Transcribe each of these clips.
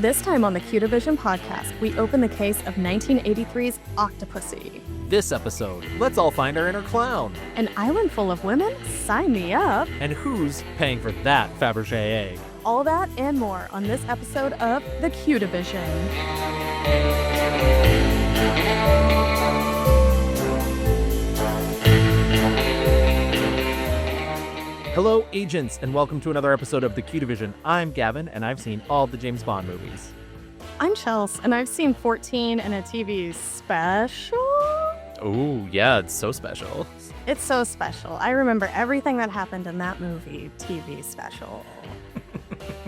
This time on the Q Division podcast, we open the case of 1983's Octopussy. This episode, let's all find our inner clown. An island full of women? Sign me up. And who's paying for that Fabergé egg? All that and more on this episode of the Q Division. Hello, agents, and welcome to another episode of the Q Division. I'm Gavin, and I've seen all the James Bond movies. I'm Chels, and I've seen 14 and a TV special. Oh, yeah, it's so special. It's so special. I remember everything that happened in that movie TV special.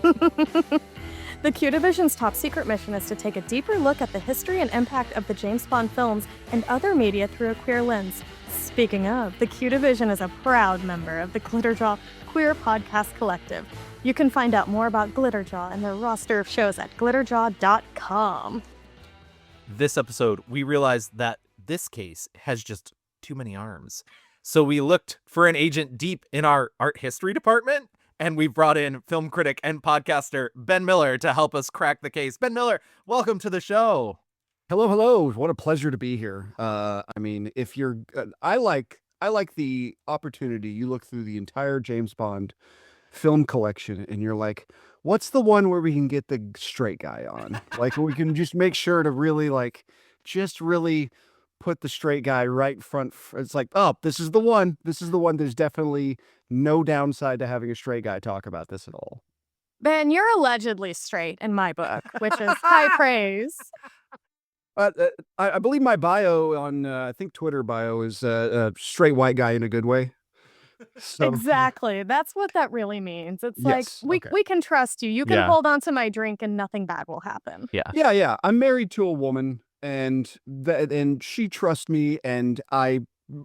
The Q Division's top secret mission is to take a deeper look at the history and impact of the James Bond films and other media through a queer lens. Speaking of, the Q Division is a proud member of the Glitterjaw Queer Podcast Collective. You can find out more about Glitterjaw and their roster of shows at glitterjaw.com. This episode, we realized that this case has just too many arms. So we looked for an agent deep in our art history department, and we brought in film critic and podcaster Ben Miller to help us crack the case. Ben Miller, welcome to the show. Hello, hello. What a pleasure to be here. If you're, I like the opportunity. You look through the entire James Bond film collection and you're like, what's the one where we can get the straight guy on? Like, we can just make sure to really really put the straight guy right front. It's like, oh, this is the one. This is the one. There's definitely no downside to having a straight guy talk about this at all. Ben, you're allegedly straight in my book, which is high praise. I believe my bio on, I think Twitter bio is a straight white guy in a good way. So. Exactly. That's what that really means. It's Yes, like, okay. we can trust you. You can hold on to my drink and nothing bad will happen. Yeah. I'm married to a woman and she trusts me and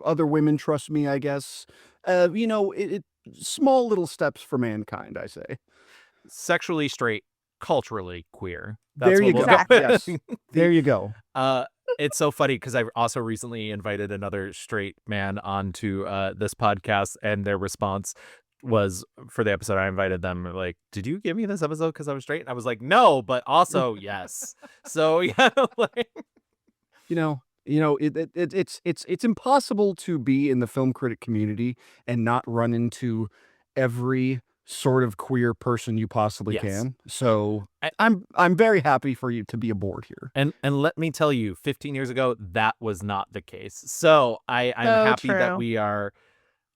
other women trust me, I guess. Small little steps for mankind, I say. Sexually straight, culturally queer. There you go. Exactly. Yes. There you go. It's so funny because I also recently invited another straight man onto this podcast, and their response was, for the episode I invited them, like, did you give me this episode because I was straight? And I was like, no, but also yes. So yeah, like, it's impossible to be in the film critic community and not run into every sort of queer person you possibly can. So I'm very happy for you to be aboard here. And let me tell you, 15 years ago, that was not the case. So I'm happy that we are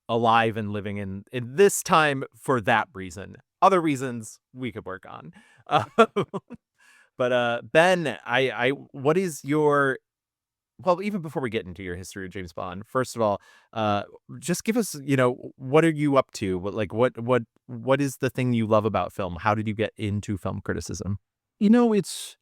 alive and living in this time for that reason. Other reasons we could work on. But Ben, what is your... Well, even before we get into your history of James Bond, first of all, just give us, what are you up to? What is the thing you love about film? How did you get into film criticism? It's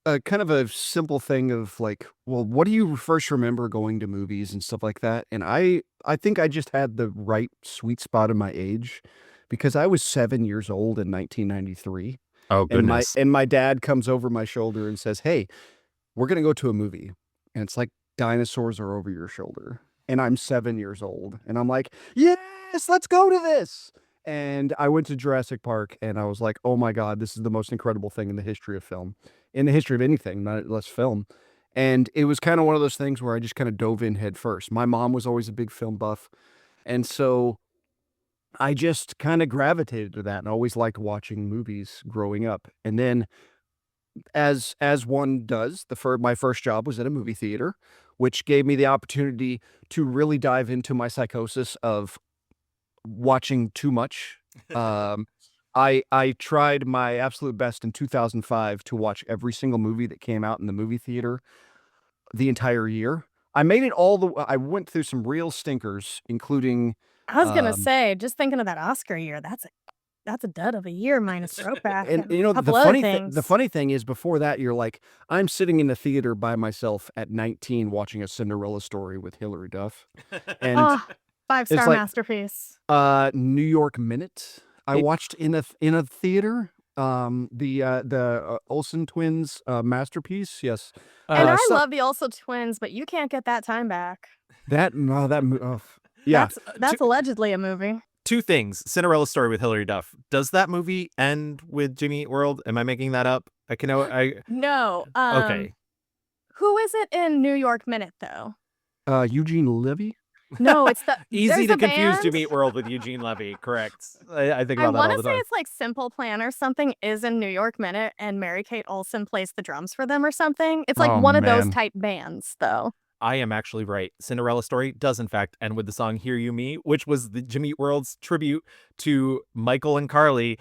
kind of a simple thing of like, well, what do you first remember going to movies and stuff like that? And I think I just had the right sweet spot of my age because I was 7 years old in 1993. Oh, goodness. And my dad comes over my shoulder and says, hey, we're going to go to a movie. And it's like dinosaurs are over your shoulder. And I'm 7 years old. And I'm like, yes, let's go to this. And I went to Jurassic Park and I was like, oh my God, this is the most incredible thing in the history of film. In the history of anything, not less film. And it was kind of one of those things where I just kind of dove in head first. My mom was always a big film buff. And so I just kind of gravitated to that and always liked watching movies growing up. And then as one does, my first job was at a movie theater, which gave me the opportunity to really dive into my psychosis of watching too much. I tried my absolute best in 2005 to watch every single movie that came out in the movie theater the entire year. I made it I went through some real stinkers, including... I was going to say, just thinking of that Oscar year, that's a dud of a year minus Throwback. And the funny thing is, before that, you're like, I'm sitting in the theater by myself at 19 watching a Cinderella story with Hilary Duff. And 5-star masterpiece. New York Minute. I watched in a theater. The Olsen twins masterpiece. Yes. And I love the Olsen twins, but you can't get that time back. Yeah. That's allegedly a movie. two things. Cinderella Story with Hilary Duff. Does that movie end with Jimmy Eat World? Am I making that up? No. Okay. Who is it in New York Minute though? Eugene Levy. No, it's the Easy there's to a confuse band. Jimmy Eat World with Eugene Levy. Correct. I think I about that want all to the say time. it's like Simple Plan or something is in New York Minute, and Mary-Kate Olsen plays the drums for them or something. It's like Oh, one of those man. type bands, though. I am actually right. Cinderella Story does, in fact, end with the song Hear You Me, which was the Jimmy Eat World's tribute to Michael and Carly,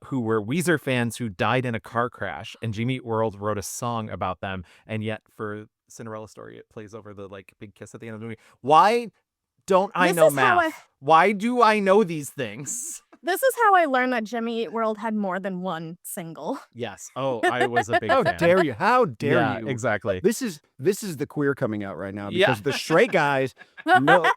who were Weezer fans who died in a car crash. And Jimmy Eat World wrote a song about them. And yet for Cinderella Story, it plays over the like big kiss at the end of the movie. Why don't I This know is how math? Why do I know these things? This is how I learned that Jimmy Eat World had more than one single. Yes. Oh, I was a big How fan. dare you? How dare Yeah, you? exactly. This is the queer coming out right now Yeah. because the straight guys know.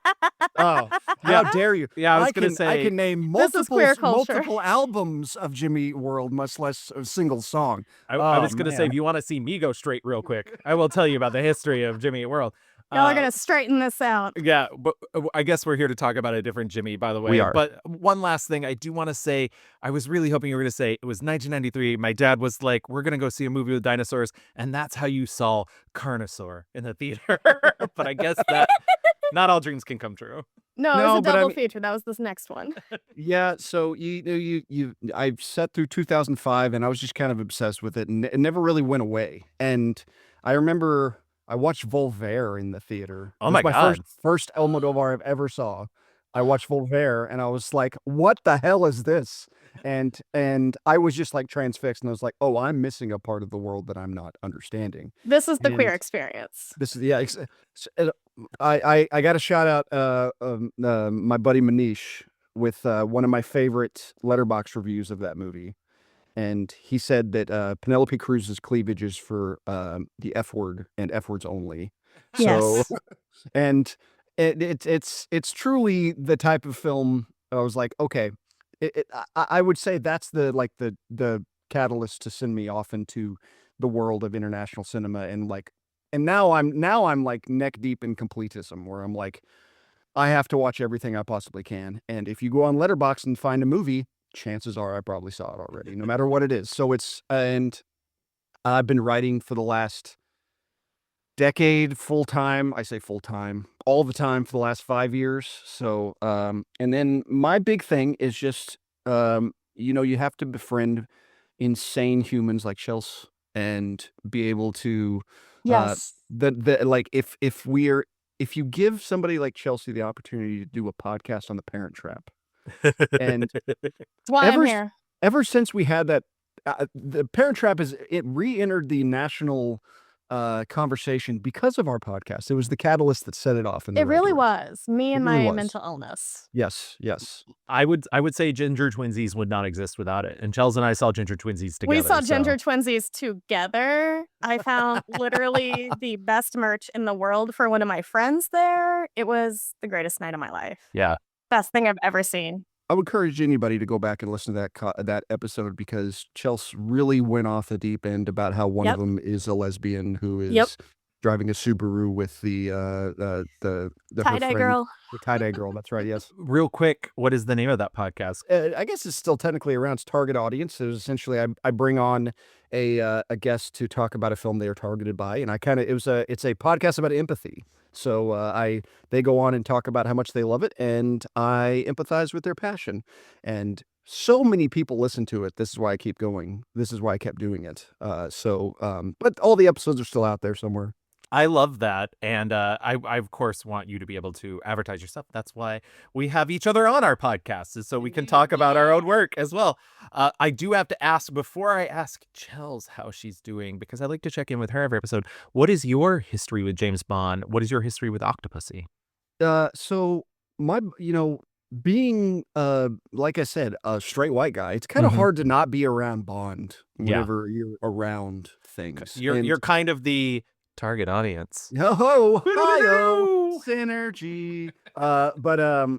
Oh, how dare you? Yeah, I was gonna I say can name This is queer culture. multiple albums of Jimmy Eat World, much less a single song. I was Oh, gonna say, man. if you want to see me go straight real quick, I will tell you about the history of Jimmy Eat World. Y'all are gonna straighten this out. Yeah, but I guess we're here to talk about a different Jimmy, by the way. We are. But one last thing I do want to say, I was really hoping you were going to say it was 1993. My dad was like, we're going to go see a movie with dinosaurs. And that's how you saw Carnosaur in the theater. But I guess that not all dreams can come true. No, it No, was a but I double mean- feature. That was this next one. Yeah, so I sat through 2005 and I was just kind of obsessed with it, and it never really went away. And I remember I watched Voltaire in the theater. Oh It my was God. first Almodovar I've ever saw. I watched Voltaire and I was like, "What the hell is this?" And I was just like transfixed, and I was like, "Oh, I'm missing a part of the world that I'm not understanding." This is the queer And- experience. This is I got to shout out my buddy Manish with one of my favorite letterbox reviews of that movie, and he said that Penelope Cruz's cleavage is for the F word and F words only. So, Yes. and it's truly the type of film I was like, okay, I would say that's the catalyst to send me off into the world of international cinema, and now I'm like neck deep in completism, where I'm like, I have to watch everything I possibly can. And if you go on Letterboxd and find a movie, chances are I probably saw it already, no matter what it is. So and I've been writing for the last decade full time. I say full time, all the time for the last 5 years. So, and then my big thing is just, you have to befriend insane humans like Chelsea and be able to, Yes. like if you give somebody like Chelsea the opportunity to do a podcast on the Parent Trap, and That's why I'm ever s- here. ever since we had that, the Parent Trap it re-entered the national conversation because of our podcast. It was the catalyst that set it off. In the It right really direction. was. Me and really my was. mental illness. Yes. I would say Ginger Twinsies would not exist without it. And Chels and I saw Ginger Twinsies together. We saw so- Ginger Twinsies together. I found literally the best merch in the world for one of my friends there. It was the greatest night of my life. Yeah. Best thing I've ever seen. I would encourage anybody to go back and listen to that episode, because Chelsea really went off the deep end about how one Yep. of them is a lesbian who is Yep. driving a Subaru with the her Tie-dye friend- girl. the tie-dye girl. That's right. Yes. Real quick, what is the name of that podcast? I guess it's still technically around its target audience. It was essentially I bring on a guest to talk about a film they are targeted by, and it's a podcast about empathy. So they go on and talk about how much they love it, and I empathize with their passion. And so many people listen to it. This is why I keep going. This is why I kept doing it. But all the episodes are still out there somewhere. I love that. And I of course want you to be able to advertise yourself. That's why we have each other on our podcasts, is so we can talk about our own work as well. I do have to ask, before I ask Chels how she's doing, because I like to check in with her every episode, what is your history with James Bond? What is your history with Octopussy? So my, being like I said, a straight white guy, it's kind of Mhm. hard to not be around Bond Yeah. whenever you're around things. And- You're kind of the target audience. Ho hi synergy. But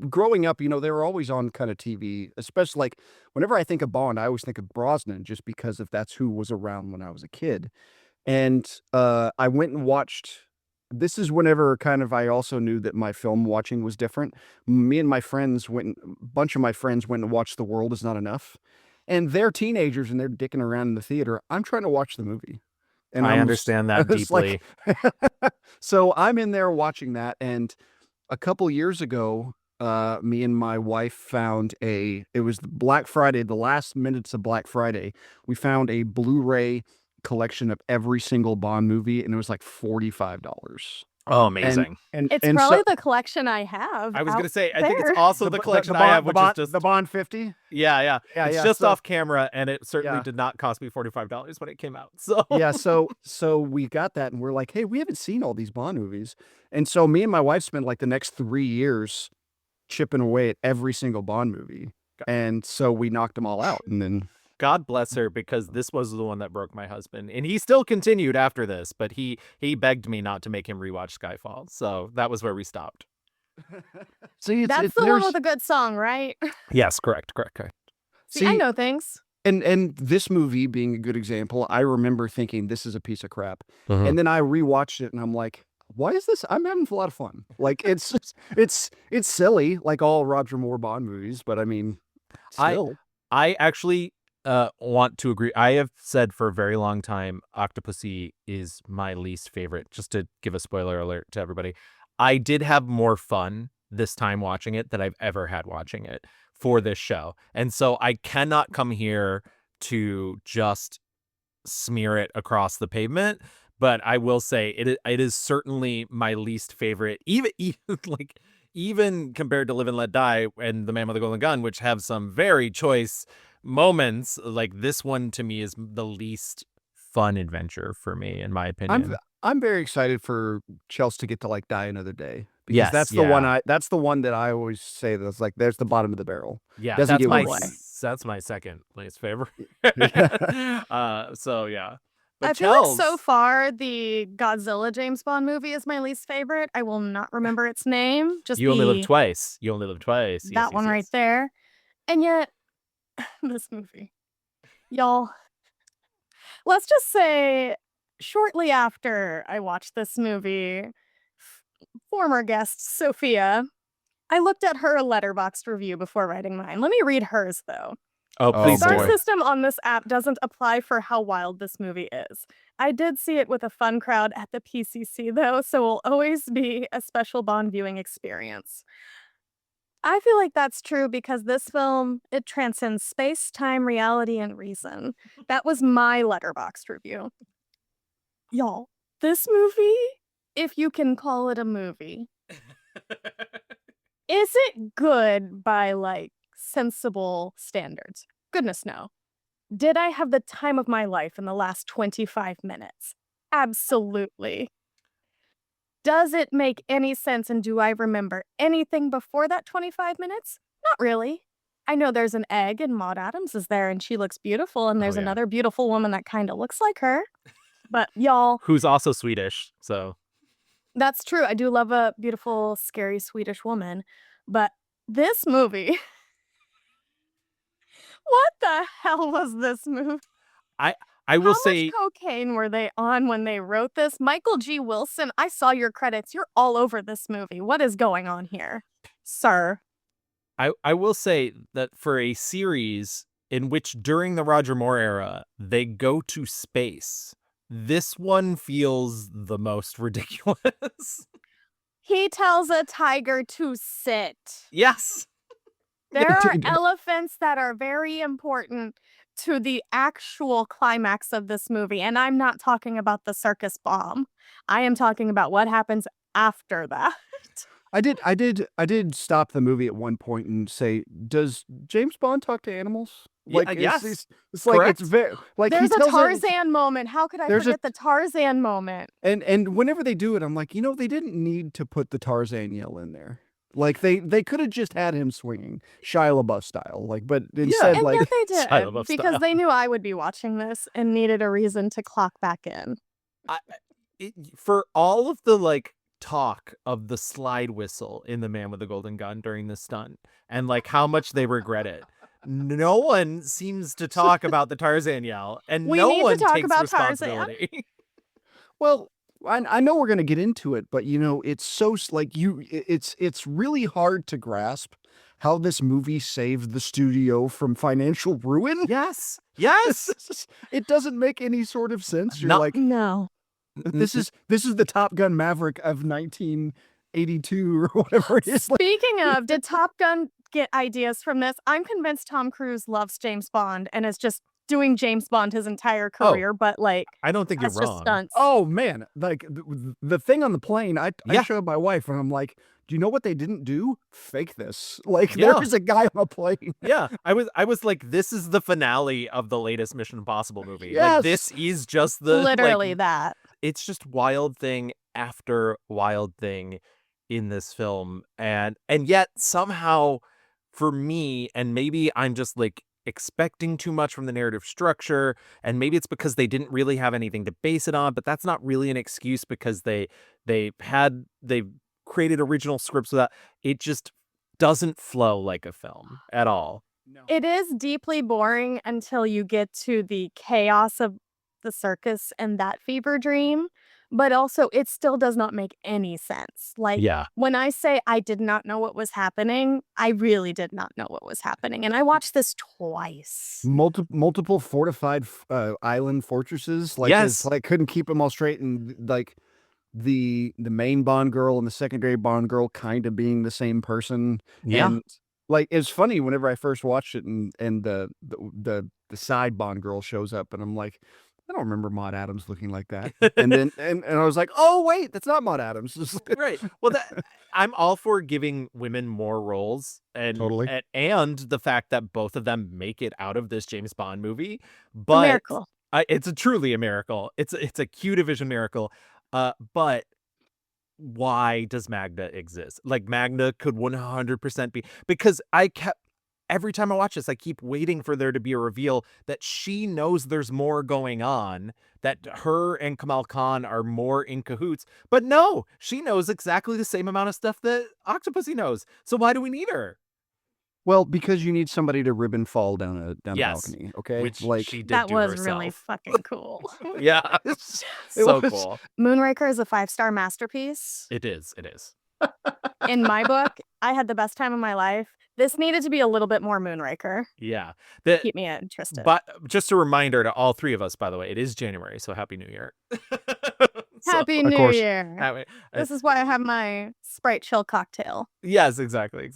growing up, they were always on kind of TV, especially like whenever I think of Bond, I always think of Brosnan, just because that's who was around when I was a kid. And I went and watched this is whenever kind of I also knew that my film watching was different. Me and my friends a bunch of my friends went and watched The World Is Not Enough. And they're teenagers and they're dicking around in the theater. I'm trying to watch the movie. And I I understand that was deeply. like, so I'm in there watching that. And a couple years ago, me and my wife found it was Black Friday, the last minutes of Black Friday. We found a Blu-ray collection of every single Bond movie, and it was like $45. Oh, And amazing. It's and probably so the collection I have. I was out gonna say, I think it's there. also the collection I have, which is just the Bond 50. yeah. Yeah, It's yeah. just So off camera, and it certainly yeah, did not cost me $45 when it came out. So yeah. So we got that, and we're like, hey, we haven't seen all these Bond movies, and so me and my wife spent like the next 3 years chipping away at every single Bond movie, and so we knocked them all out, and then. God bless her, because this was the one that broke my husband, and he still continued after this, but he begged me not to make him rewatch Skyfall, so that was where we stopped. See, That's the one with a good song, right? Yes, correct. See, I know things. And this movie being a good example, I remember thinking this is a piece of crap, and then I rewatched it, and I'm like, why is this? I'm having a lot of fun. Like it's silly, like all Roger Moore Bond movies, but I mean, still. I actually want to agree. I have said for a very long time, Octopussy is my least favorite. Just to give a spoiler alert to everybody, I did have more fun this time watching it than I've ever had watching it for this show. And so I cannot come here to just smear it across the pavement. But I will say it is certainly my least favorite, even compared to Live and Let Die and The Man with the Golden Gun, which have some very choice moments. Like, this one to me is the least fun adventure for me, in my opinion. I'm very excited for Chelsea to get to like die another day, because Yes, that's the one that I always say that's like there's the bottom of the barrel. Yeah, Doesn't get that's my second least favorite. So yeah. But I feel like so far the Godzilla James Bond movie is my least favorite. I will not remember its name. Just You Only Live Twice. You Only Live Twice. That one right there. And yet, this movie, y'all. Let's just say, shortly after I watched this movie, former guest Sophia, I looked at her Letterboxd review before writing mine. Let me read hers though. Oh, please. The star system on this app doesn't apply for how wild this movie is. I did see it with a fun crowd at the PCC though, so it will always be a special Bond viewing experience. I feel like that's true because this film, it transcends space, time, reality, and reason. That was my Letterboxd review. Y'all, this movie, if you can call it a movie, is it good by like sensible standards? Goodness no. Did I have the time of my life in the last 25 minutes? Absolutely. Does it make any sense, and do I remember anything before that 25 minutes? Not really. I know there's an egg and Maud Adams is there and she looks beautiful, and there's another beautiful woman that kind of looks like her. But y'all, who's also Swedish, so. That's true. I do love a beautiful, scary Swedish woman. But this movie, what the hell was this movie? I will say, how much cocaine were they on when they wrote this? Michael G. Wilson, I saw your credits. You're all over this movie. What is going on here, sir? I will say that for a series in which during the Roger Moore era, they go to space, this one feels the most ridiculous. He tells a tiger to sit. Yes. There are elephants that are very important to the actual climax of this movie. And I'm not talking about the circus bomb. I am talking about what happens after that. I did stop the movie at one point and say, does James Bond talk to animals? Like, yes. It's like, it's very, like, there's a Tarzan moment. How could I forget the Tarzan moment? And whenever they do it, I'm like, they didn't need to put the Tarzan yell in there. Like, they could have just had him swinging Shia LaBeouf style. Like, but instead, and like, yet they did, because they knew I would be watching this and needed a reason to clock back in. For all of the like talk of the slide whistle in The Man with the Golden Gun during the stunt and like how much they regret it, no one seems to talk about the Tarzan yell, and no one takes responsibility. Well, I know we're going to get into it, but it's so it's really hard to grasp how this movie saved the studio from financial ruin. Yes. Yes. It doesn't make any sort of sense. You're No. like, No. this is the Top Gun Maverick of 1982 or whatever it is. Like, Speaking of, did Top Gun get ideas from this? I'm convinced Tom Cruise loves James Bond and is just doing James Bond his entire career, but like I don't think you're that's just wrong. stunts. oh man, like the thing on the plane, I Yeah. showed my wife and I'm like, do you know what they didn't do? Fake this. Like Yeah. there was a guy on a plane. Yeah, I was like, this is the finale of the latest Mission Impossible movie. Like, Yes. this is just the Literally like, that. it's just wild thing after wild thing in this film, and yet somehow for me, and maybe I'm just like expecting too much from the narrative structure, and maybe it's because they didn't really have anything to base it on, but that's not really an excuse because they created original scripts without it. Just doesn't flow like a film at all. No. It is deeply boring until you get to the chaos of the circus and that fever dream, but also it still does not make any sense. Like Yeah. when I say I did not know what was happening, I really did not know what was happening. And I watched this twice. Multiple fortified island fortresses. Like Yes. it's like couldn't keep them all straight, and like the main Bond girl and the secondary Bond girl kind of being the same person. Yeah. And like it's funny whenever I first watched it, and the side Bond girl shows up, and I'm like, I don't remember Maud Adams looking like that. And then and I was like, oh wait, that's not Maud Adams. Right. Well, I'm all for giving women more roles, and Totally. and the fact that both of them make it out of this James Bond movie. A But miracle. it's truly a miracle. It's a Q division miracle. But why does Magda exist? Like, Magda could 100% be, because every time I watch this, I keep waiting for there to be a reveal that she knows there's more going on, that her and Kamal Khan are more in cahoots. But no, she knows exactly the same amount of stuff that Octopussy knows. So why do we need her? Well, because you need somebody to ribbon fall down a Yes. balcony, okay? Which like she did That do was herself. really fucking cool. Yeah. it So was- cool. Moonraker is a 5-star masterpiece. It is. It is. In my book, I had the best time of my life. This needed to be a little bit more Moonraker. Yeah. Keep me interested. But just a reminder to all three of us, by the way, it is January, so Happy New Year. Happy of New course. Year. This is why I have my Sprite Chill cocktail. Yes, exactly.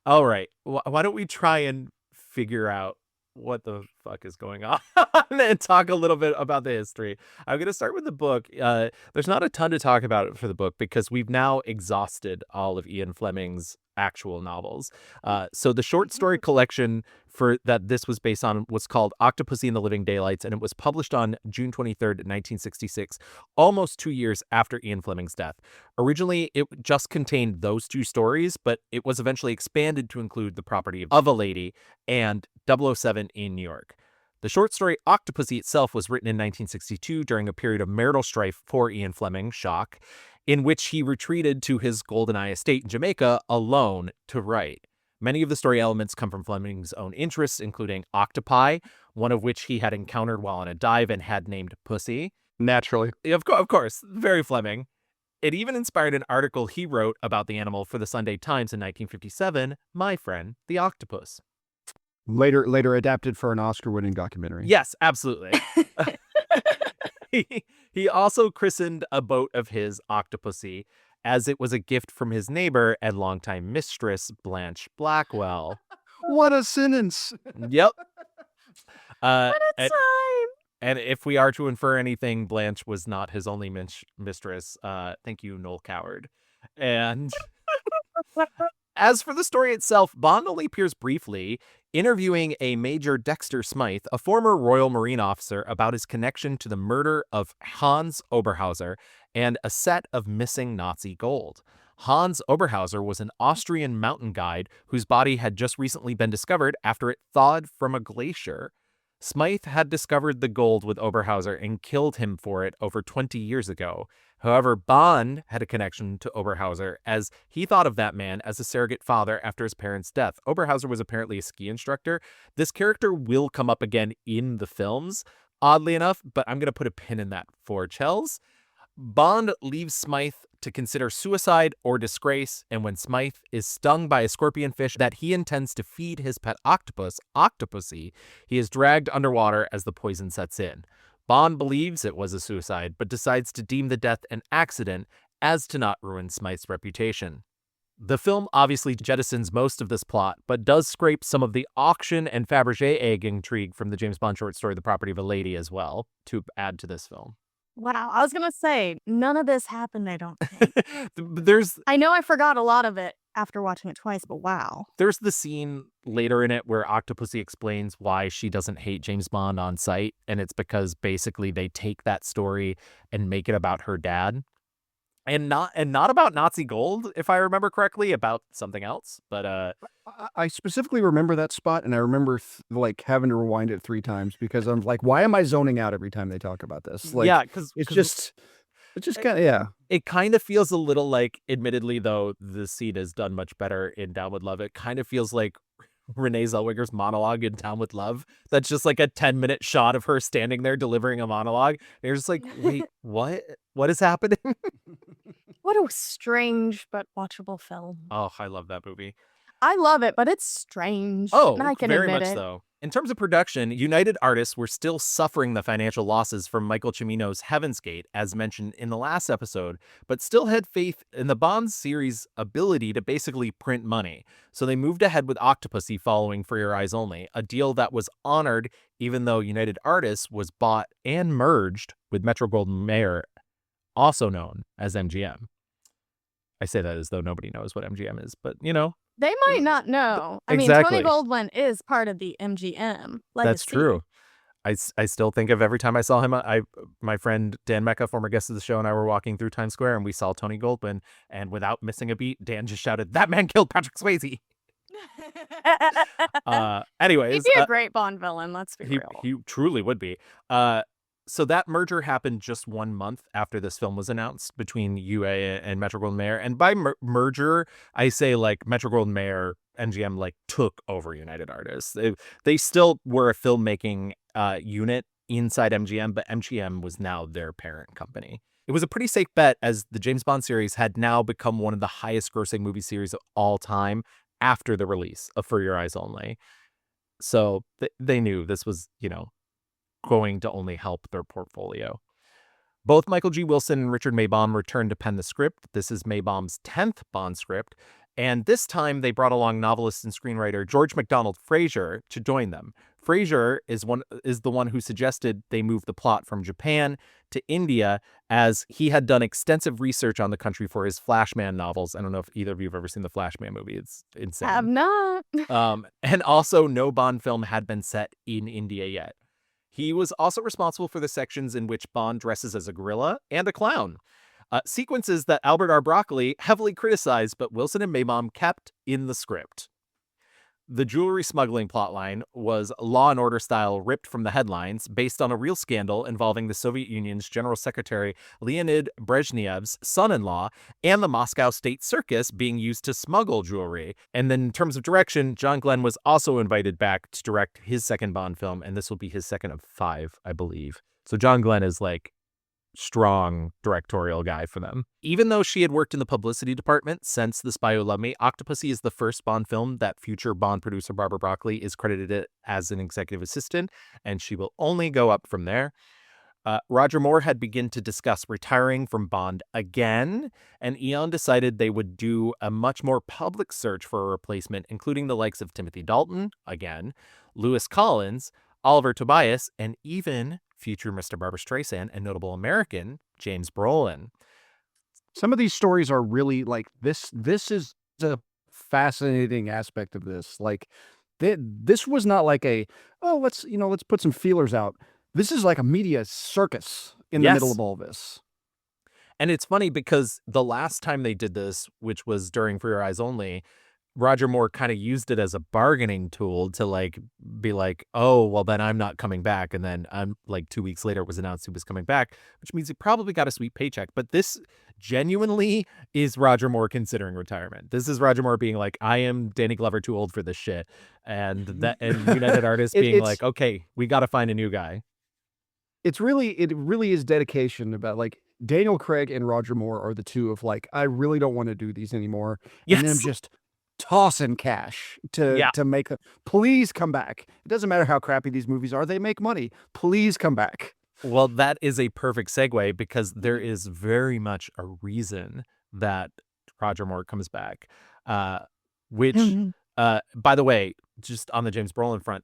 All right. Why don't we try and figure out what the fuck is going on and talk a little bit about the history. I'm going to start with the book. There's not a ton to talk about for the book because we've now exhausted all of Ian Fleming's actual novels. So the short story collection for that this was based on was called Octopussy and the Living Daylights, and it was published on June 23rd, 1966, almost 2 years after Ian Fleming's death. Originally, it just contained those two stories, but it was eventually expanded to include The Property of a Lady and 007 in New York. The short story Octopussy itself was written in 1962 during a period of marital strife for Ian Fleming, shock, in which he retreated to his Goldeneye estate in Jamaica alone to write. Many of the story elements come from Fleming's own interests, including octopi, one of which he had encountered while on a dive and had named Pussy. Naturally. Of course, very Fleming. It even inspired an article he wrote about the animal for the Sunday Times in 1957, My Friend, the Octopus. Later adapted for an Oscar-winning documentary. Yes, absolutely. He also christened a boat of his Octopussy, as it was a gift from his neighbor and longtime mistress, Blanche Blackwell. What a sentence. Yep. What a and, time! and if we are to infer anything, Blanche was not his only mistress. Thank you, Noel Coward. And as for the story itself, Bond only appears briefly, interviewing a Major Dexter Smythe, a former Royal Marine officer, about his connection to the murder of Hans Oberhauser and a set of missing Nazi gold. Hans Oberhauser was an Austrian mountain guide whose body had just recently been discovered after it thawed from a glacier. Smythe had discovered the gold with Oberhauser and killed him for it over 20 years ago. However, Bond had a connection to Oberhauser, as he thought of that man as a surrogate father after his parents' death. Oberhauser was apparently a ski instructor. This character will come up again in the films, oddly enough, but I'm going to put a pin in that for Chels. Bond leaves Smythe to consider suicide or disgrace, and when Smythe is stung by a scorpion fish that he intends to feed his pet octopus, Octopussy, he is dragged underwater as the poison sets in. Bond believes it was a suicide, but decides to deem the death an accident as to not ruin Smythe's reputation. The film obviously jettisons most of this plot, but does scrape some of the auction and Fabergé egg intrigue from the James Bond short story The Property of a Lady as well, to add to this film. Wow, I was gonna say, none of this happened, I don't think. There's I know I forgot a lot of it after watching it twice, but wow. There's the scene later in it where Octopussy explains why she doesn't hate James Bond on sight, and it's because basically they take that story and make it about her dad. And not about Nazi gold, if I remember correctly, about something else. But I specifically remember that spot, and I remember like having to rewind it 3 times because I'm like, why am I zoning out every time they talk about this? Like, yeah, because it's just kind of, yeah. It kind of feels a little like, admittedly, though, the scene is done much better in Down with Love. It kind of feels like Renee Zellweger's monologue in Down with Love. That's just like a 10-minute shot of her standing there delivering a monologue. And you're just like, wait, what? What is happening? What a strange but watchable film. Oh, I love that movie. I love it, but it's strange. Oh, and I can very admit much it. so. In terms of production, United Artists were still suffering the financial losses from Michael Cimino's Heaven's Gate, as mentioned in the last episode, but still had faith in the Bond series' ability to basically print money. So they moved ahead with Octopussy following For Your Eyes Only, a deal that was honored even though United Artists was bought and merged with Metro-Goldwyn-Mayer, also known as MGM. I say that as though nobody knows what MGM is, but you know. They might not know. I Exactly. mean, Tony Goldwyn is part of the MGM legacy. That's true. I still think of every time I saw him, my friend Dan Mecca, former guest of the show, and I were walking through Times Square and we saw Tony Goldwyn, and without missing a beat, Dan just shouted, "That man killed Patrick Swayze." Anyways. He'd be a great Bond villain, let's be real. He truly would be. So that merger happened just 1 month after this film was announced between UA and Metro-Goldwyn-Mayer. And by merger, I say like Metro-Goldwyn-Mayer, MGM like took over United Artists. They still were a filmmaking unit inside MGM, but MGM was now their parent company. It was a pretty safe bet as the James Bond series had now become one of the highest grossing movie series of all time after the release of For Your Eyes Only. So they knew this was, going to only help their portfolio. Both Michael G. Wilson and Richard Maibaum returned to pen the script. This is Maibaum's 10th Bond script, and this time they brought along novelist and screenwriter George MacDonald Fraser to join them. Fraser is the one who suggested they move the plot from Japan to India, as he had done extensive research on the country for his Flashman novels. I don't know if either of you have ever seen the Flashman movie. It's insane. Have not. And also no Bond film had been set in India yet. He was also responsible for the sections in which Bond dresses as a gorilla and a clown. Sequences that Albert R. Broccoli heavily criticized, but Wilson and Maibaum kept in the script. The jewelry smuggling plotline was Law and Order style, ripped from the headlines, based on a real scandal involving the Soviet Union's General Secretary Leonid Brezhnev's son-in-law and the Moscow State Circus being used to smuggle jewelry. And then in terms of direction, John Glenn was also invited back to direct his second Bond film, and this will be his second of 5, I believe. So John Glenn is like strong directorial guy for them. Even though she had worked in the publicity department since The Spy Who Loved Me, Octopussy is the first Bond film that future Bond producer Barbara Broccoli is credited as an executive assistant, and she will only go up from there. Roger Moore had begun to discuss retiring from Bond again, and Eon decided they would do a much more public search for a replacement, including the likes of Timothy Dalton, again, Lewis Collins, Oliver Tobias, and even future Mr. Barbra Streisand and notable American James Brolin. Some of these stories are really like this. This is a fascinating aspect of this. Like, this was not like let's put some feelers out. This is like a media circus in the middle of all this. And it's funny because the last time they did this, which was during For Your Eyes Only, Roger Moore kind of used it as a bargaining tool to like be like, oh, well, then I'm not coming back. And then like 2 weeks later it was announced he was coming back, which means he probably got a sweet paycheck. But this genuinely is Roger Moore considering retirement. This is Roger Moore being like, I am Danny Glover too old for this shit. And United Artists being like, okay, we got to find a new guy. It really is dedication about like, Daniel Craig and Roger Moore are the two of like, I really don't want to do these anymore. Yes. And then I'm just tossing cash to make a, please come back. It doesn't matter how crappy these movies are. They make money. Please come back. Well, that is a perfect segue because there is very much a reason that Roger Moore comes back, which, by the way, just on the James Brolin front,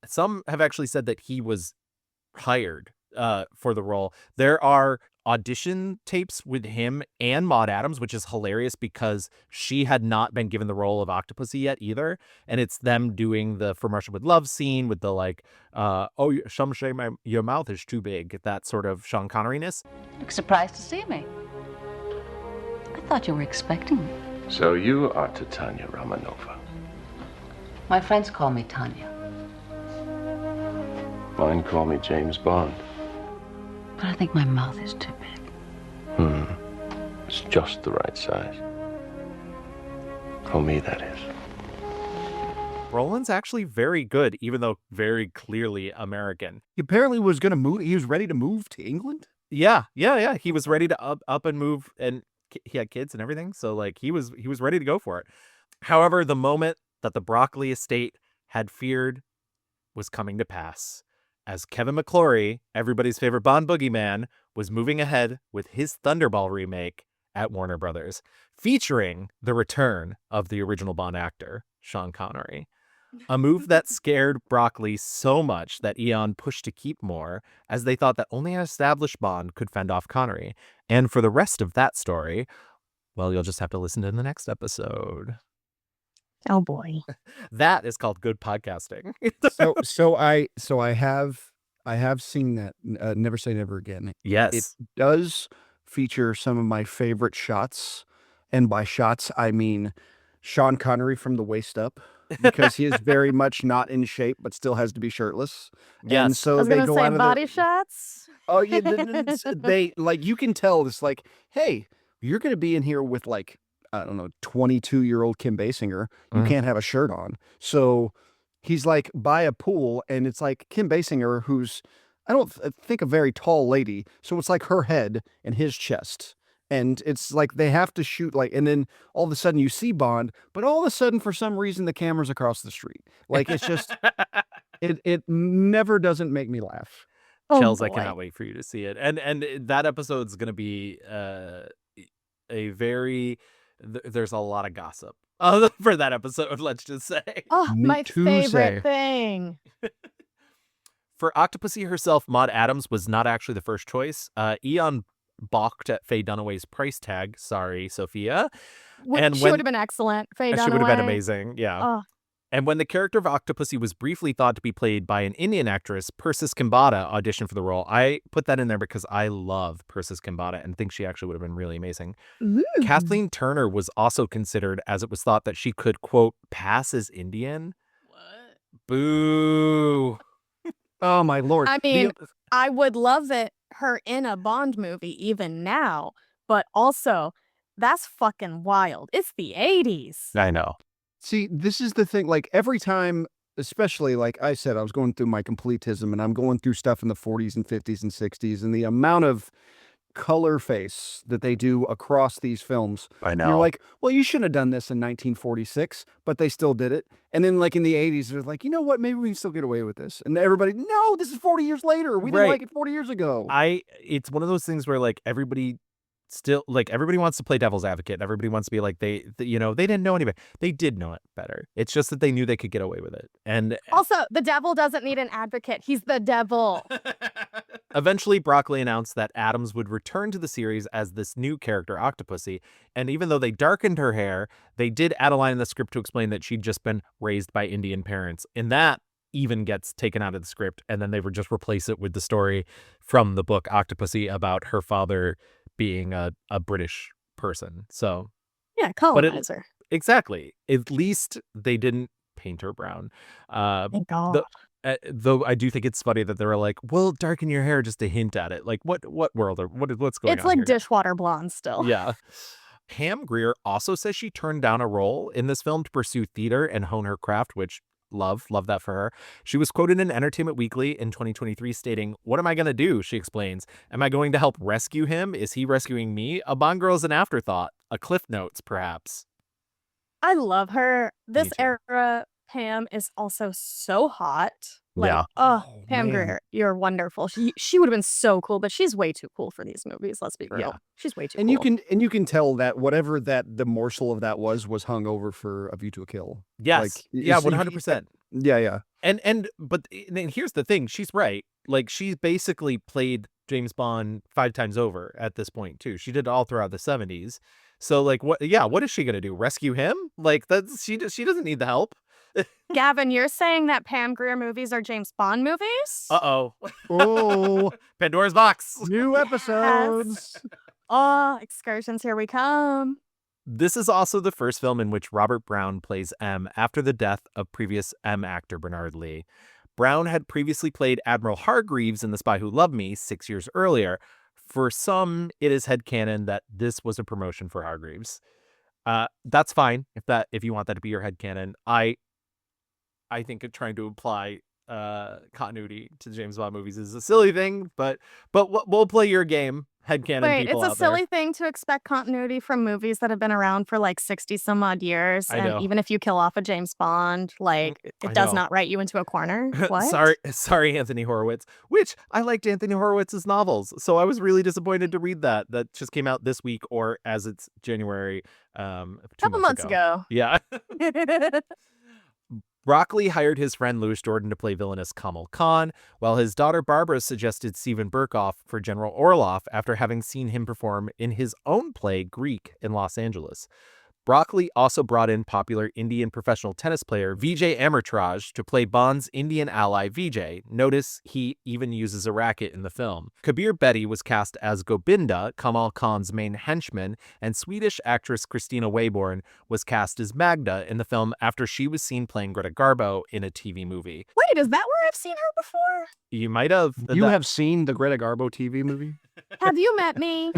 some have actually said that he was hired for the role. There are audition tapes with him and Maud Adams, which is hilarious because she had not been given the role of Octopussy yet either. And it's them doing the For Martian with Love scene with the like, oh, some say your mouth is too big. That sort of Sean Connery-ness. Look surprised to see me. I thought you were expecting me. So you are Titania Romanova. My friends call me Tanya. Mine call me James Bond. But I think my mouth is too big. It's just the right size. For me, that is. Brolin's actually very good, even though very clearly American. He apparently was going to move. He was ready to move to England. Yeah. He was ready to up and move, and he had kids and everything. So like he was ready to go for it. However, the moment that the Broccoli estate had feared was coming to pass, as Kevin McClory, everybody's favorite Bond boogeyman, was moving ahead with his Thunderball remake at Warner Brothers, featuring the return of the original Bond actor, Sean Connery. A move that scared Broccoli so much that Eon pushed to keep more, as they thought that only an established Bond could fend off Connery. And for the rest of that story, well, you'll just have to listen to the next episode. Oh boy. That is called good podcasting. so I have seen that Never Say Never Again. Yes. It does feature some of my favorite shots, and by shots I mean Sean Connery from the waist up, because he is very much not in shape but still has to be shirtless. Yes. And so I was they gonna go say out of body shots. Oh yeah, they like, you can tell it's like, hey, you're going to be in here with like, I don't know, 22-year-old Kim Basinger. You can't have a shirt on. So he's like by a pool, and it's like Kim Basinger, who's, I don't think a very tall lady. So it's like her head and his chest. And it's like they have to shoot like, and then all of a sudden you see Bond, but all of a sudden for some reason the camera's across the street. Like it's just, it never doesn't make me laugh. Chels, boy. I cannot wait for you to see it. And that episode's going to be a very, there's a lot of gossip for that episode, let's just say. Oh, Me my too, favorite say. thing. For Octopussy herself, Maud Adams was not actually the first choice. Eon balked at Faye Dunaway's price tag. Sorry, Sophia. And She when- would have been excellent. Faye She would have been Dunaway. amazing. Yeah. Oh, And when the character of Octopussy was briefly thought to be played by an Indian actress, Persis Kambata auditioned for the role. I put that in there because I love Persis Kambata and think she actually would have been really amazing. ooh. Kathleen Turner was also considered, as it was thought that she could, quote, pass as Indian. What? Boo. Oh my Lord. I mean, I would love her in a Bond movie even now, but also that's fucking wild. It's the 80s. I know. See, this is the thing, like every time, especially like I said, I was going through my completism and I'm going through stuff in the 40s and 50s and 60s, and the amount of color face that they do across these films. I You're like, well, you shouldn't have done this in 1946, but they still did it. And then like in the 80s, they're like, you know what, maybe we can still get away with this. And everybody, no, this is 40 years later. We didn't Right. like it 40 years ago. It's one of those things where like everybody wants to play devil's advocate. Everybody wants to be like, they didn't know any better. They did know it better. It's just that they knew they could get away with it. And Also, the devil doesn't need an advocate. He's the devil. eventually, Broccoli announced that Adams would return to the series as this new character, Octopussy. And even though they darkened her hair, they did add a line in the script to explain that she'd just been raised by Indian parents. And that even gets taken out of the script. And then they would just replace it with the story from the book Octopussy about her father being a British person. So Yeah, colonizer. exactly. At least they didn't paint her brown. Thank God. Though I do think it's funny that they were like, "Well, darken your hair just to hint at it." Like, what world or what's going on? It's like here? dishwater blonde still. Yeah. Pam Grier also says she turned down a role in this film to pursue theater and hone her craft, which Love that for her. She was quoted in Entertainment Weekly in 2023 stating, "What am I going to do?" She explains. "Am I going to help rescue him? Is he rescuing me? A Bond girl is an afterthought. A Cliff Notes, perhaps." I love her. This too. era, Pam is also so hot. Yeah. Oh, Oh, Pam man. Grier, you're wonderful. She would have been so cool, but she's way too cool for these movies. Let's be real. Yeah. She's way too And cool. you can tell that whatever the morsel of that was hung over for A View to a Kill. Yes. Yeah, it's- 100%. Yeah. But here's the thing. She's right. Like, she's basically played James Bond 5 times over at this point, too. She did it all throughout the 70s. So, like, what is she going to do? Rescue him? Like, she doesn't need the help. Gavin, you're saying that Pam Grier movies are James Bond movies? Uh-oh. Oh, Pandora's box. new episodes. Oh, excursions, here we come. This is also the first film in which Robert Brown plays M after the death of previous M actor Bernard Lee. Brown had previously played Admiral Hargreaves in The Spy Who Loved Me 6 years earlier. For some, it is headcanon that this was a promotion for Hargreaves. That's fine if you want that to be your headcanon. I think trying to apply continuity to James Bond movies is a silly thing, but we'll play your game, headcanon Wait, people it's a out there. silly thing to expect continuity from movies that have been around for like 60 some odd years. I And know. even if you kill off a James Bond, like I it does know. not write you into a corner. What? Sorry, Anthony Horowitz. Which I liked Anthony Horowitz's novels, so I was really disappointed to read that. That just came out this week, or as it's January, 2 Couple months ago. Yeah. Broccoli hired his friend Louis Jordan to play villainous Kamal Khan, while his daughter Barbara suggested Stephen Burkoff for General Orloff after having seen him perform in his own play Greek in Los Angeles. Broccoli also brought in popular Indian professional tennis player Vijay Amritraj to play Bond's Indian ally Vijay. Notice he even uses a racket in the film. Kabir Bedi was cast as Gobinda, Kamal Khan's main henchman, and Swedish actress Christina Wayborn was cast as Magda in the film after she was seen playing Greta Garbo in a TV movie. Wait, is that where I've seen her before? You might have. You have seen the Greta Garbo TV movie? Have you met me?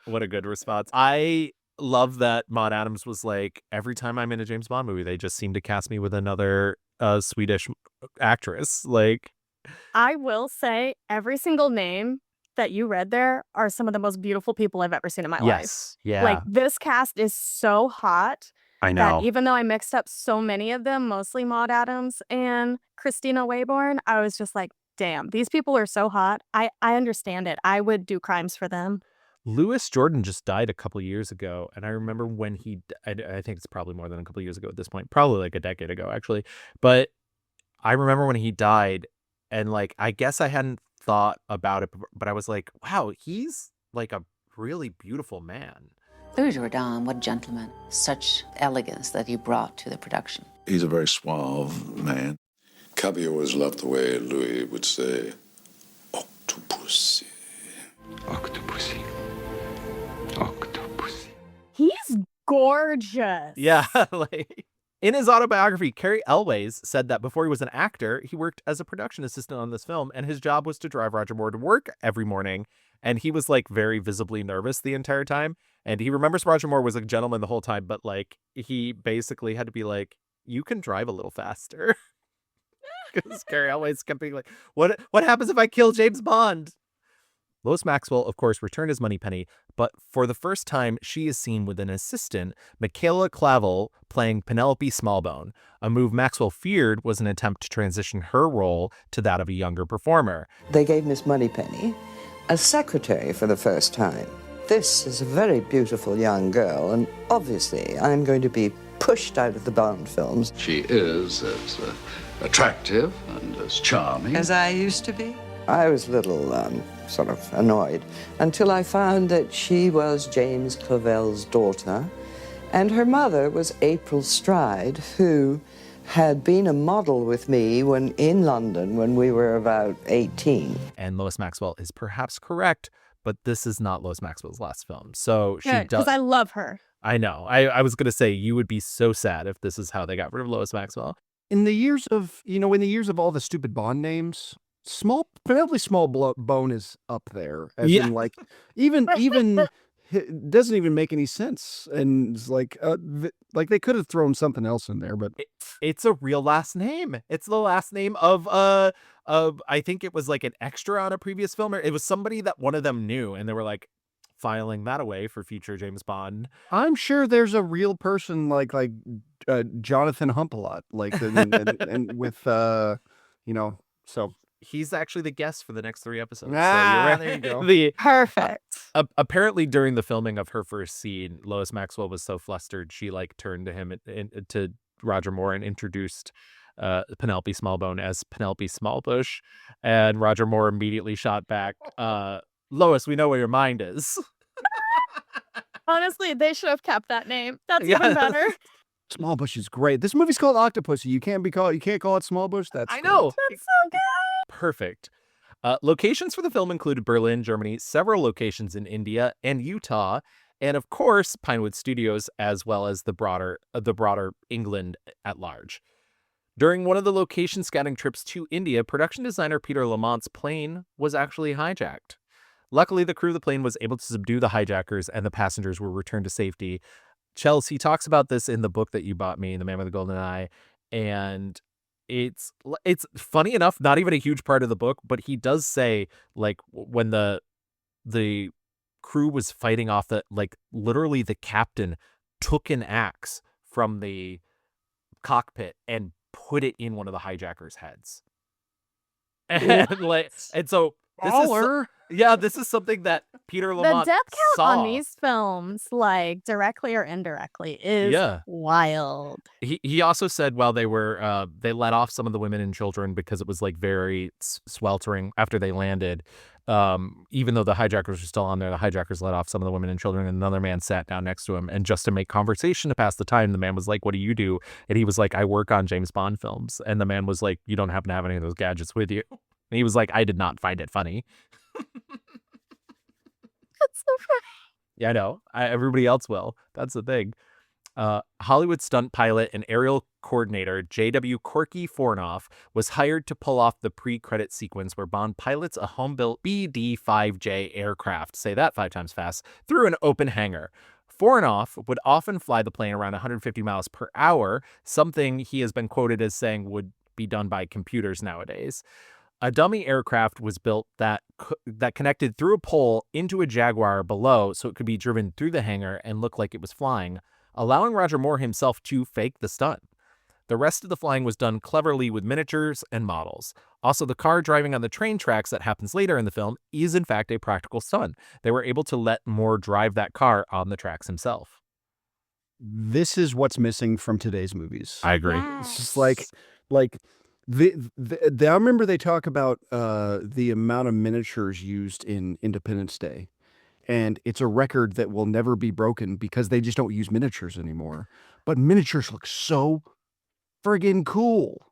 What a good response. I love that Maud Adams was like, every time I'm in a James Bond movie, they just seem to cast me with another Swedish actress. Like, I will say every single name that you read there are some of the most beautiful people I've ever seen in my life. yes. Yeah. Like this cast is so hot I that even though I mixed up so many of them, mostly Maud Adams and Christina Wayborn, I was just like, damn, these people are so hot. I understand it. I would do crimes for them. Louis Jordan just died a couple years ago, and I remember when I think it's probably more than a couple years ago at this point, probably like a decade ago actually, but I remember when he died, and like I guess I hadn't thought about it, but I was like, wow, he's like a really beautiful man. Louis Jordan, what gentleman. Such elegance that he brought to the production. He's a very suave man. Cubby always loved the way Louis would say, Octopussy. Octopussy. Octopussy. He's gorgeous. Yeah, like in his autobiography, Cary Elwes said that before he was an actor, he worked as a production assistant on this film, and his job was to drive Roger Moore to work every morning. And he was like very visibly nervous the entire time. And he remembers Roger Moore was a gentleman the whole time, but like he basically had to be like, you can drive a little faster. Because Cary Elwes kept being like, what happens if I kill James Bond? Lois Maxwell, of course, returned as Moneypenny, but for the first time, she is seen with an assistant, Michaela Clavel, playing Penelope Smallbone. A move Maxwell feared was an attempt to transition her role to that of a younger performer. They gave Miss Moneypenny a secretary for the first time. This is a very beautiful young girl, and obviously I'm going to be pushed out of the Bond films. She is as attractive and as charming. As I used to be? I was a little, sort of annoyed until I found that she was James Clavell's daughter, and her mother was April Stride, who had been a model with me when in London when we were about 18. And Lois Maxwell is perhaps correct, but this is not Lois Maxwell's last film. So she does. Because I love her. I know. I was going to say you would be so sad if this is how they got rid of Lois Maxwell. In the years of all the stupid Bond names, Penelope Smallbone is up there. As Yeah. in, like, even it doesn't even make any sense. And it's like, like they could have thrown something else in there, but It's a real last name. It's the last name of I think it was like an extra on a previous film, or it was somebody that one of them knew, and they were like filing that away for future James Bond. I'm sure there's a real person like Jonathan Humpalot, like and with so He's actually the guest for the next 3 episodes. So Ah, you're right. there you go. Perfect. Apparently during the filming of her first scene, Lois Maxwell was so flustered she like turned to him to Roger Moore and introduced Penelope Smallbone as Penelope Smallbush, and Roger Moore immediately shot back, Lois, we know where your mind is. Honestly, they should have kept that name. That's Yeah. even better. Smallbush is great. This movie's called Octopussy. You can't call it Smallbush. That's I know. That's so good. Perfect. Locations for the film included Berlin, Germany, several locations in India and Utah, and of course Pinewood Studios, as well as the broader England at large. During one of the location scouting trips to India, production designer Peter Lamont's plane was actually hijacked. Luckily, the crew of the plane was able to subdue the hijackers, and the passengers were returned to safety. Chelsea talks about this in the book that you bought me, The Man with the Golden Eye, and it's funny enough, not even a huge part of the book, but he does say, like, when the crew was fighting off literally the captain took an axe from the cockpit and put it in one of the hijackers' heads. And so this is something that Peter The Lamont death count saw. on these films, like directly or indirectly, is wild. He also said while they were they let off some of the women and children because it was like very sweltering after they landed. Even though the hijackers were still on there, the hijackers let off some of the women and children, and another man sat down next to him, and just to make conversation to pass the time, the man was like, "What do you do?" And he was like, "I work on James Bond films." And the man was like, "You don't happen to have any of those gadgets with you?" And he was like, "I did not find it funny." That's so funny. Yeah, I know. Everybody else will. That's the thing. Hollywood stunt pilot and aerial coordinator J.W. Corky Fornoff was hired to pull off the pre-credit sequence where Bond pilots a home-built BD-5J aircraft, say that 5 times fast, through an open hangar. Fornoff would often fly the plane around 150 miles per hour, something he has been quoted as saying would be done by computers nowadays. A dummy aircraft was built that connected through a pole into a Jaguar below so it could be driven through the hangar and look like it was flying, allowing Roger Moore himself to fake the stunt. The rest of the flying was done cleverly with miniatures and models. Also, the car driving on the train tracks that happens later in the film is in fact a practical stunt. They were able to let Moore drive that car on the tracks himself. This is what's missing from today's movies. I agree. It's just like I remember they talk about the amount of miniatures used in Independence Day, and it's a record that will never be broken because they just don't use miniatures anymore. But miniatures look so friggin' cool.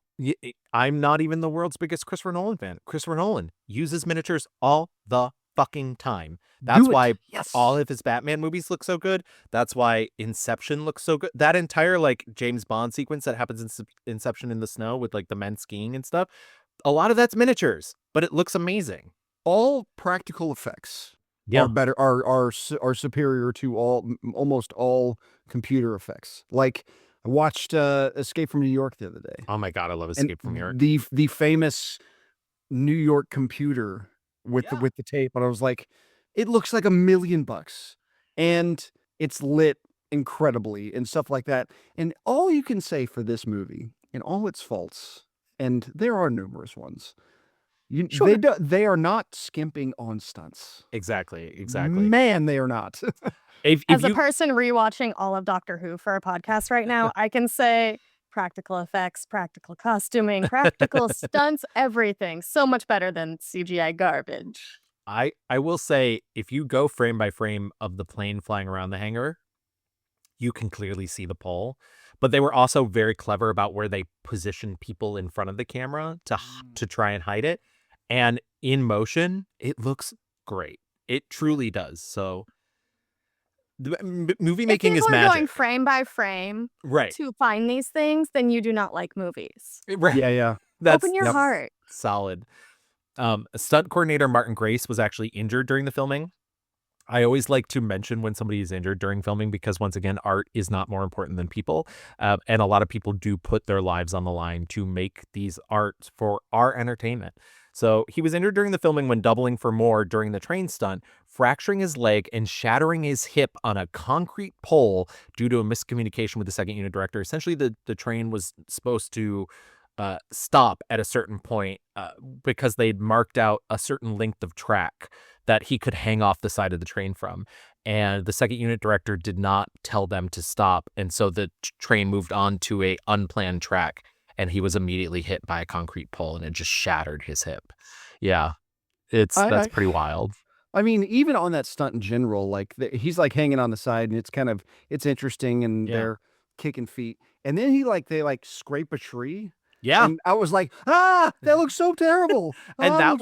I'm not even the world's biggest Christopher Nolan fan. Christopher Nolan uses miniatures all the fucking time. That's why all of his Batman movies look so good. That's why Inception looks so good. That entire like James Bond sequence that happens in Inception in the snow with like the men skiing and stuff, a lot of that's miniatures, but it looks amazing. All practical effects are better, are superior to almost all computer effects. Like I watched Escape from New York the other day. Oh my God, I love Escape from New York. The famous New York computer with the tape, and I was like, it looks like $1 million, and it's lit incredibly and stuff like that. And all you can say for this movie, and all its faults, and there are numerous ones, they are not skimping on stunts. Exactly. Man, they are not. As a person rewatching all of Doctor Who for a podcast right now, I can say practical effects, practical costuming, practical stunts, everything. So much better than CGI garbage. I will say, if you go frame by frame of the plane flying around the hangar, you can clearly see the pole. But they were also very clever about where they positioned people in front of the camera to try and hide it. And in motion, it looks great. It truly does. So movie making is magic. If people are going frame by frame right to find these things, then you do not like movies. Right. Yeah. Open your heart. Solid. Stunt coordinator Martin Grace was actually injured during the filming. I always like to mention when somebody is injured during filming because, once again, art is not more important than people. And a lot of people do put their lives on the line to make these arts for our entertainment. So he was injured during the filming when doubling for more during the train stunt, fracturing his leg and shattering his hip on a concrete pole due to a miscommunication with the second unit director. Essentially, the train was supposed to stop at a certain point because they'd marked out a certain length of track that he could hang off the side of the train from. And the second unit director did not tell them to stop. And so the train moved on to a unplanned track, and he was immediately hit by a concrete pole, and it just shattered his hip. Yeah, that's pretty wild. I mean, even on that stunt in general, like he's like hanging on the side, and it's interesting, and they're kicking feet, and then they scrape a tree. Yeah, and I was like, that looks so terrible. And that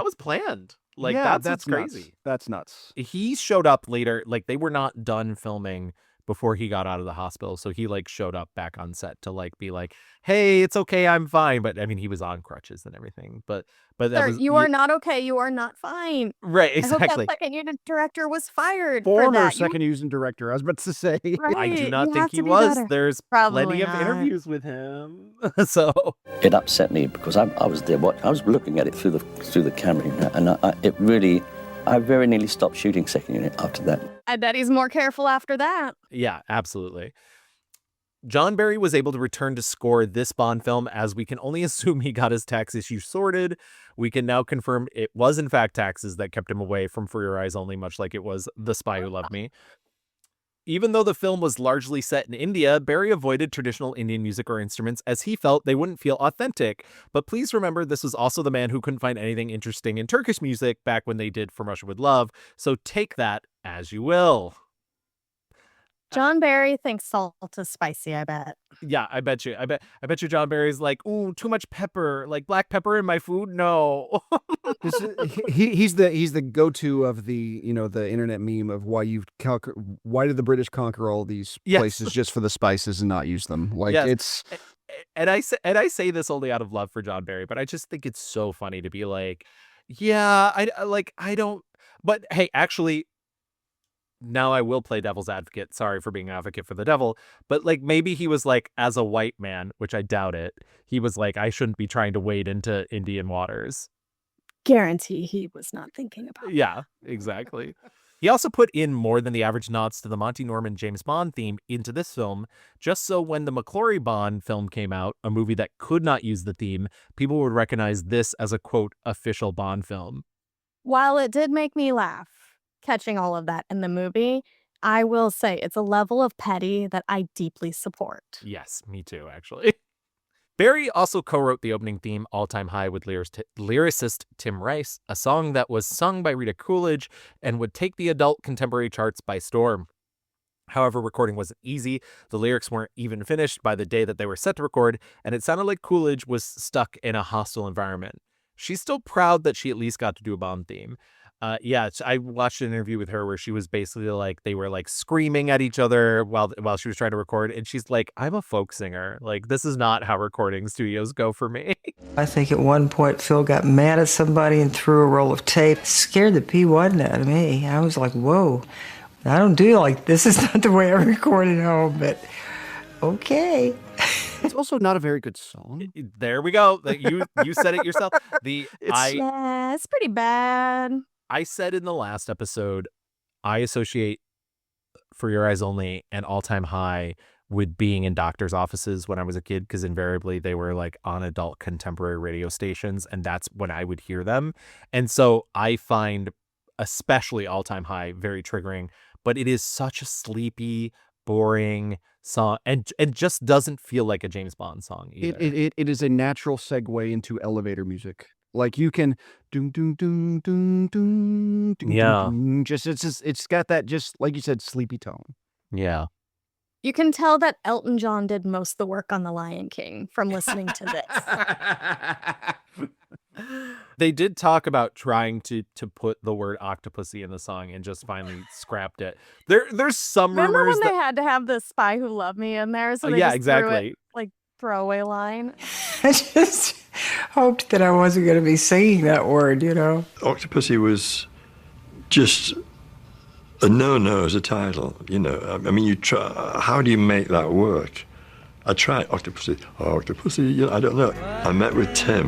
was planned. Like, that's crazy. Nuts. That's nuts. He showed up later, like they were not done filming before he got out of the hospital. So he showed up back on set to be like, hey, it's okay, I'm fine. But I mean, he was on crutches and everything. But Sir, you are not okay. You are not fine. Right, exactly. I hope that second unit director was fired for Former that. second unit director, I was about to say. Right. I do not You think have he to be was. better. There's Probably plenty of not. interviews with him. So it upset me because I was there. I was looking at it through the camera, and I very nearly stopped shooting second unit after that. I bet he's more careful after that. yeah, absolutely. John Barry was able to return to score this Bond film, as we can only assume he got his tax issue sorted. We can now confirm it was in fact taxes that kept him away from For Your Eyes Only, much like it was The Spy Who Loved Me. Even though the film was largely set in India, Barry avoided traditional Indian music or instruments as he felt they wouldn't feel authentic. But please remember, this was also the man who couldn't find anything interesting in Turkish music back when they did From Russia With Love. So take that as you will. John Barry thinks salt is spicy, I bet. Yeah, I bet you. I bet you John Barry's like, ooh, too much pepper, like black pepper in my food. No. He's the go-to of the internet meme of why did the British conquer all these places just for the spices and not use them? Like it's. And I say this only out of love for John Barry, but I just think it's so funny to be like, yeah, I don't. But hey, actually. Now I will play devil's advocate. Sorry for being an advocate for the devil. But maybe he was as a white man, which I doubt it, he was like, I shouldn't be trying to wade into Indian waters. Guarantee he was not thinking about that. Yeah, exactly. He also put in more than the average nods to the Monty Norman James Bond theme into this film, just so when the McClory Bond film came out, a movie that could not use the theme, people would recognize this as a, quote, official Bond film. While it did make me laugh, catching all of that in the movie, I will say it's a level of petty that I deeply support. Yes, me too, actually. Barry also co-wrote the opening theme, All Time High, with lyricist Tim Rice, a song that was sung by Rita Coolidge and would take the adult contemporary charts by storm. However, recording wasn't easy. The lyrics weren't even finished by the day that they were set to record, and it sounded like Coolidge was stuck in a hostile environment. She's still proud that she at least got to do a Bond theme. I watched an interview with her where she was basically they were screaming at each other while she was trying to record. And she's like, I'm a folk singer. This is not how recording studios go for me. I think at one point Phil got mad at somebody and threw a roll of tape. It scared the P1 out of me. I was like, whoa, I don't do this is not the way I record at home, but okay. It's also not a very good song. There we go. You said it yourself. It's pretty bad. I said in the last episode, I associate For Your Eyes Only and All Time High with being in doctors' offices when I was a kid, because invariably they were on adult contemporary radio stations, and that's when I would hear them. And so I find especially All Time High very triggering, but it is such a sleepy, boring song and just doesn't feel like a James Bond song either. It is a natural segue into elevator music. You can doom doom doom doom doom doom. Yeah. Doom, it's got that, just like you said, sleepy tone. Yeah. You can tell that Elton John did most of the work on The Lion King from listening to this. They did talk about trying to put the word Octopussy in the song and just finally scrapped it. There's some Remember rumors when they had to have The Spy Who Loved Me in there? So they just exactly. threw it, throwaway line. I just hoped that I wasn't going to be singing that word, Octopussy was just No, as a title. You know, I mean, you try. How do you make that work? I tried Octopussy. You know, I don't know. I met with Tim,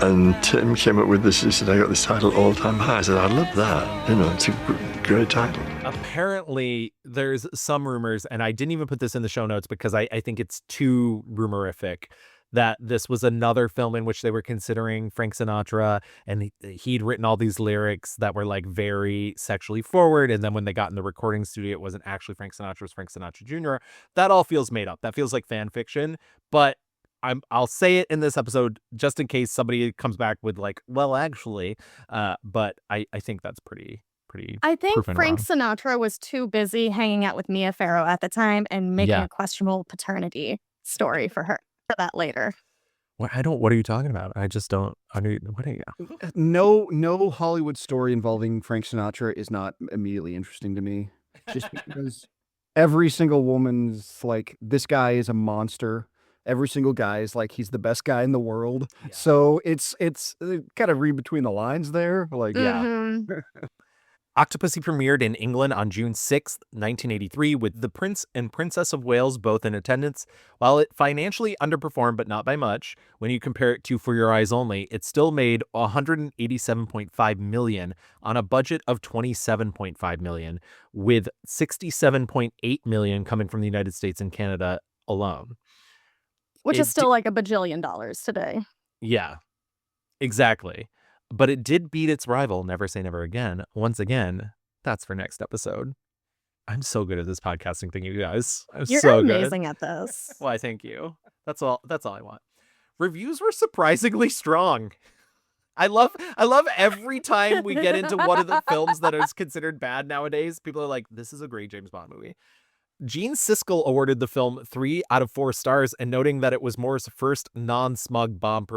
and Tim came up with this. He said, "I got this title, All Time High." I said, "I love that. You know, it's a great title." Apparently, there's some rumors, and I didn't even put this in the show notes because I think it's too rumorific, that this was another film in which they were considering Frank Sinatra, and he'd written all these lyrics that were like very sexually forward. And then when they got in the recording studio, it wasn't actually Frank Sinatra, it was Frank Sinatra Jr. That all feels made up. That feels like fan fiction. But I'll say it in this episode just in case somebody comes back with like, well, actually, but I think that's pretty. I think proven Frank wrong. Sinatra was too busy hanging out with Mia Farrow at the time and making Yeah. a questionable paternity story for her for that later. What are you talking about? I just don't. What are you? No Hollywood story involving Frank Sinatra is not immediately interesting to me. Just because every single woman's like, this guy is a monster. Every single guy is like, he's the best guy in the world. Yeah. So it's kind of read between the lines there. Like, Yeah. Mhm. Octopussy premiered in England on June 6th, 1983, with the Prince and Princess of Wales both in attendance. While it financially underperformed, but not by much, when you compare it to For Your Eyes Only, it still made $187.5 million on a budget of $27.5 million, with $67.8 million coming from the United States and Canada alone. Which It is still like $1 billion today. Yeah, exactly. But it did beat its rival, Never Say Never Again. Once again, that's for next episode. I'm so good at this podcasting thing, you guys. I'm You're so good. amazing at this. Why, thank you. That's all I want. Reviews were surprisingly strong. I love every time we get into one of the films that is considered bad nowadays, people are like, this is a great James Bond movie. Gene Siskel awarded the film 3 out of 4 stars, and noting that it was Moore's first non-smug Bond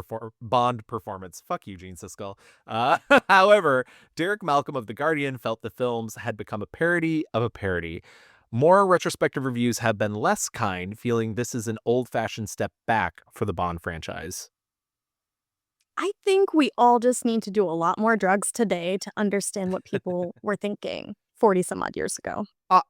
performance. Fuck you, Gene Siskel. However, Derek Malcolm of The Guardian felt the films had become a parody of a parody. More retrospective reviews have been less kind, feeling this is an old-fashioned step back for the Bond franchise. I think we all just need to do a lot more drugs today to understand what people were thinking 40 some odd years ago.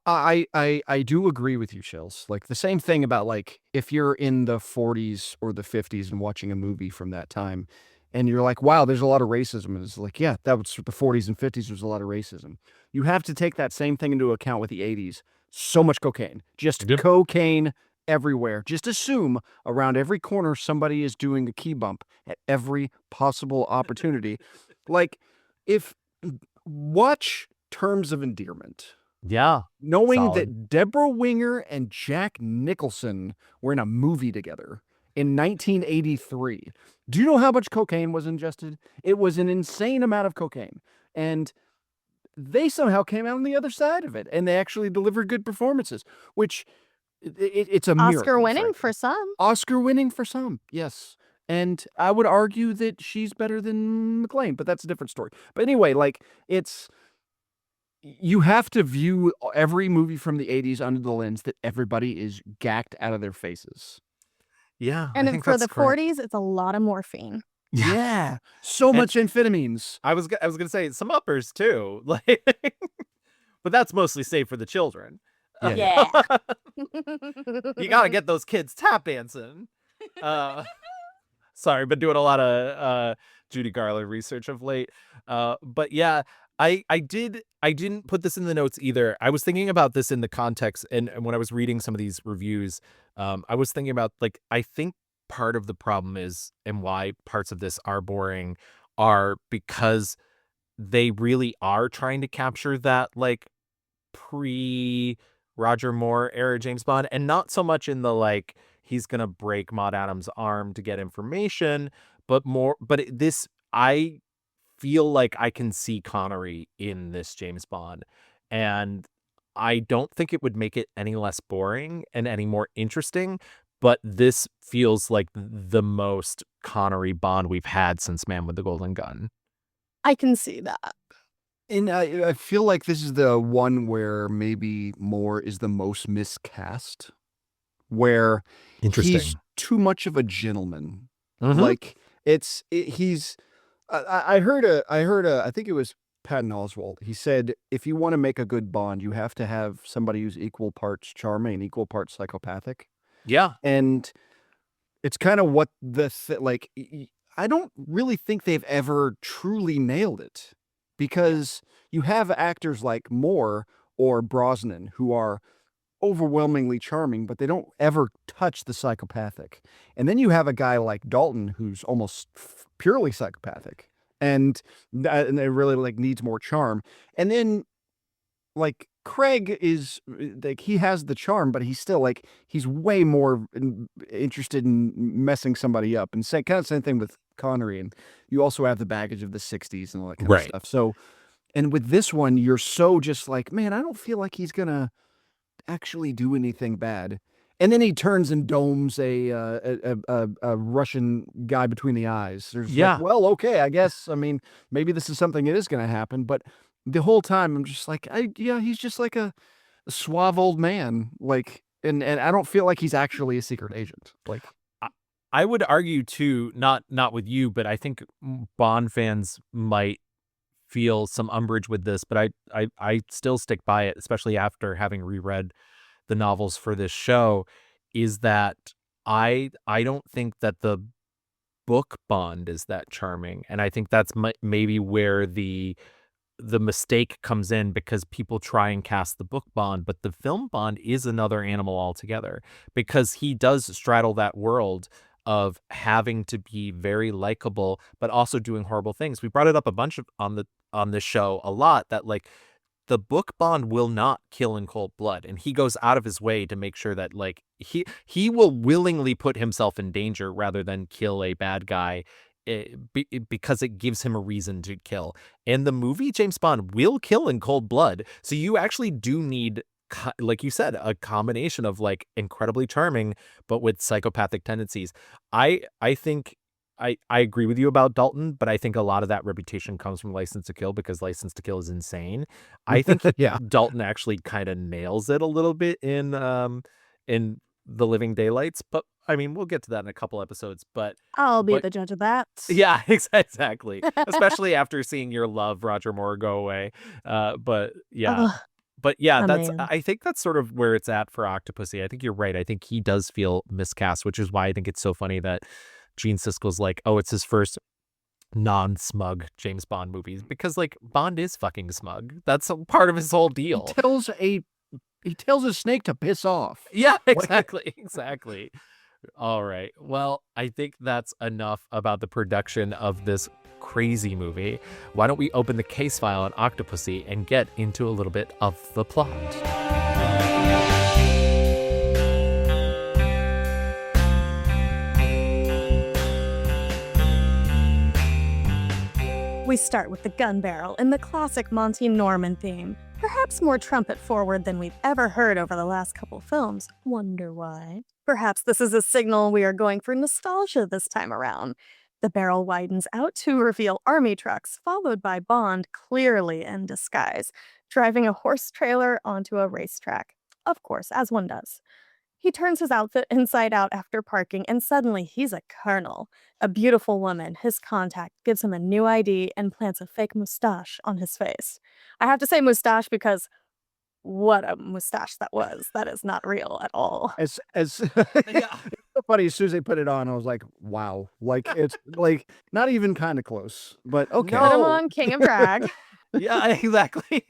I do agree with you, Chills. Like the same thing about like if you're in the 40s or the 50s and watching a movie from that time and you're like, wow, there's a lot of racism. And it's like, yeah, that was the 40s and 50s. There's a lot of racism. You have to take that same thing into account with the 80s. So much cocaine, just cocaine everywhere. Just assume around every corner somebody is doing a key bump at every possible opportunity. Like watch Terms of Endearment. Yeah. Knowing solid. that Deborah Winger and Jack Nicholson were in a movie together in 1983. Do you know how much cocaine was ingested? It was an insane amount of cocaine. And they somehow came out on the other side of it. And they actually delivered good performances, which it's a miracle. Oscar winning frankly. for some. Oscar winning for some, yes. And I would argue that she's better than McClane, but that's a different story. But anyway, like you have to view every movie from the 80s under the lens that everybody is gacked out of their faces. Yeah. And I think for that's the correct. 40s, it's a lot of morphine. Yeah. So much amphetamines. I was gonna say some uppers too, like, but that's mostly safe for the children. Yeah. You gotta get those kids tap dancing. Sorry, been doing a lot of Judy Garland research of late. But yeah, I didn't put this in the notes either. I was thinking about this in the context, and when I was reading some of these reviews, I was thinking about like I think part of the problem is, and why parts of this are boring, are because they really are trying to capture that like pre Roger Moore era James Bond, and not so much in the like he's gonna break Maud Adams' arm to get information, but more. This I feel like I can see Connery in this James Bond, and I don't think it would make it any less boring and any more interesting. But this feels like the most Connery Bond we've had since Man with the Golden Gun. I can see that. And I feel like this is the one where maybe Moore is the most miscast, where he's too much of a gentleman. Mhm. Like he's. I heard I think it was Patton Oswalt. He said, if you want to make a good Bond, you have to have somebody who's equal parts charming and equal parts psychopathic. Yeah. And it's kind of what I don't really think they've ever truly nailed it, because you have actors like Moore or Brosnan who are overwhelmingly charming, but they don't ever touch the psychopathic. And then you have a guy like Dalton who's almost purely psychopathic, and it really like needs more charm. And then like Craig is like, he has the charm, but he's still like, he's way more interested in messing somebody up. And kind of same thing with Connery. And you also have the baggage of the 60s and all that kind of stuff. So, and with this one, you're so just like, man, I don't feel like he's gonna actually do anything bad. And then he turns and domes a Russian guy between the eyes. There's like, well, okay, I guess. I mean, maybe this is something that is going to happen. But the whole time, I'm just like, he's just like a suave old man. Like, and I don't feel like he's actually a secret agent. Like, I would argue too, not with you, but I think Bond fans might feel some umbrage with this. But I still stick by it, especially after having reread the novels for this show, is that I don't think that the book Bond is that charming, and I think that's maybe where the mistake comes in, because people try and cast the book Bond, but the film Bond is another animal altogether, because he does straddle that world of having to be very likable but also doing horrible things. We brought it up a bunch of on this show a lot, that like the book Bond will not kill in cold blood, and he goes out of his way to make sure that like he will willingly put himself in danger rather than kill a bad guy, because it gives him a reason to kill. And the movie James Bond will kill in cold blood, so you actually do need, like you said, a combination of like incredibly charming but with psychopathic tendencies. I think I agree with you about Dalton, but I think a lot of that reputation comes from License to Kill, because License to Kill is insane. I think Dalton actually kind of nails it a little bit in The Living Daylights, but I mean, we'll get to that in a couple episodes. But I'll be the judge of that. Yeah, exactly. Especially after seeing your love, Roger Moore, go away. But yeah. Ugh. But yeah, Man. I think that's sort of where it's at for Octopussy. I think you're right. I think he does feel miscast, which is why I think it's so funny that Gene Siskel's like, oh, it's his first non-smug James Bond movies, because like Bond is fucking smug. That's a part of his whole deal. He tells a snake to piss off. Yeah, exactly. All right. Well, I think that's enough about the production of this crazy movie. Why don't we open the case file on Octopussy and get into a little bit of the plot? We start with the gun barrel in the classic Monty Norman theme, perhaps more trumpet forward than we've ever heard over the last couple films. Wonder why? Perhaps this is a signal we are going for nostalgia this time around. The barrel widens out to reveal army trucks, followed by Bond, clearly in disguise, driving a horse trailer onto a racetrack. Of course, as one does. He turns his outfit inside out after parking, and suddenly he's a colonel. A beautiful woman, his contact, gives him a new ID and plants a fake mustache on his face. I have to say mustache because what a mustache that was. That is not real at all. As it's so funny, as soon as they put it on, I was like, wow. Like, it's like not even kind of close, but okay. Put him on King of Drag. Yeah, exactly.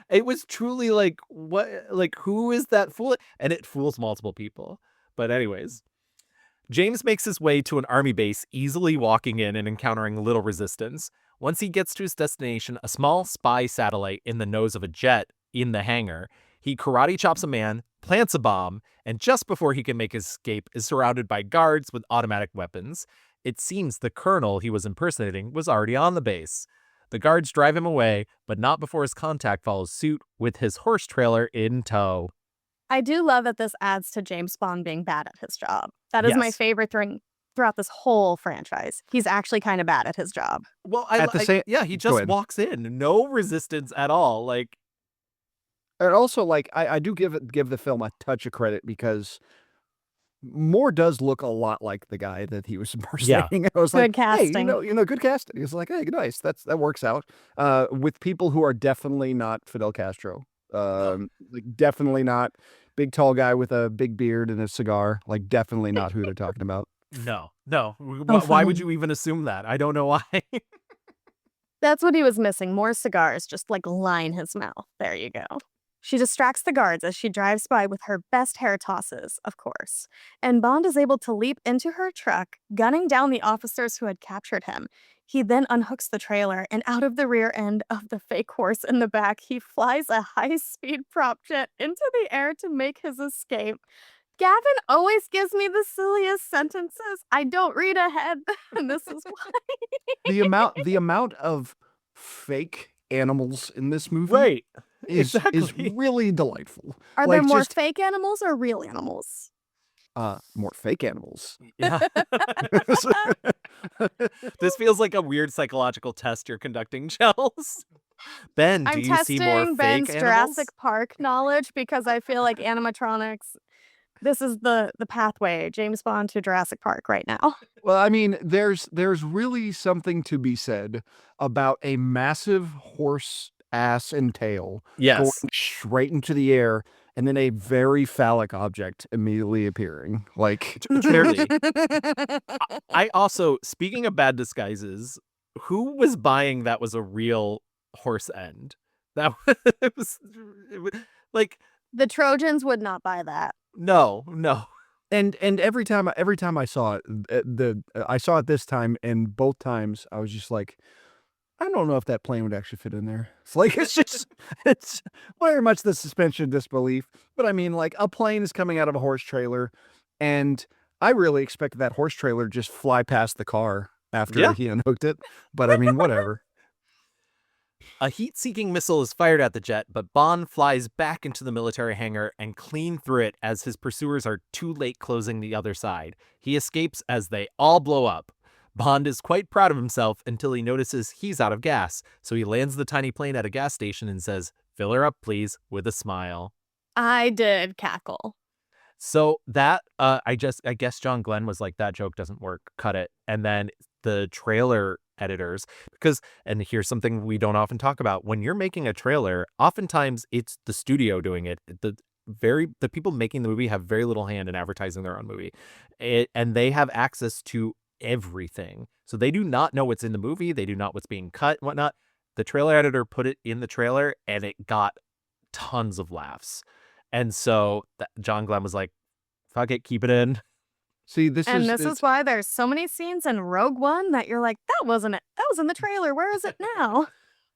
It was truly like, what, like, who is that fool? And it fools multiple people. But anyways, James makes his way to an army base, easily walking in and encountering little resistance. Once he gets to his destination, a small spy satellite in the nose of a jet in the hangar, he karate chops a man, plants a bomb, and just before he can make his escape, is surrounded by guards with automatic weapons. It seems the colonel he was impersonating was already on the base. The guards drive him away, but not before his contact follows suit with his horse trailer in tow. I do love that this adds to James Bond being bad at his job. That is my favorite thing throughout this whole franchise. He's actually kind of bad at his job. Well, he just walks in, no resistance at all. Like, and also, like, I do give the film a touch of credit, because Moore does look a lot like the guy that he was impersonating. I was Good like, casting. hey, good casting. He's like, hey, nice. That works out. With people who are definitely not Fidel Castro. Like definitely not big tall guy with a big beard and a cigar. Like definitely not who they're talking about. No. Why would funny. you even assume that? I don't know why. That's what he was missing. More cigars just like line his mouth. There you go. She distracts the guards as she drives by with her best hair tosses, of course. And Bond is able to leap into her truck, gunning down the officers who had captured him. He then unhooks the trailer, and out of the rear end of the fake horse in the back, he flies a high-speed prop jet into the air to make his escape. Gavin always gives me the silliest sentences. I don't read ahead, and this is why. The amount of fake animals in this movie Right. is really delightful. Are Like, there more just, fake animals or real animals? more fake animals? Yeah. This feels like a weird psychological test you're conducting, Chels. Ben, do I'm you see more testing fake Ben's animals? Jurassic Park knowledge because I feel like animatronics. This is the pathway, James Bond to Jurassic Park right now. Well, I mean, there's really something to be said about a massive horse ass and tail going straight into the air, and then a very phallic object immediately appearing. Like, Clearly. I also, speaking of bad disguises, who was buying that was a real horse end? That was like, The Trojans would not buy that. no. and every time I saw it, I saw it this time, and both times I was just like, I don't know if that plane would actually fit in there. It's like, it's very much the suspension of disbelief. But I mean, like, a plane is coming out of a horse trailer, and I really expected that horse trailer to just fly past the car after he unhooked it. But I mean, whatever. A heat-seeking missile is fired at the jet, but Bond flies back into the military hangar and clean through it as his pursuers are too late closing the other side. He escapes as they all blow up. Bond is quite proud of himself until he notices he's out of gas, so he lands the tiny plane at a gas station and says, "Fill her up, please," with a smile. I did cackle. So that, I guess John Glenn was like, that joke doesn't work, cut it. And then the trailer editors, and here's something we don't often talk about. When you're making a trailer, oftentimes it's the studio doing it. The people making the movie have very little hand in advertising their own movie. And they have access to everything. So they do not know what's in the movie. They do not know what's being cut and whatnot. The trailer editor put it in the trailer, and it got tons of laughs. And so John Glenn was like, fuck it, keep it in. See, this is why there's so many scenes in Rogue One that you're like, that wasn't it. That was in the trailer. Where is it now?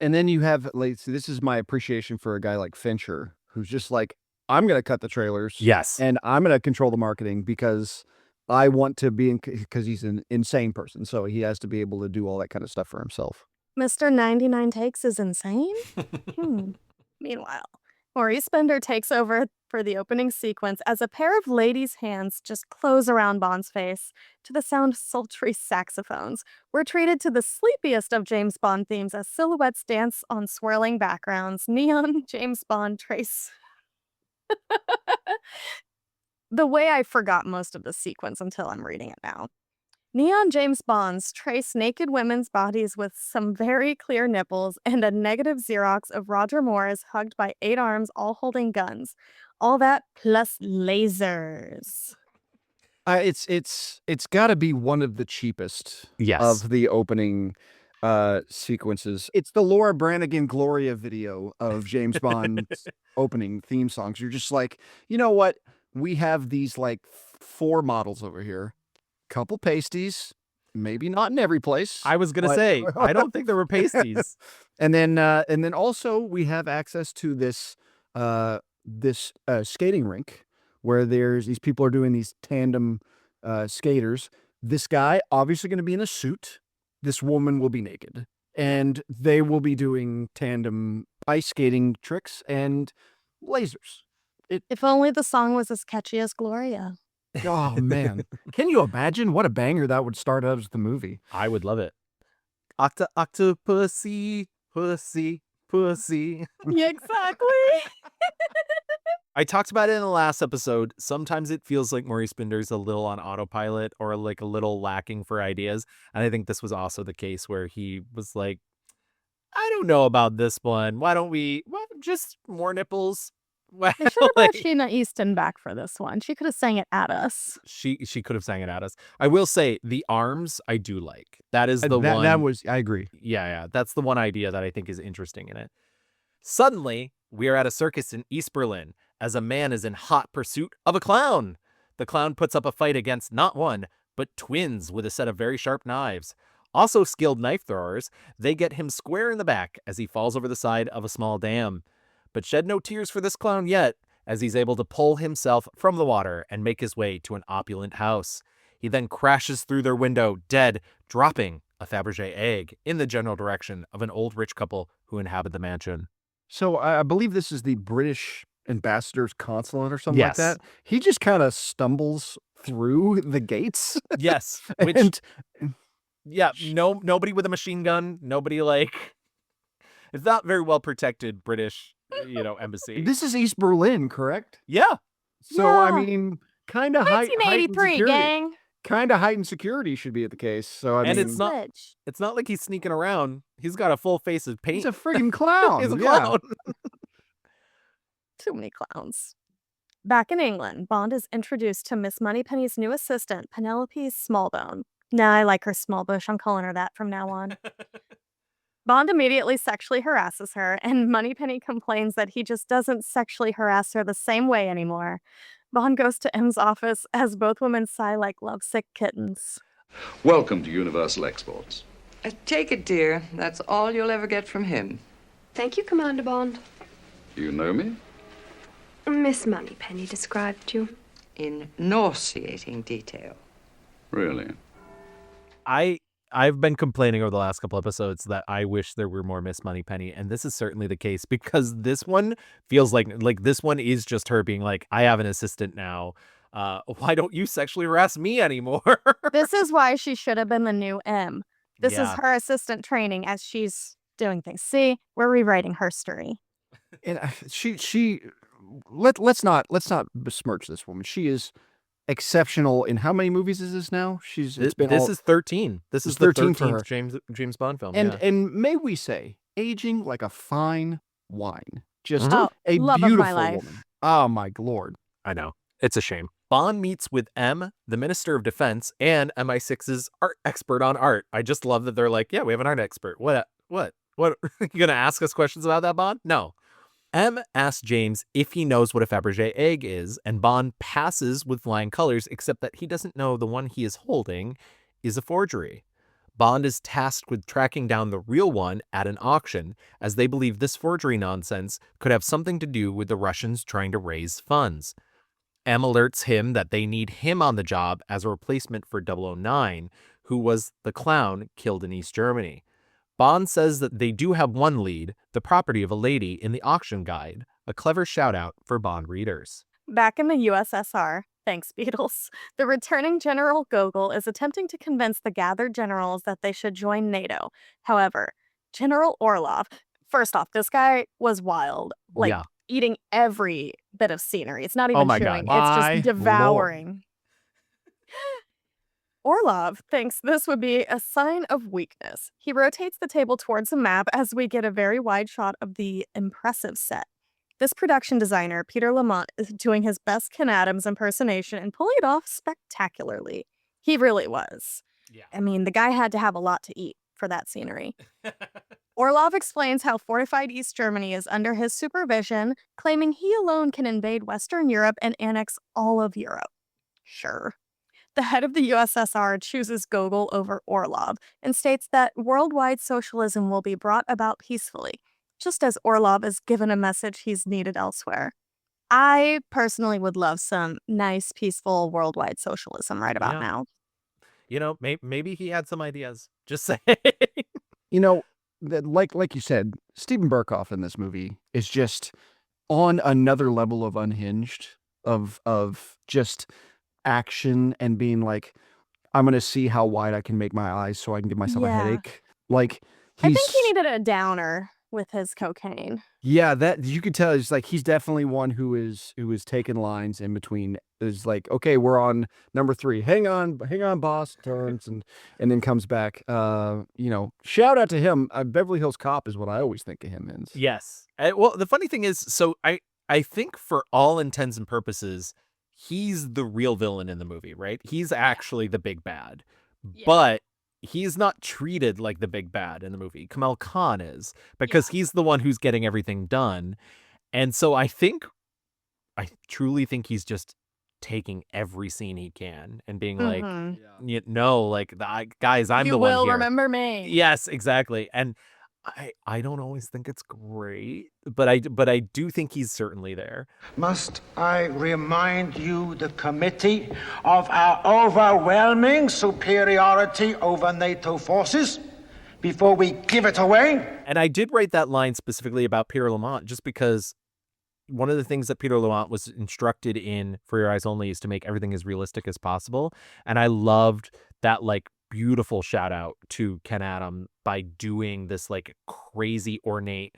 And then you have, like, see, this is my appreciation for a guy like Fincher, who's just like, I'm going to cut the trailers. Yes. And I'm going to control the marketing because I want to be, because he's an insane person. So he has to be able to do all that kind of stuff for himself. Mr. 99 Takes is insane? Meanwhile, Maurice Bender takes over for the opening sequence as a pair of ladies' hands just close around Bond's face to the sound of sultry saxophones. We're treated to the sleepiest of James Bond themes as silhouettes dance on swirling backgrounds. Neon James Bond trace. The way I forgot most of the sequence until I'm reading it now. Neon James Bonds trace naked women's bodies with some very clear nipples and a negative Xerox of Roger Moore is hugged by 8 arms all holding guns. All that plus lasers. It's got to be one of the cheapest of the opening sequences. It's the Laura Branigan Gloria video of James Bond's opening theme songs. You're just like, you know what? We have these like 4 models over here. Couple pasties, maybe not in every place. I was gonna say, I don't think there were pasties. And then also we have access to this skating rink where these people are doing these tandem skaters. This guy obviously going to be in a suit. This woman will be naked, and they will be doing tandem ice skating tricks and lasers. If only the song was as catchy as Gloria. Oh, man. Can you imagine what a banger that would start as the movie? I would love it. Octopussy, pussy. Yeah, exactly. I talked about it in the last episode. Sometimes it feels like Maurice Binder's a little on autopilot or like a little lacking for ideas. And I think this was also the case where he was like, I don't know about this one. Why don't we just more nipples? Well, They should have brought like, Sheena Easton back for this one. She could have sang it at us. she could have sang it at us. I will say the arms I do like. That is the one. That was, I agree. Yeah. That's the one idea that I think is interesting in it. Suddenly, we are at a circus in East Berlin as a man is in hot pursuit of a clown. The clown puts up a fight against not one, but twins with a set of very sharp knives. Also skilled knife throwers, they get him square in the back as he falls over the side of a small dam. But shed no tears for this clown yet, as he's able to pull himself from the water and make his way to an opulent house. He then crashes through their window, dead, dropping a Fabergé egg in the general direction of an old rich couple who inhabit the mansion. So I believe this is the British ambassador's consulate or something Yes. like that. He just kind of stumbles through the gates. Yes, which And nobody with a machine gun, nobody like it's not very well protected British, embassy. this is East Berlin, correct? Yeah. So, I Yeah. mean, kind of 1983, gang. Kind of heightened security should be at the case. So, I And mean, it's not Switch. it's not like he's sneaking around. He's got a full face of paint. he's a friggin' clown. He's a Yeah. clown. Too many clowns. Back in England, Bond is introduced to Miss Moneypenny's new assistant, Penelope Smallbone. Nah, I like her Smallbush. I'm calling her that from now on. Bond immediately sexually harasses her, and Moneypenny complains that he just doesn't sexually harass her the same way anymore. Bond goes to M's office as both women sigh like lovesick kittens. Welcome to Universal Exports. Take it, dear. That's all you'll ever get from him. Thank you, Commander Bond. You know me? Miss Moneypenny described you. In nauseating detail. Really? I've been complaining over the last couple episodes that I wish there were more Miss Moneypenny, and this is certainly the case because this one feels like this one is just her being like, I have an assistant now. Why don't you sexually harass me anymore? This is why she should have been the new M. This is Yeah. her assistant training as she's doing things. See, we're rewriting her story. And let's not besmirch this woman. She is exceptional in how many movies is this now? This is 13. This is the 13 for her. 13th James Bond film. And yeah. and may we say, aging like a fine wine. Just Oh, a love of my beautiful life. woman. Oh my lord. I know. It's a shame. Bond meets with M, the Minister of Defense, and MI6's art expert on art. I just love that they're like, yeah, we have an art expert. What? You gonna ask us questions about that, Bond? No. M asks James if he knows what a Fabergé egg is, and Bond passes with flying colors, except that he doesn't know the one he is holding is a forgery. Bond is tasked with tracking down the real one at an auction, as they believe this forgery nonsense could have something to do with the Russians trying to raise funds. M alerts him that they need him on the job as a replacement for 009, who was the clown killed in East Germany. Bond says that they do have one lead, the property of a lady in the auction guide, a clever shout out for Bond readers. Back in the USSR, thanks Beatles, the returning General Gogol is attempting to convince the gathered generals that they should join NATO. However, General Orlov, first off, this guy was wild. Like, Yeah. eating every bit of scenery. It's not even Oh my chewing. God. It's My just devouring. Orlov thinks this would be a sign of weakness. He rotates the table towards the map as we get a very wide shot of the impressive set. This production designer, Peter Lamont, is doing his best Ken Adams impersonation and pulling it off spectacularly. He really was. Yeah. I mean, the guy had to have a lot to eat for that scenery. Orlov explains how fortified East Germany is under his supervision, claiming he alone can invade Western Europe and annex all of Europe. Sure. The head of the USSR chooses Gogol over Orlov and states that worldwide socialism will be brought about peacefully, just as Orlov is given a message he's needed elsewhere. I personally would love some nice, peaceful worldwide socialism right about Yeah. now. Maybe he had some ideas. Just say. Like you said, Steven Berkoff in this movie is just on another level of unhinged, of just action and being like, I'm gonna see how wide I can make my eyes so I can give myself a Yeah. headache. Like I think he needed a downer with his cocaine. Yeah, that you could tell. It's like he's definitely one who is taking lines in between. Is like, okay, we're on number 3. Hang on, boss. Turns and then comes back. Shout out to him. Beverly Hills Cop is what I always think of him as. Yes. Well, the funny thing is, so I think for all intents and purposes, he's the real villain in the movie, right? He's actually the big bad, but he's not treated like the big bad in the movie. Kamal Khan is, because he's the one who's getting everything done. And so I truly think he's just taking every scene he can and being like, guys, I'm the one here. You will remember me. Yes, exactly. And I don't always think it's great, but I do think he's certainly there. Must I remind you, the committee, of our overwhelming superiority over NATO forces before we give it away? And I did write that line specifically about Peter Lamont just because one of the things that Peter Lamont was instructed in For Your Eyes Only is to make everything as realistic as possible. And I loved that, like, beautiful shout out to Ken Adam by doing this like crazy ornate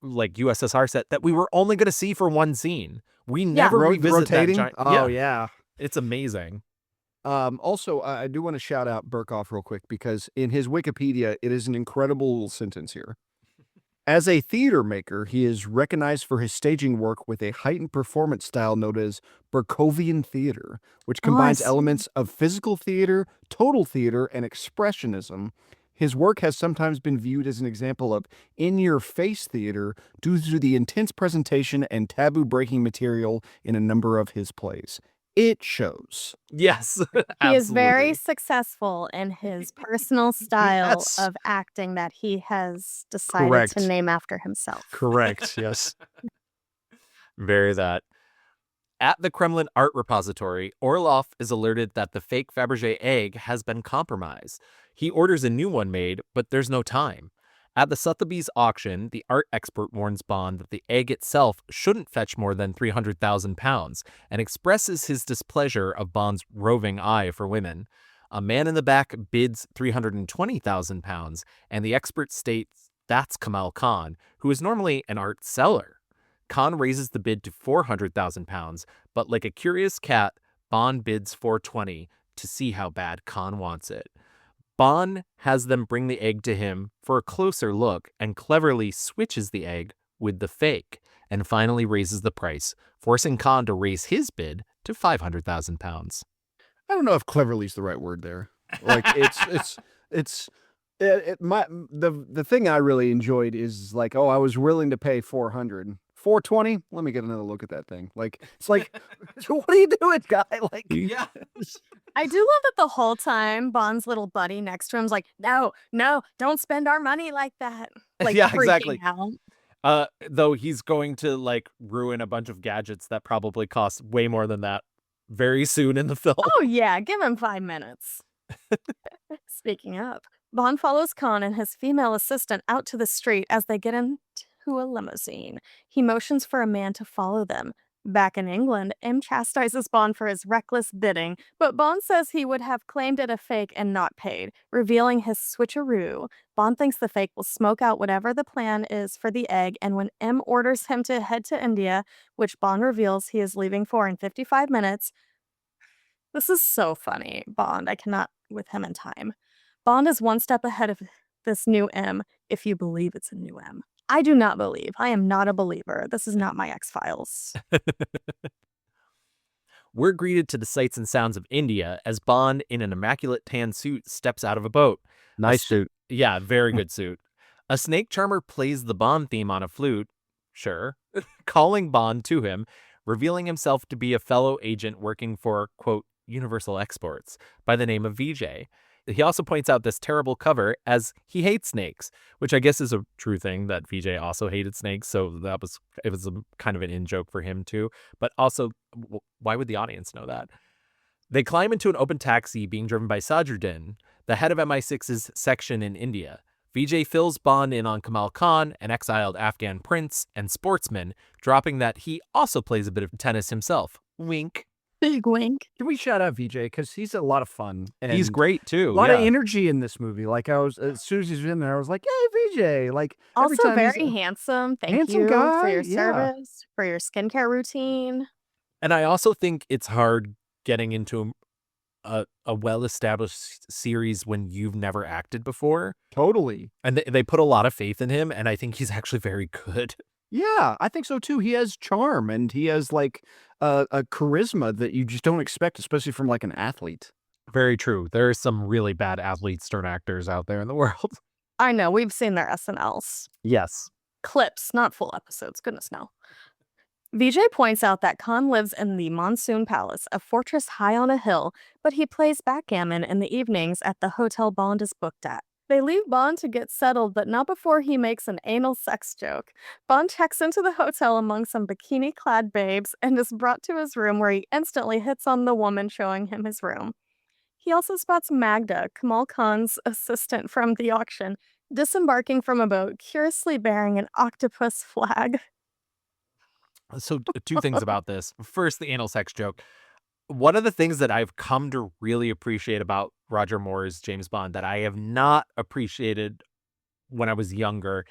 like USSR set that we were only going to see for one scene. We never revisit rotating. that giant. It's amazing. Also, I do want to shout out Burkhoff real quick because in his Wikipedia, it is an incredible sentence here. As a theater maker, he is recognized for his staging work with a heightened performance style known as Berkovian theater, which combines elements of physical theater, total theater, and expressionism. His work has sometimes been viewed as an example of in-your-face theater due to the intense presentation and taboo-breaking material in a number of his plays. It shows. Yes, he is very successful in his personal style of acting that he has decided to name after himself. Correct, yes. Very that. At the Kremlin Art Repository, Orlov is alerted that the fake Fabergé egg has been compromised. He orders a new one made, but there's no time. At the Sotheby's auction, the art expert warns Bond that the egg itself shouldn't fetch more than £300,000 and expresses his displeasure of Bond's roving eye for women. A man in the back bids £320,000, and the expert states that's Kamal Khan, who is normally an art seller. Khan raises the bid to £400,000, but like a curious cat, Bond bids $420,000 to see how bad Khan wants it. Bond has them bring the egg to him for a closer look and cleverly switches the egg with the fake and finally raises the price, forcing Khan to raise his bid to £500,000. I don't know if cleverly is the right word there. Like the thing I really enjoyed is like, I was willing to pay $400,000. $420,000. Let me get another look at that thing. Like, it's like, what are you doing, guy? Like, yeah. I do love that the whole time Bond's little buddy next to him's like, no, don't spend our money like that. Like, yeah, exactly. Out. Though he's going to like ruin a bunch of gadgets that probably cost way more than that very soon in the film. Oh yeah, give him 5 minutes. Speaking of, Bond follows Khan and his female assistant out to the street as they get into a limousine. He motions for a man to follow them. Back in England, M chastises Bond for his reckless bidding, but Bond says he would have claimed it a fake and not paid, revealing his switcheroo. Bond thinks the fake will smoke out whatever the plan is for the egg, and when M orders him to head to India, which Bond reveals he is leaving for in 55 minutes, this is so funny, Bond. I cannot with him in time. Bond is one step ahead of this new M, if you believe it's a new M. I do not believe. I am not a believer. This is not my X-Files. We're greeted to the sights and sounds of India as Bond, in an immaculate tan suit, steps out of a boat. Nice suit. Yeah, very good suit. A snake charmer plays the Bond theme on a flute, sure, calling Bond to him, revealing himself to be a fellow agent working for, quote, Universal Exports, by the name of Vijay. He also points out this terrible cover as he hates snakes, which I guess is a true thing that Vijay also hated snakes. So it was a kind of an in-joke for him too. But also, why would the audience know that? They climb into an open taxi being driven by Sadruddin, the head of MI6's section in India. Vijay fills Bond in on Kamal Khan, an exiled Afghan prince and sportsman, dropping that he also plays a bit of tennis himself. Wink. Big wink. Can we shout out VJ? Because he's a lot of fun. And He's great too. A lot of yeah. energy in this movie. Like as soon as he's in there, I was like, "Hey, VJ!" Like every Also time very handsome. Thank handsome you guy, for your yeah. service, for your skincare routine. And I also think it's hard getting into a well-established series when you've never acted before. Totally. And they put a lot of faith in him, and I think he's actually very good. Yeah, I think so too. He has charm and he has like a charisma that you just don't expect, especially from like an athlete. Very true. There are some really bad athletes turned actors out there in the world. I know, we've seen their SNLs. Yes. Clips, not full episodes, goodness no. Vijay points out that Khan lives in the Monsoon Palace, a fortress high on a hill, but he plays backgammon in the evenings at the hotel Bond is booked at. They leave Bond to get settled, but not before he makes an anal sex joke. Bond checks into the hotel among some bikini-clad babes and is brought to his room where he instantly hits on the woman showing him his room. He also spots Magda, Kamal Khan's assistant from the auction, disembarking from a boat, curiously bearing an octopus flag. So two things about this. First, the anal sex joke. One of the things that I've come to really appreciate about Roger Moore's James Bond that I have not appreciated when I was younger,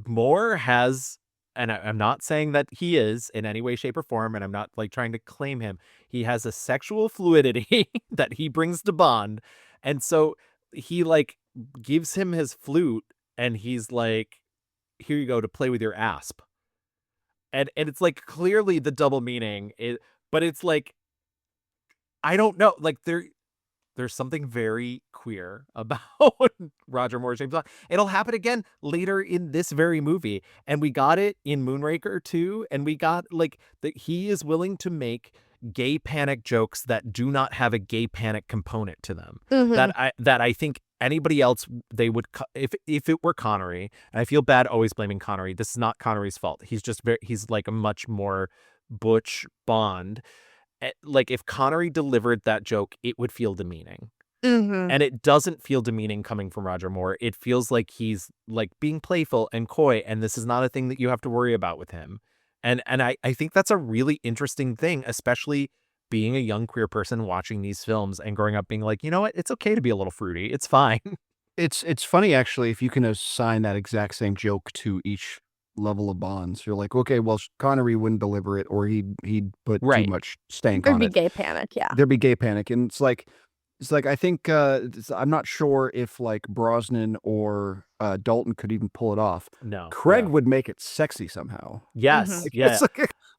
Moore has, and I'm not saying that he is in any way, shape, or form, and I'm not like trying to claim him. He has a sexual fluidity that he brings to Bond. And so he like gives him his flute and he's like, here you go to play with your asp. And it's like clearly the double meaning, but it's like, I don't know, like there's something very queer about Roger Moore's James Bond. It'll happen again later in this very movie, and we got it in Moonraker too, and we got like that he is willing to make gay panic jokes that do not have a gay panic component to them. That I think anybody else they would if it were Connery, and I feel bad always blaming Connery. This is not Connery's fault. He's like a much more butch Bond. Like if Connery delivered that joke, it would feel demeaning. And it doesn't feel demeaning coming from Roger Moore. It feels like he's like being playful and coy, and this is not a thing that you have to worry about with him. And I think that's a really interesting thing, especially being a young queer person watching these films and growing up being like, you know what, it's okay to be a little fruity. It's fine. It's funny actually if you can assign that exact same joke to each level of Bonds. You're like, okay, well, Connery wouldn't deliver it, or he'd put too much stank on it. There'd be gay panic, yeah. There'd be gay panic, and it's like I think I'm not sure if like Brosnan or Dalton could even pull it off. No, Craig would make it sexy somehow. Yes, Like, yeah. it's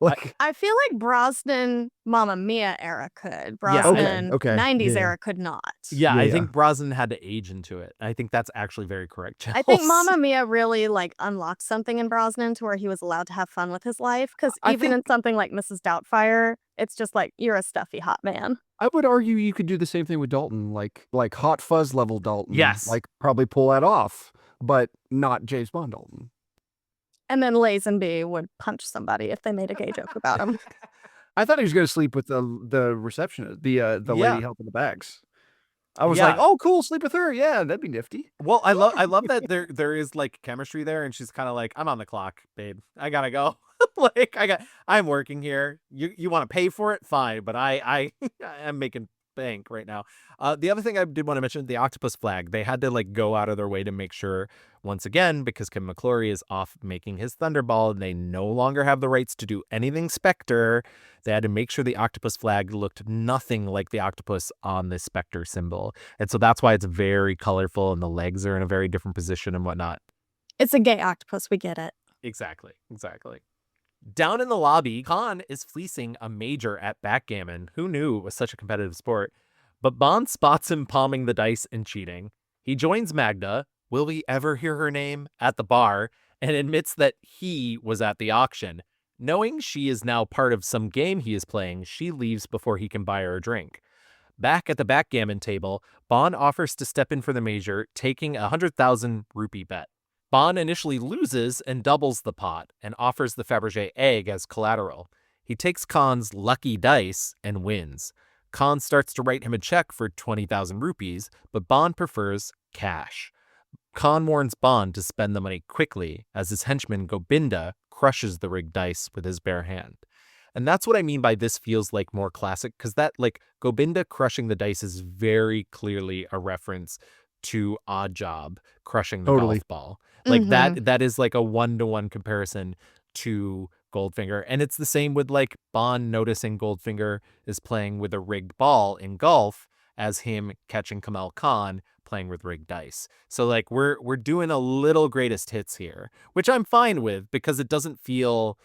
like I feel like Brosnan Mamma Mia era could. Brosnan okay. 90s Yeah. era could not. Yeah, I think Brosnan had to age into it. I think that's actually very correct. I think Mamma Mia really like unlocked something in Brosnan to where he was allowed to have fun with his life. Because even in something like Mrs. Doubtfire, it's just like you're a stuffy hot man. I would argue you could do the same thing with Dalton, like Hot Fuzz level Dalton. Yes. Like probably pull that off, but not James Bond Dalton. And then Lazenby would punch somebody if they made a gay joke about him. I thought he was going to sleep with the receptionist, the lady helping the bags. I was Yeah. like, oh, cool, sleep with her. Yeah, that'd be nifty. Well, I love that there is like chemistry there, and she's kind of like, I'm on the clock, babe. I gotta go. Like I'm working here. You want to pay for it? Fine, but I'm making bank right now. The other thing I did want to mention, the octopus flag. They had to like go out of their way to make sure, once again, because Kim McClory is off making his Thunderball, they no longer have the rights to do anything Spectre. They had to make sure the octopus flag looked nothing like the octopus on the Spectre symbol. And so that's why it's very colorful and the legs are in a very different position and whatnot. It's a gay octopus, we get it. Exactly. Down in the lobby, Khan is fleecing a major at backgammon. Who knew it was such a competitive sport? But Bond spots him palming the dice and cheating. He joins Magda, will we ever hear her name, at the bar, and admits that he was at the auction. Knowing she is now part of some game he is playing, she leaves before he can buy her a drink. Back at the backgammon table, Bond offers to step in for the major, taking a 100,000 rupee bet. Bond initially loses and doubles the pot and offers the Fabergé egg as collateral. He takes Khan's lucky dice and wins. Khan starts to write him a check for 20,000 rupees, but Bond prefers cash. Khan warns Bond to spend the money quickly as his henchman Gobinda crushes the rigged dice with his bare hand. And that's what I mean by this feels like more classic, because that like Gobinda crushing the dice is very clearly a reference to Odd Job crushing the Totally. golf ball. Like that is like a 1-to-1 comparison to Goldfinger. And it's the same with like Bond noticing Goldfinger is playing with a rigged ball in golf as him catching Kamal Khan playing with rigged dice. So like we're doing a little greatest hits here, which I'm fine with because it doesn't feel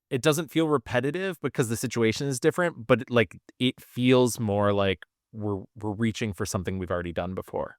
repetitive because the situation is different, but like it feels more like we're reaching for something we've already done before.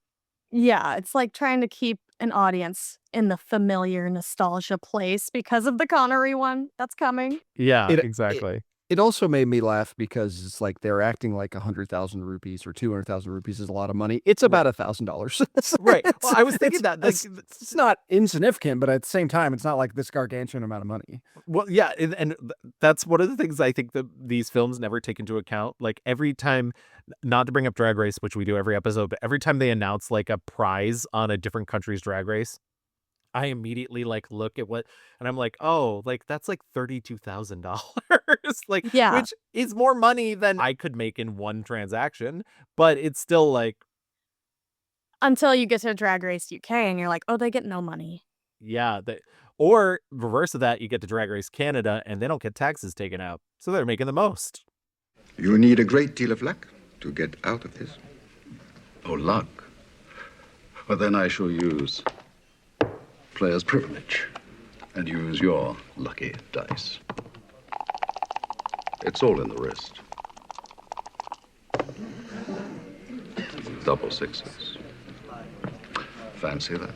Yeah, it's like trying to keep an audience in the familiar nostalgia place because of the Connery one that's coming. Yeah, It- exactly. It also made me laugh because it's like they're acting like 100,000 rupees or 200,000 rupees is a lot of money. It's about $1,000. Right. Well, I was thinking that like, It's not insignificant, but at the same time, it's not like this gargantuan amount of money. well, yeah, and that's one of the things I think that these films never take into account. Like every time, not to bring up Drag Race, which we do every episode, but every time they announce like a prize on a different country's Drag Race, I immediately like look at what, and I'm like, oh, like that's like $32,000, like, Yeah. which is more money than I could make in one transaction, but it's still like, Until you get to Drag Race UK and you're like, oh, they get no money. yeah, or reverse of that, you get to Drag Race Canada and they don't get taxes taken out, so they're making the most. You need a great deal of luck to get out of this. Oh, luck. Well, then I shall use player's privilege and use your lucky dice. It's all in the wrist. Double sixes. Fancy that.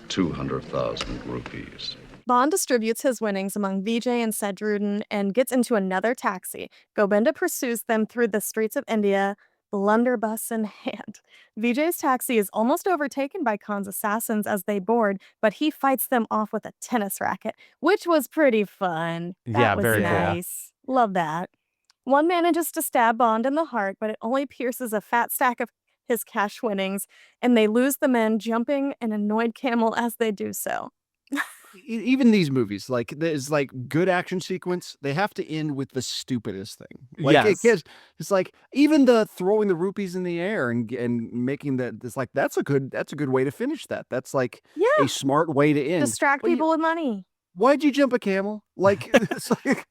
200,000 rupees. Bond distributes his winnings among Vijay and Sedrudin and gets into another taxi. Gobinda pursues them through the streets of India, blunderbuss in hand. Vijay's taxi is almost overtaken by Khan's assassins as they board, but he fights them off with a tennis racket, which was pretty fun. That Yeah, was very cool. nice. Love that. One manages to stab Bond in the heart, but it only pierces a fat stack of his cash winnings, and they lose the men, jumping an annoyed camel as they do so. Even these movies, like there's like good action sequence, they have to end with the stupidest thing. Like Yes. it's like even the throwing the rupees in the air and making that, it's like that's a good way to finish that. That's like Yeah. a smart way to end. Distract Well, people with money. Why'd you jump a camel? Like, it's like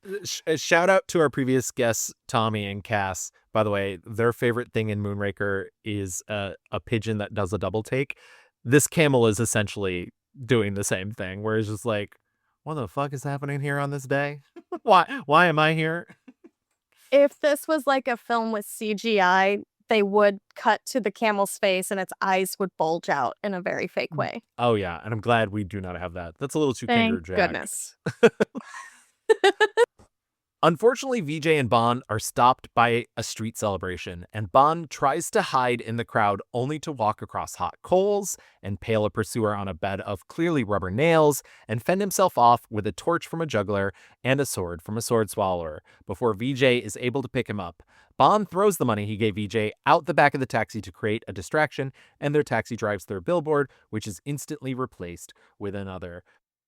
Shout out to our previous guests, Tommy and Cass. By the way, their favorite thing in Moonraker is a pigeon that does a double take. This camel is essentially doing the same thing, where it's just like, what the fuck is happening here on this day? Why am I here? If this was like a film with CGI, they would cut to the camel's face and its eyes would bulge out in a very fake way. Oh yeah, and I'm glad we do not have that. That's a little too Kangaroo Thank Jack. goodness. Unfortunately, Vijay and Bond are stopped by a street celebration, and Bond tries to hide in the crowd only to walk across hot coals, impale a pursuer on a bed of clearly rubber nails, and fend himself off with a torch from a juggler and a sword from a sword swallower before Vijay is able to pick him up. Bond throws the money he gave Vijay out the back of the taxi to create a distraction, and their taxi drives through a billboard, which is instantly replaced with another.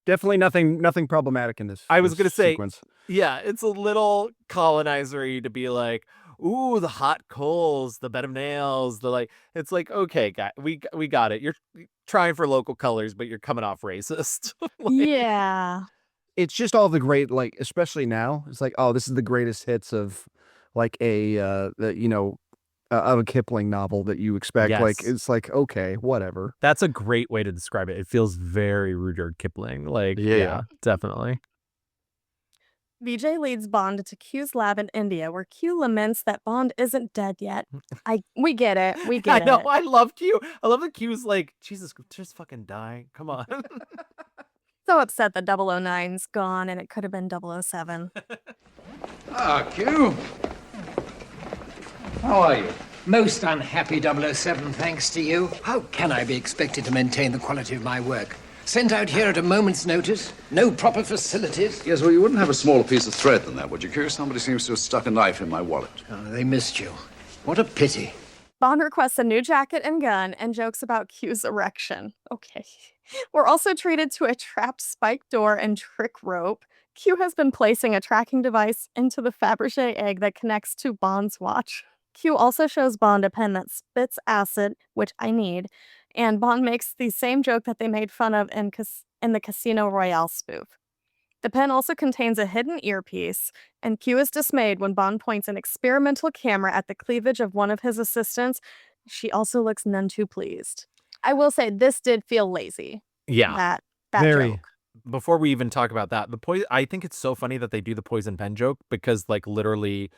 Definitely nothing problematic in this. I was this gonna say, sequence. yeah, it's a little colonizer-y to be like, ooh, the hot coals, the bed of nails, the like. It's like, okay, guy, we got it. You're trying for local colors, but you're coming off racist. Yeah. it's just all the great, like, especially now, it's like, oh, this is the greatest hits of like of a Kipling novel that you expect. Yes. Like, it's like, okay, whatever. That's a great way to describe it. It feels very Rudyard Kipling. Like, Yeah. yeah, definitely. Vijay leads Bond to Q's lab in India, where Q laments that Bond isn't dead yet. We get it. We get I know. it. I love Q. I love that Q's like, Jesus, just fucking die. Come on. So upset that 009's gone and it could have been 007. Ah, Q. How are you? Most unhappy 007, thanks to you. How can I be expected to maintain the quality of my work? Sent out here at a moment's notice, no proper facilities. Yes, well, you wouldn't have a smaller piece of thread than that, would you, Q? Somebody seems to have stuck a knife in my wallet. Oh, they missed you. What a pity. Bond requests a new jacket and gun and jokes about Q's erection. Okay. We're also treated to a trapped spike door and trick rope. Q has been placing a tracking device into the Fabergé egg that connects to Bond's watch. Q also shows Bond a pen that spits acid, which I need, and Bond makes the same joke that they made fun of in the Casino Royale spoof. The pen also contains a hidden earpiece, and Q is dismayed when Bond points an experimental camera at the cleavage of one of his assistants. She also looks none too pleased. I will say this did feel lazy. Yeah. That Very. joke. Before we even talk about that, I think it's so funny that they do the poison pen joke because like literally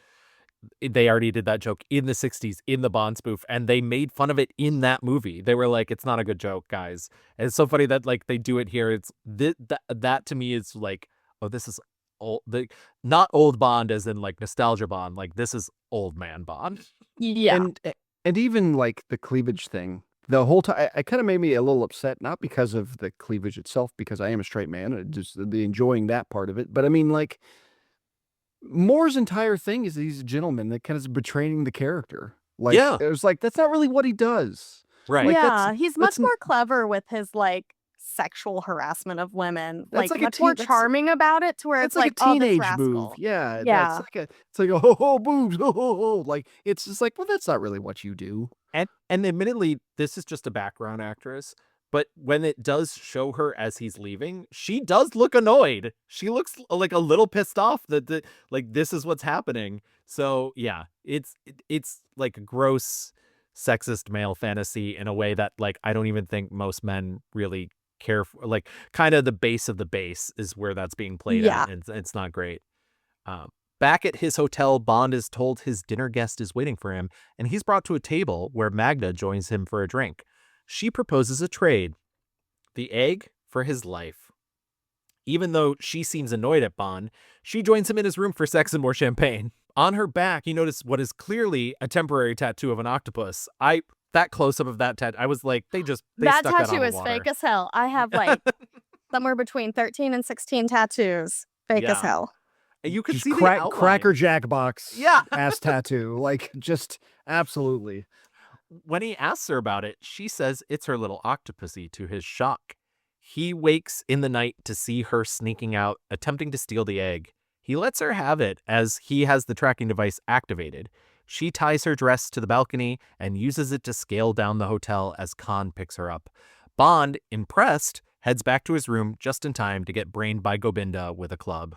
they already did that joke in the 60s in the Bond spoof and they made fun of it in that movie. They were like, it's not a good joke, guys. And it's so funny that like they do it here. It's that to me is like, oh, this is old, not old Bond as in like nostalgia Bond. Like this is old man Bond. Yeah. And even like the cleavage thing, the whole time, it kind of made me a little upset, not because of the cleavage itself, because I am a straight man, and just the enjoying that part of it. But I mean, like, Moore's entire thing is he's a gentleman that kind of is betraying the character. Like, Yeah. it was like, that's not really what he does. Right. Like, yeah, he's much that's more clever with his like sexual harassment of women. That's Like like a much more teen- that's- charming about it to where It's it's like a oh, this teenage rascal. move. Yeah. Yeah. It's like oh, boobs. Oh. Like, it's just like, well, that's not really what you do. And admittedly, this is just a background actress, but when it does show her as he's leaving, she does look annoyed. She looks like a little pissed off that like this is what's happening. So yeah, it's like a gross sexist male fantasy in a way that like I don't even think most men really care for. Like kind of the base of the base is where that's being played Yeah. at, and it's not great. Back at his hotel, Bond is told his dinner guest is waiting for him, and he's brought to a table where Magda joins him for a drink. She proposes a trade, the egg for his life. Even though she seems annoyed at Bond, she joins him in his room for sex and more champagne. On her back, you notice what is clearly a temporary tattoo of an octopus. That close-up of that tattoo, I was like, they That stuck that on tattoo the is water. fake as hell. I have like somewhere between 13 and 16 tattoos. Fake as Yeah. hell. And you can Just see the outline. Cracker Jack box. Yeah. Ass tattoo. Like, just absolutely. When he asks her about it, she says it's her little Octopussy to his shock. He wakes in the night to see her sneaking out, attempting to steal the egg. He lets her have it as he has the tracking device activated. She ties her dress to the balcony and uses it to scale down the hotel as Khan picks her up. Bond, impressed, heads back to his room just in time to get brained by Gobinda with a club.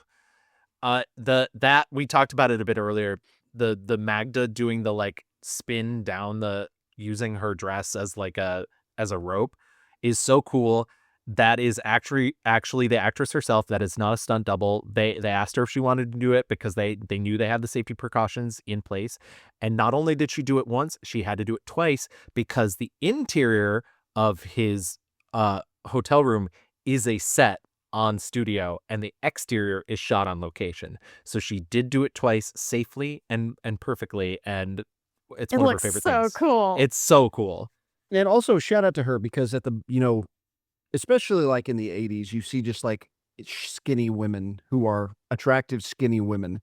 That we talked about it a bit earlier. The Magda doing the like spin down using her dress as like a rope is so cool. That is actually the actress herself. That is not a stunt double. They asked her if she wanted to do it because they knew they had the safety precautions in place. And not only did she do it once, she had to do it twice because the interior of his hotel room is a set on studio and the exterior is shot on location. So she did do it twice safely and perfectly, and it's It one of her looks favorite so things. cool. It's so cool. And also shout out to her because at the, especially like in the 80s, you see just like skinny women who are attractive, skinny women.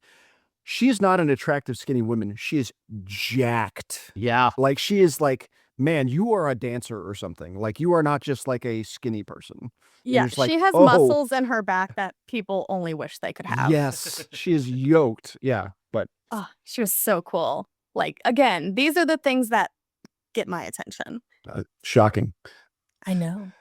She is not an attractive, skinny woman. She is jacked. Yeah. Like she is like, man, you are a dancer or something. Like you are not just like a skinny person. And Yeah, you're just like, she has oh, muscles in her back that people only wish they could have. yes, she is yoked. Yeah, but Oh, she was so cool. Like, again, these are the things that get my attention. shocking. I know.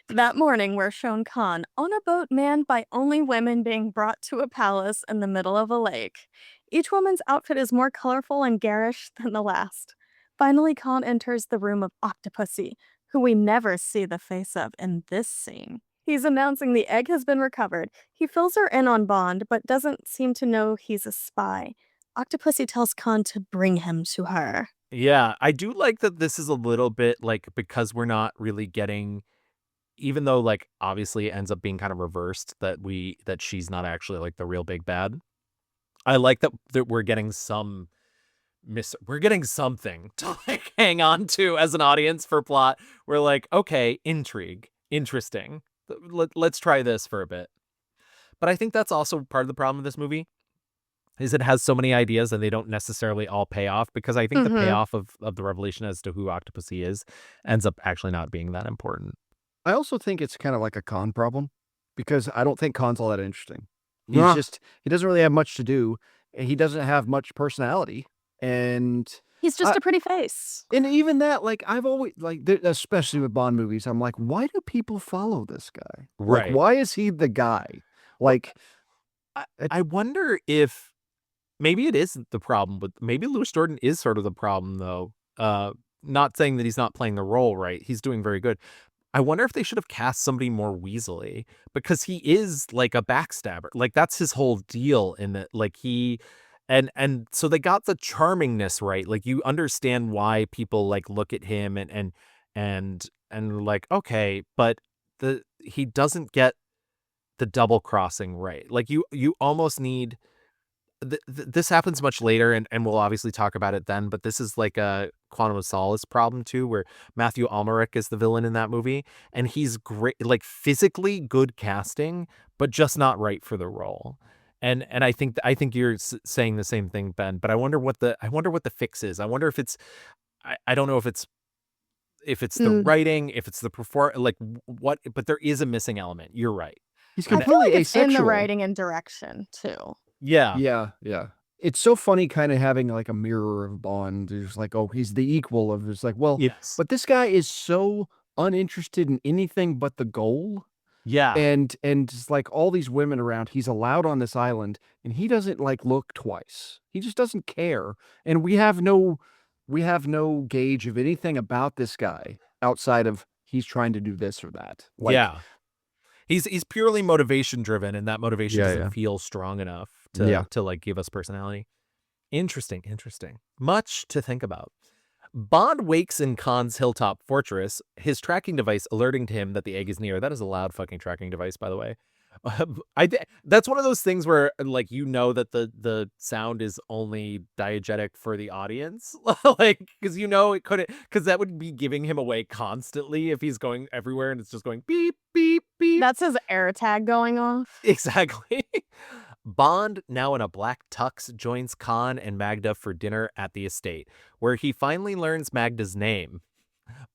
That morning, we're shown Khan on a boat manned by only women being brought to a palace in the middle of a lake. Each woman's outfit is more colorful and garish than the last. Finally, Khan enters the room of Octopussy, who we never see the face of in this scene. He's announcing the egg has been recovered. He fills her in on Bond, but doesn't seem to know he's a spy. Octopussy tells Khan to bring him to her. Yeah, I do like that this is a little bit like because we're not really getting, even though like obviously it ends up being kind of reversed that she's not actually like the real big bad. I like that we're getting we're getting something to like hang on to as an audience for plot. We're like, okay, intrigue, interesting. Let's try this for a bit. But I think that's also part of the problem with this movie is it has so many ideas and they don't necessarily all pay off because I think the payoff of the revelation as to who Octopussy is ends up actually not being that important. I also think it's kind of like a Khan problem because I don't think Khan's all that interesting. He doesn't really have much to do. And he doesn't have much personality. And He's just a pretty face. And even that, like, I've always, like, especially with Bond movies, I'm like, why do people follow this guy? Right. Like, why is he the guy? Like, I wonder if maybe it is the problem, but maybe Louis Jordan is sort of the problem, though. Not saying that he's not playing the role right. He's doing very good. I wonder if they should have cast somebody more weaselly, because he is like a backstabber. Like, that's his whole deal in that, like, and so they got the charmingness right. Like, you understand why people like look at him and like, okay, but he doesn't get the double crossing right. Like, you almost need this happens much later, and we'll obviously talk about it then, but this is like a Quantum of Solace problem too, where Matthew Almeric is the villain in that movie, and he's great, like physically good casting, but just not right for the role. And I think you're saying the same thing, Ben, but I wonder what the fix is. I wonder if it's I don't know if it's the writing, if it's the like what, but there is a missing element. You're right. He's I feel completely like it's in asexual. the writing and direction too. Yeah. It's so funny kind of having like a mirror of Bond. It's like, oh, he's the equal of, it's like, well, yes, but this guy is so uninterested in anything but the goal. Yeah. And it's like all these women around, he's allowed on this island, and he doesn't like look twice. He just doesn't care. And we have no gauge of anything about this guy outside of he's trying to do this or that. Like, yeah. He's purely motivation driven, and that motivation doesn't feel strong enough to like give us personality. Interesting. Much to think about. Bond wakes in Khan's hilltop fortress, his tracking device alerting to him that the egg is near. That is a loud fucking tracking device, by the way. That's one of those things where, like, you know that the sound is only diegetic for the audience, like, because you know it couldn't, because that would be giving him away constantly if he's going everywhere and it's just going beep beep beep. That's his air tag going off. Exactly. Bond, now in a black tux, joins Khan and Magda for dinner at the estate, where he finally learns Magda's name.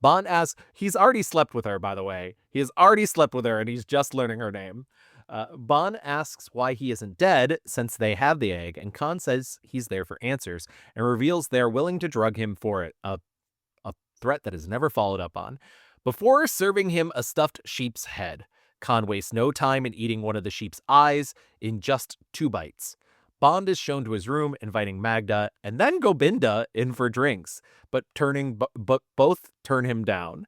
Bond asks, he's already slept with her, by the way. He has already slept with her, and he's just learning her name. Bond asks why he isn't dead, since they have the egg, and Khan says he's there for answers, and reveals they're willing to drug him for it, a threat that is never followed up on. Before serving him a stuffed sheep's head, Khan wastes no time in eating one of the sheep's eyes in just 2 bites. Bond is shown to his room, inviting Magda and then Gobinda in for drinks, but both turn him down.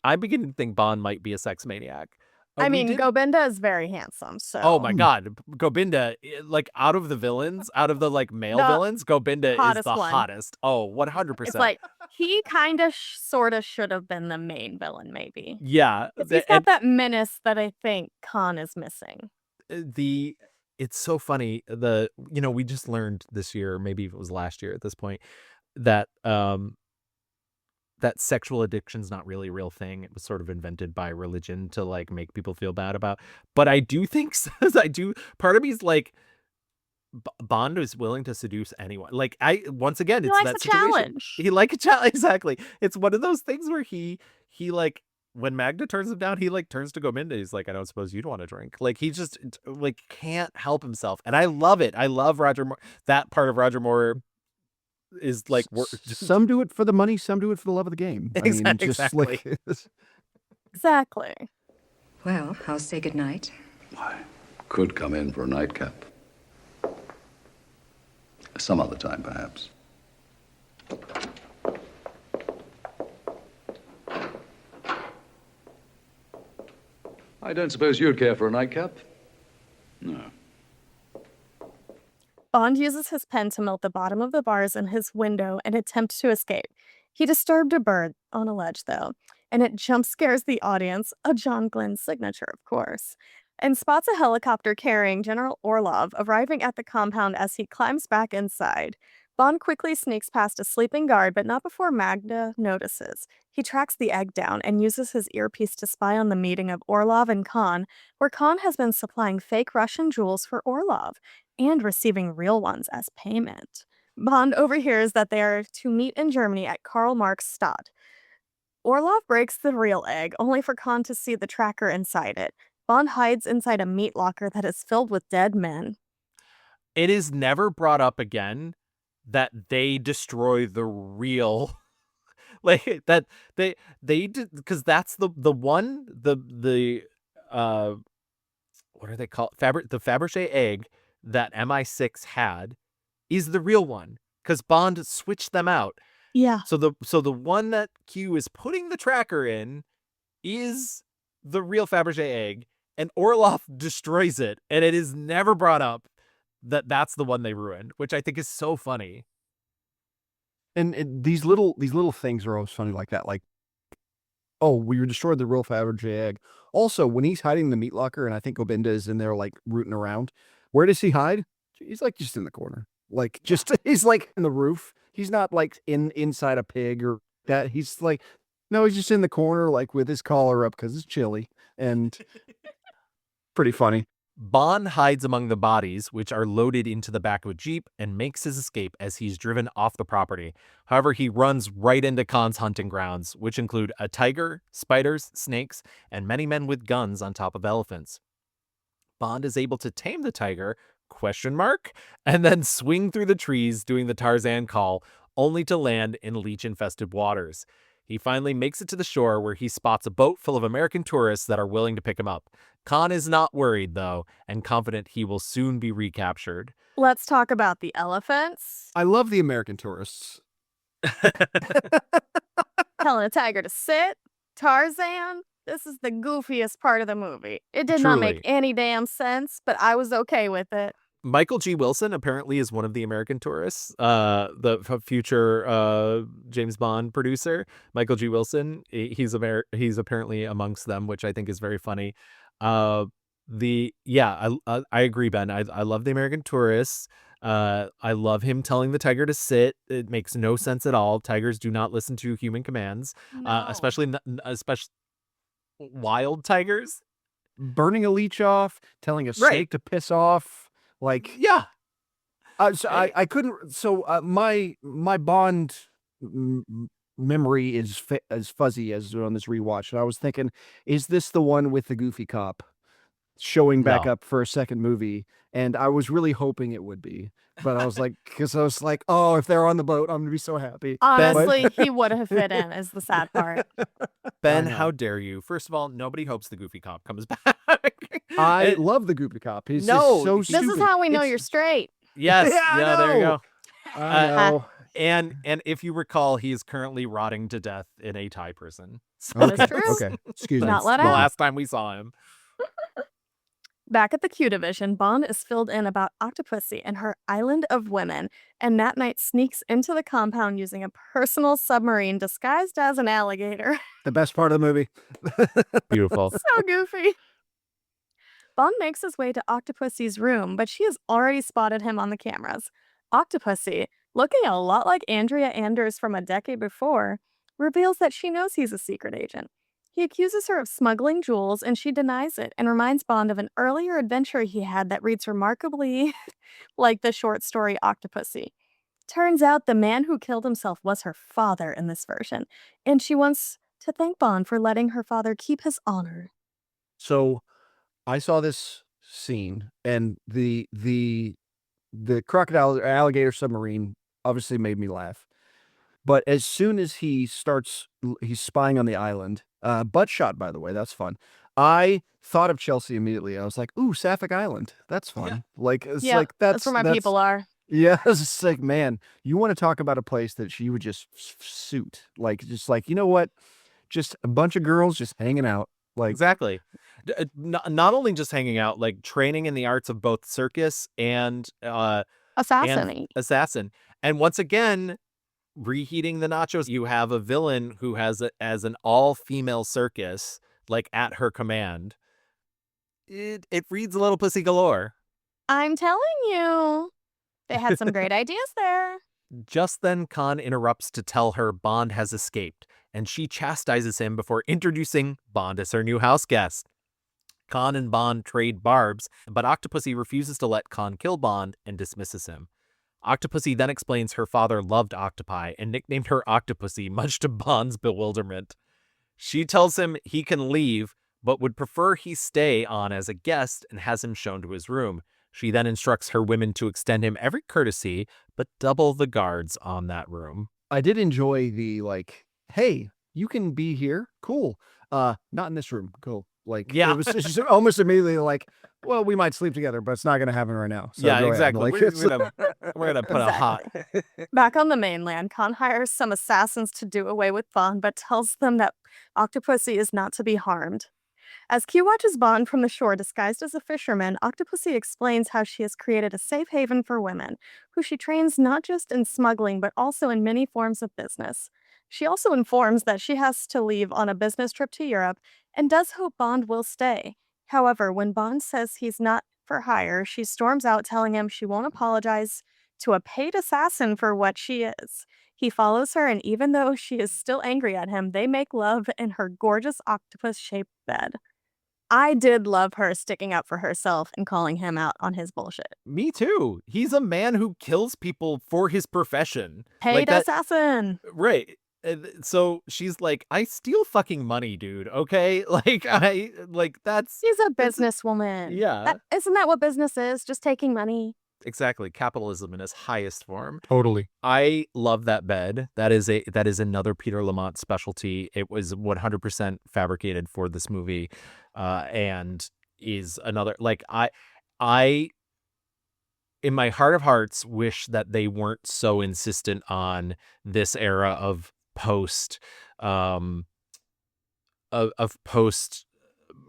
I begin to think Bond might be a sex maniac. I mean, Gobinda is very handsome, so. Oh my God, Gobinda, like, out of the villains, out of the like male villains, Gobinda is the hottest. Oh, 100%. It's like, he kind of sort of should have been the main villain, maybe. Yeah. He's got that menace that I think Khan is missing. It's so funny. We just learned this year, maybe it was last year at this point, that that sexual addiction's not really a real thing. It was sort of invented by religion to like make people feel bad about. But I do think, part of me's like, Bond is willing to seduce anyone. Like, once again, he it's likes that a situation. challenge. He like a challenge. Exactly. It's one of those things where he like, when Magda turns him down, he like turns to Gominda. He's like, I don't suppose you'd want to drink. Like, he just like can't help himself. And I love it. I love Roger Moore. That part of Roger Moore is like, some do it for the money, some do it for the love of the game. I mean, just exactly. like, Exactly. Well, I'll say goodnight. Why, could come in for a nightcap. Some other time, perhaps. I don't suppose you'd care for a nightcap? No. Bond uses his pen to melt the bottom of the bars in his window and attempt to escape. He disturbed a bird, on a ledge though, and it jump scares the audience, a John Glenn signature, of course, and spots a helicopter carrying General Orlov arriving at the compound as he climbs back inside. Bond quickly sneaks past a sleeping guard, but not before Magda notices. He tracks the egg down and uses his earpiece to spy on the meeting of Orlov and Khan, where Khan has been supplying fake Russian jewels for Orlov and receiving real ones as payment. Bond overhears that they are to meet in Germany at Karl Marx Stadt. Orlov breaks the real egg, only for Khan to see the tracker inside it. Bond hides inside a meat locker that is filled with dead men. It is never brought up again that they destroy the real like that they did, because that's the one the what are they called? The Fabergé egg that MI6 had is the real one, because Bond switched them out. Yeah. So the one that Q is putting the tracker in is the real Fabergé egg, and Orloff destroys it, and it is never brought up that that's the one they ruined, which I think is so funny. And these little things are always funny like that. Like, oh, we destroyed the real Fabergé egg. Also, when he's hiding in the meat locker, and I think Gobinda is in there like rooting around, where does he hide? He's like just in the corner. Like just he's like in the roof. He's not like inside a pig or that. He's like, no, he's just in the corner, like with his collar up because it's chilly, and pretty funny. Bond hides among the bodies, which are loaded into the back of a Jeep, and makes his escape as he's driven off the property. However, he runs right into Khan's hunting grounds, which include a tiger, spiders, snakes, and many men with guns on top of elephants. Bond is able to tame the tiger, ? And then swing through the trees doing the Tarzan call, only to land in leech-infested waters. He finally makes it to the shore, where he spots a boat full of American tourists that are willing to pick him up. Khan is not worried, though, and confident he will soon be recaptured. Let's talk about the elephants. I love the American tourists. Telling a tiger to sit. Tarzan. This is the goofiest part of the movie. It did not make any damn sense, but I was okay with it. Michael G. Wilson apparently is one of the American tourists. The future James Bond producer, Michael G. Wilson, he's apparently amongst them, which I think is very funny. I agree, Ben. I love the American tourists. I love him telling the tiger to sit. It makes no sense at all. Tigers do not listen to human commands, especially wild tigers. Burning a leech off, telling a snake to piss off. Like, yeah. I couldn't. So my Bond memory is as fuzzy as on this rewatch, and I was thinking, is this the one with the goofy cop showing back up for a second movie? And I was really hoping it would be, but I was like, oh, if they're on the boat, I'm gonna be so happy. Honestly, he would have fit in, is the sad part. Ben, how dare you? First of all, nobody hopes the goofy cop comes back. I love the goofy cop. He's just so this stupid. is how we know you're straight. Yes, Yeah, there you go. I know. And if you recall, he is currently rotting to death in a Thai prison. So That is true. Okay, excuse me. Not let the out. last time we saw him. Back at the Q division, Bond is filled in about Octopussy and her island of women, and that night sneaks into the compound using a personal submarine disguised as an alligator. The best part of the movie. Beautiful. So goofy. Bond makes his way to Octopussy's room, but she has already spotted him on the cameras. Octopussy, looking a lot like Andrea Anders from a decade before, reveals that she knows he's a secret agent. He accuses her of smuggling jewels, and she denies it and reminds Bond of an earlier adventure he had that reads remarkably like the short story Octopussy. Turns out the man who killed himself was her father in this version, and she wants to thank Bond for letting her father keep his honor. So I saw this scene, and the crocodile alligator submarine obviously made me laugh. But as soon as he's spying on the island, butt shot, by the way, that's fun. I thought of Chelsea immediately. I was like, ooh, Sapphic Island. That's fun. Yeah. Like, it's Yeah, like, that's where my people are. Yeah, it's like, man, you want to talk about a place that she would just suit. Like, just like, you know what? Just a bunch of girls just hanging out. Like, Exactly. Not only just hanging out, like training in the arts of both circus and assassin. And once again, reheating the nachos, you have a villain who has as an all-female circus, like at her command. It reads a little pussy galore. I'm telling you. They had some great ideas there. Just then, Khan interrupts to tell her Bond has escaped, and she chastises him before introducing Bond as her new house guest. Khan and Bond trade barbs, but Octopussy refuses to let Khan kill Bond and dismisses him. Octopussy then explains her father loved octopi and nicknamed her Octopussy, much to Bond's bewilderment. She tells him he can leave, but would prefer he stay on as a guest and has him shown to his room. She then instructs her women to extend him every courtesy, but double the guards on that room. I did enjoy the, like, hey, you can be here. Cool. Not in this room. Cool. Like, Yeah. it was just almost immediately like, well, we might sleep together, but it's not going to happen right now. So Yeah, go ahead. exactly. Like, We're gonna put a hot. Back on the mainland, Khan hires some assassins to do away with Bond, but tells them that Octopussy is not to be harmed. As Q watches Bond from the shore disguised as a fisherman, Octopussy explains how she has created a safe haven for women, who she trains not just in smuggling but also in many forms of business. She also informs that she has to leave on a business trip to Europe and does hope Bond will stay. However, when Bond says he's not for hire, she storms out telling him she won't apologize to a paid assassin for what she is. He follows her, and even though she is still angry at him, they make love in her gorgeous octopus-shaped bed. I did love her sticking up for herself and calling him out on his bullshit. Me too. He's a man who kills people for his profession. Paid assassin. Right. So she's like, I steal fucking money, dude. Okay. That's. She's a businesswoman. Yeah. Isn't that what business is? Just taking money. Exactly. Capitalism in its highest form. Totally. I love that bed. That is another Peter Lamont specialty. It was 100% fabricated for this movie. And is another, like, I in my heart of hearts wish that they weren't so insistent on this era of post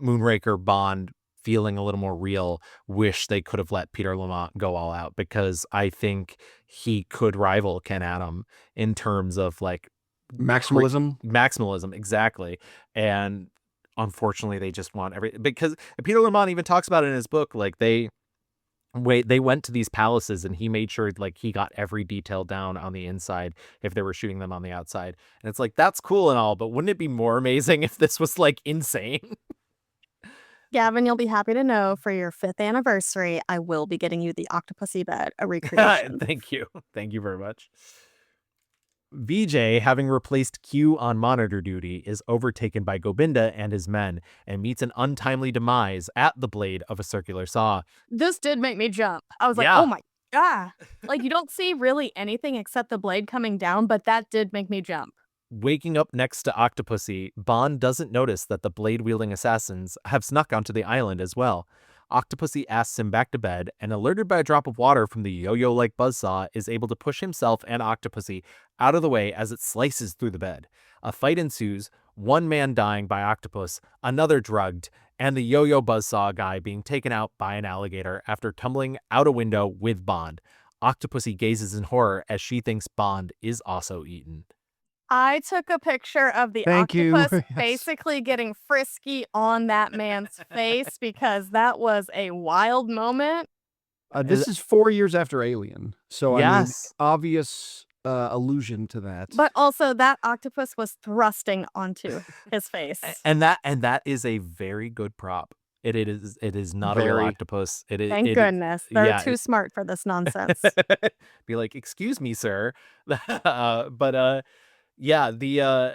Moonraker Bond feeling a little more real. Wish they could have let Peter Lamont go all out, because I think he could rival Ken Adam in terms of like maximalism. Exactly. And unfortunately they just want because Peter Lamont even talks about it in his book, like they went to these palaces and he made sure like he got every detail down on the inside if they were shooting them on the outside. And it's like, that's cool and all, but wouldn't it be more amazing if this was like insane? Gavin, you'll be happy to know for your 5th anniversary, I will be getting you the Octopussy bed, a recreation. Thank you. Thank you very much. Vijay, having replaced Q on monitor duty, is overtaken by Gobinda and his men and meets an untimely demise at the blade of a circular saw. This did make me jump. I was like, Yeah. oh my God. Like, you don't see really anything except the blade coming down, but that did make me jump. Waking up next to Octopussy, Bond doesn't notice that the blade-wielding assassins have snuck onto the island as well. Octopussy asks him back to bed, and alerted by a drop of water from the yo-yo-like buzzsaw, is able to push himself and Octopussy out of the way as it slices through the bed. A fight ensues, one man dying by octopus, another drugged, and the yo-yo buzzsaw guy being taken out by an alligator after tumbling out a window with Bond. Octopussy gazes in horror as she thinks Bond is also eaten. I took a picture of the Thank you. octopus Yes. basically getting frisky on that man's face because that was a wild moment. This is 4 years after Alien. So, I mean, Yes. obvious allusion to that. But also that octopus was thrusting onto his face. And that is a very good prop. It is not a real Very. octopus. Thank goodness. They're too smart for this nonsense. Be like, excuse me, sir. Yeah,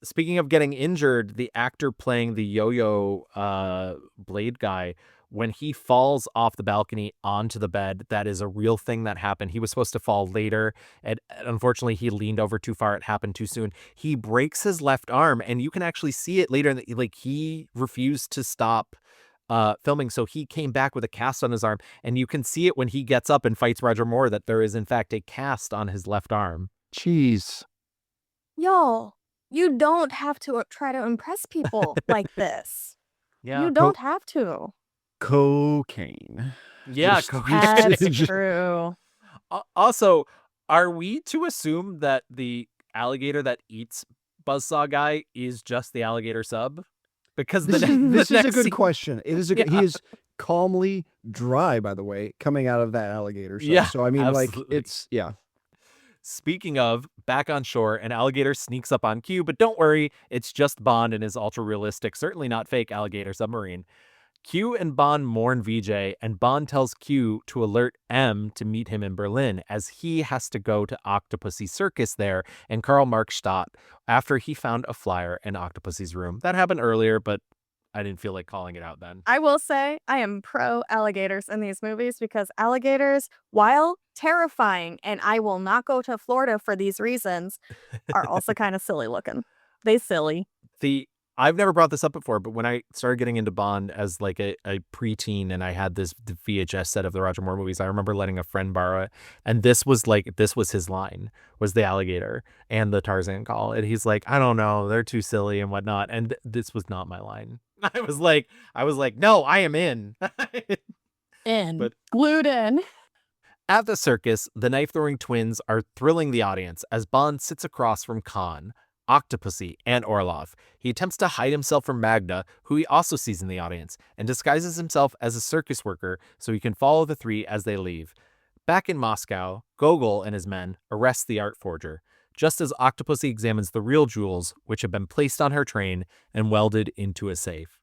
speaking of getting injured, the actor playing the yo-yo blade guy, when he falls off the balcony onto the bed, that is a real thing that happened. He was supposed to fall later, and unfortunately he leaned over too far. It happened too soon. He breaks his left arm, and you can actually see it later. Like, he refused to stop filming, so he came back with a cast on his arm, and you can see it when he gets up and fights Roger Moore that there is in fact a cast on his left arm. Jeez. Y'all, you don't have to try to impress people like this. Yeah. You don't have to. Cocaine. Yeah, That's true. Also, are we to assume that the alligator that eats Buzzsaw guy is just the alligator sub? Because This is a good scene- question. It is he is calmly dry, by the way, coming out of that alligator. Yeah, So I mean, absolutely. like, it's Speaking of, back on shore, an alligator sneaks up on Q, but don't worry, it's just Bond and his ultra-realistic, certainly not fake alligator submarine. Q and Bond mourn Vijay, and Bond tells Q to alert M to meet him in Berlin, as he has to go to Octopussy Circus there and Karl Marx Stadt after he found a flyer in Octopussy's room. That happened earlier, but I didn't feel like calling it out then. I will say I am pro alligators in these movies because alligators, while terrifying, and I will not go to Florida for these reasons, are also kind of silly looking. They silly. I've never brought this up before, but when I started getting into Bond as like a preteen and I had the VHS set of the Roger Moore movies, I remember letting a friend borrow it. And this was his line, was the alligator and the Tarzan call. And he's like, I don't know, they're too silly and whatnot. And this was not my line. I was like, no, I am in. But glued in. At the circus, the knife-throwing twins are thrilling the audience as Bond sits across from Khan, Octopussy, and Orlov. He attempts to hide himself from Magda, who he also sees in the audience, and disguises himself as a circus worker so he can follow the three as they leave. Back in Moscow, Gogol and his men arrest the art forger, just as Octopussy examines the real jewels, which have been placed on her train and welded into a safe.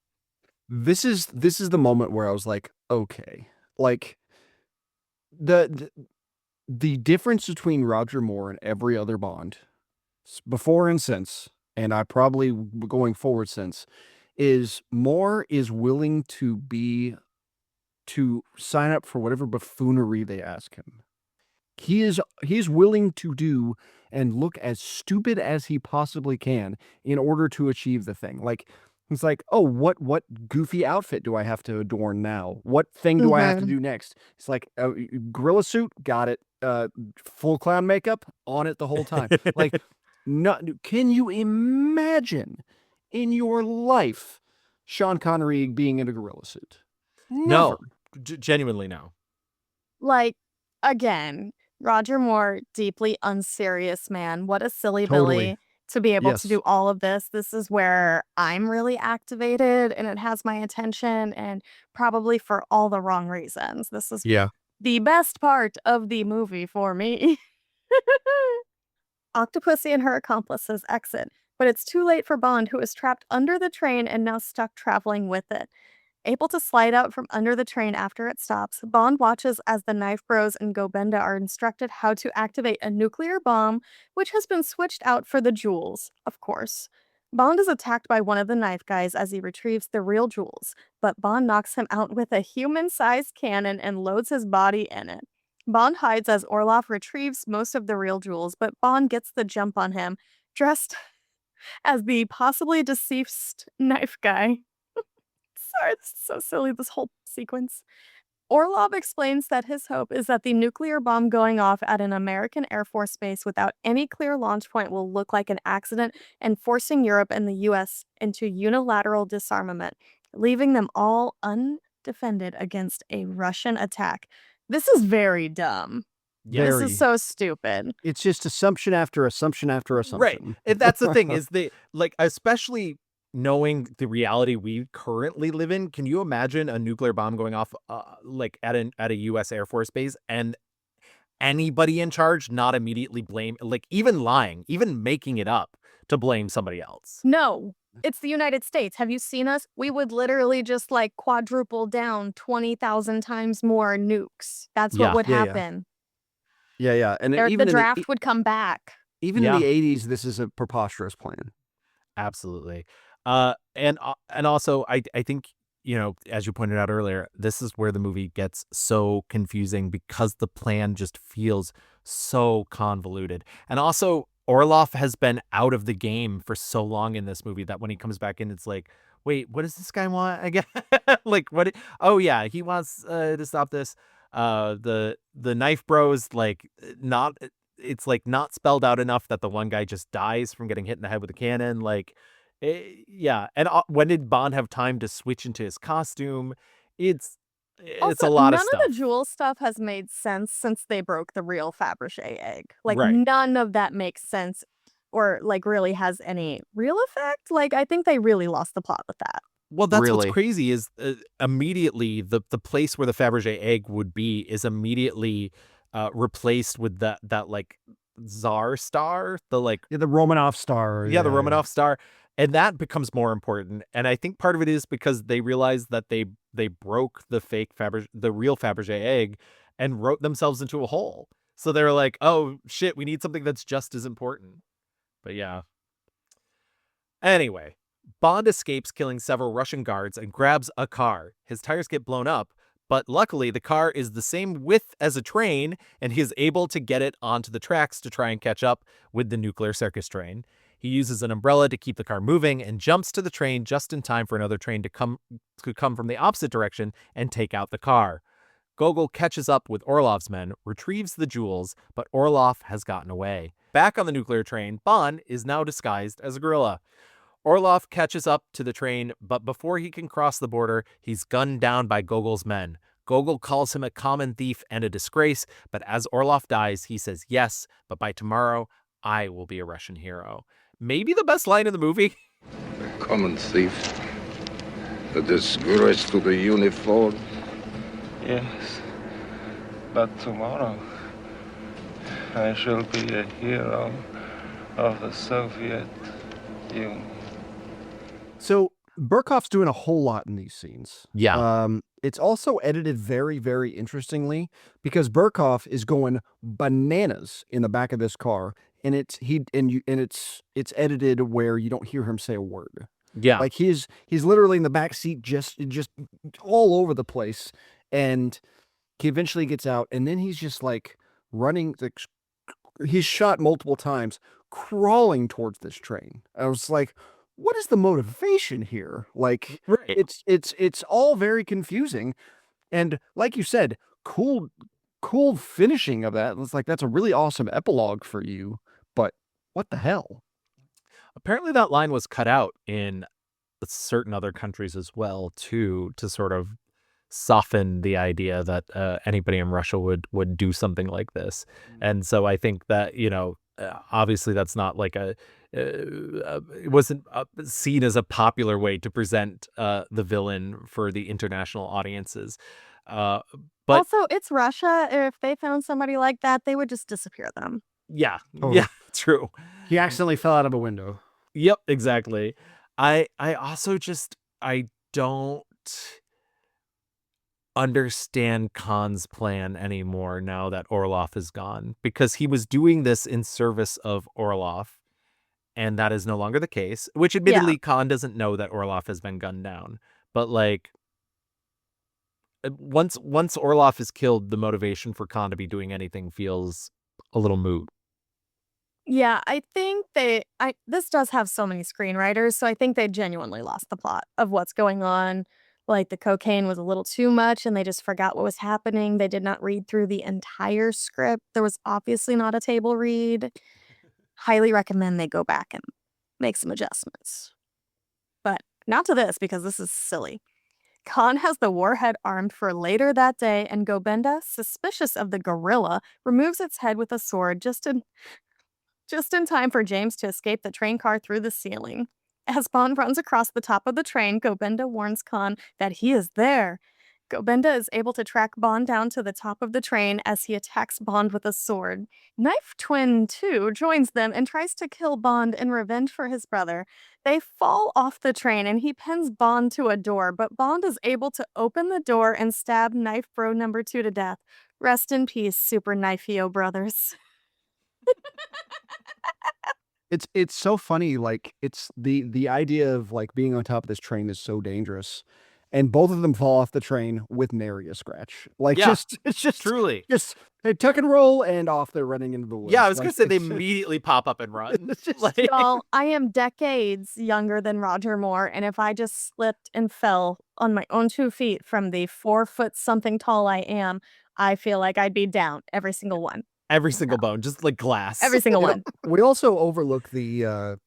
This is the moment where I was like, okay, like the difference between Roger Moore and every other Bond, before and since, and I probably going forward since, is Moore is willing to sign up for whatever buffoonery they ask him. He's willing to do and look as stupid as he possibly can in order to achieve the thing. Like, he's like, oh, what goofy outfit do I have to adorn now? What thing do I have to do next? It's like, gorilla suit, got it. Full clown makeup, on it the whole time. Like, can you imagine in your life Sean Connery being in a gorilla suit? Never. No, genuinely no. Like, again, Roger Moore, deeply unserious man. What a silly Totally. Billy to be able Yes. to do all of this. This is where I'm really activated and it has my attention, and probably for all the wrong reasons. This is Yeah. the best part of the movie for me. Octopussy and her accomplices exit, but it's too late for Bond, who is trapped under the train and now stuck traveling with it. Able to slide out from under the train after it stops, Bond watches as the Knife Bros and Gobenda are instructed how to activate a nuclear bomb, which has been switched out for the jewels, of course. Bond is attacked by one of the knife guys as he retrieves the real jewels, but Bond knocks him out with a human-sized cannon and loads his body in it. Bond hides as Orlov retrieves most of the real jewels, but Bond gets the jump on him, dressed as the possibly deceased knife guy. Sorry, this is so silly, this whole sequence. Orlov explains that his hope is that the nuclear bomb going off at an American Air Force base without any clear launch point will look like an accident and forcing Europe and the US into unilateral disarmament, leaving them all undefended against a Russian attack. This is very dumb. This Very. is so stupid. It's just assumption after assumption after Right. assumption. And that's the thing, is especially knowing the reality we currently live in, can you imagine a nuclear bomb going off at a US Air Force base and anybody in charge not immediately blame, even lying, even making it up to blame somebody else? No, it's the United States. Have you seen us? We would literally just quadruple down 20,000 times more nukes. That's what would happen. Yeah. And The even draft would come back. even in the 80s, this is a preposterous plan. Absolutely. And also I think, as you pointed out earlier, this is where the movie gets so confusing because the plan just feels so convoluted. And also Orlov has been out of the game for so long in this movie that when he comes back in, it's like, wait, what does this guy want again? What? Oh yeah, he wants to stop this. The Knife Bros, it's not spelled out enough that the one guy just dies from getting hit in the head with a cannon. Yeah. And when did Bond have time to switch into his costume? It's Also, a lot of none stuff. of the jewel stuff has made sense since they broke the real Fabergé egg. Right. None of that makes sense or really has any real effect. I think they really lost the plot with that. Well, that's Really. what's crazy is immediately the place where the Fabergé egg would be is immediately replaced with that Tsar star, the Romanov star. the Romanov star, and that becomes more important. And I think part of it is because they realized that they broke the real Fabergé egg and wrote themselves into a hole. So they were like, oh shit, we need something that's just as important. But yeah. Anyway, Bond escapes, killing several Russian guards, and grabs a car. His tires get blown up, but luckily the car is the same width as a train, and he is able to get it onto the tracks to try and catch up with the nuclear circus train. He uses an umbrella to keep the car moving and jumps to the train just in time for another train to come from the opposite direction and take out the car. Gogol catches up with Orlov's men, retrieves the jewels, but Orlov has gotten away. Back on the nuclear train, Bond is now disguised as a gorilla. Orlov catches up to the train, but before he can cross the border, he's gunned down by Gogol's men. Gogol calls him a common thief and a disgrace, but as Orlov dies, he says yes, but by tomorrow, I will be a Russian hero. Maybe the best line in the movie. A common thief. A disgrace to the uniform. Yes, but tomorrow I shall be a hero of the Soviet Union. So Burkoff's doing a whole lot in these scenes. Yeah. It's also edited very, very interestingly because Burkoff is going bananas in the back of this car, and it's edited where you don't hear him say a word. Yeah. Like he's literally in the back seat, just all over the place, and he eventually gets out, and then he's just like running. He's shot multiple times, crawling towards this train. I was like, what is the motivation here? Like, right. It's all very confusing, and like you said, cool finishing of that. It's like that's a really awesome epilogue for you, but what the hell? Apparently that line was cut out in certain other countries as well, too, to sort of soften the idea that anybody in Russia would do something like this. And so I think that, obviously that's not like it wasn't seen as a popular way to present the villain for the international audiences. But also, it's Russia. If they found somebody like that, they would just disappear them. Yeah. Oh. Yeah, true. He accidentally fell out of a window. Yep, exactly. I also I don't understand Khan's plan anymore now that Orlov is gone, because he was doing this in service of Orlov, and that is no longer the case, which admittedly Khan doesn't know that Orlov has been gunned down. But like once Orlov is killed, the motivation for Khan to be doing anything feels a little moot. Yeah, I think this does have so many screenwriters, so I think they genuinely lost the plot of what's going on. Like the cocaine was a little too much and they just forgot what was happening. They did not read through the entire script. There was obviously not a table read. Highly recommend they go back and make some adjustments. But not to this, because this is silly. Khan has the warhead armed for later that day, and Gobenda, suspicious of the gorilla, removes its head with a sword just in time for James to escape the train car through the ceiling. As Bond runs across the top of the train, Gobenda warns Khan that he is there. Gobenda is able to track Bond down to the top of the train as he attacks Bond with a sword. Knife Twin, too, joins them and tries to kill Bond in revenge for his brother. They fall off the train and he pins Bond to a door, but Bond is able to open the door and stab Knife Bro number 2 to death. Rest in peace, Super Knifeo brothers. It's so funny, like it's the idea of like being on top of this train is so dangerous, and both of them fall off the train with nary a scratch. Like it's just truly just they tuck and roll and off they're running into the woods. Yeah, I was Like, gonna say they it's- immediately pop up and run. it's just- Like- Y'all, I am decades younger than Roger Moore, and if I just slipped and fell on my own 2 feet from the 4 foot something tall I am, I feel like I'd be down every single one. Every single bone, just like glass. Every single one. We also overlook the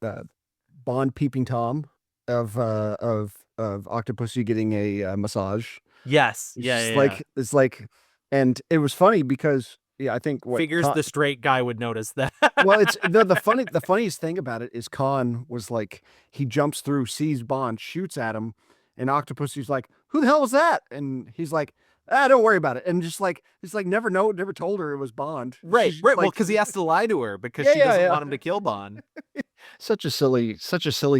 Bond peeping Tom of Octopussy getting a massage. Yes. It's Yeah, just yeah, like yeah. it's like, and it was funny because I think what Figures the straight guy would notice that. well, it's the funniest thing about it is Khan was like, he jumps through, sees Bond, shoots at him, and Octopussy's like, "Who the hell was that?" And he's like, "Don't worry about it." And just like, it's like never told her it was Bond. Right. She's Well, like- because he has to lie to her because Yeah, she yeah, doesn't yeah. want him to kill Bond. such a silly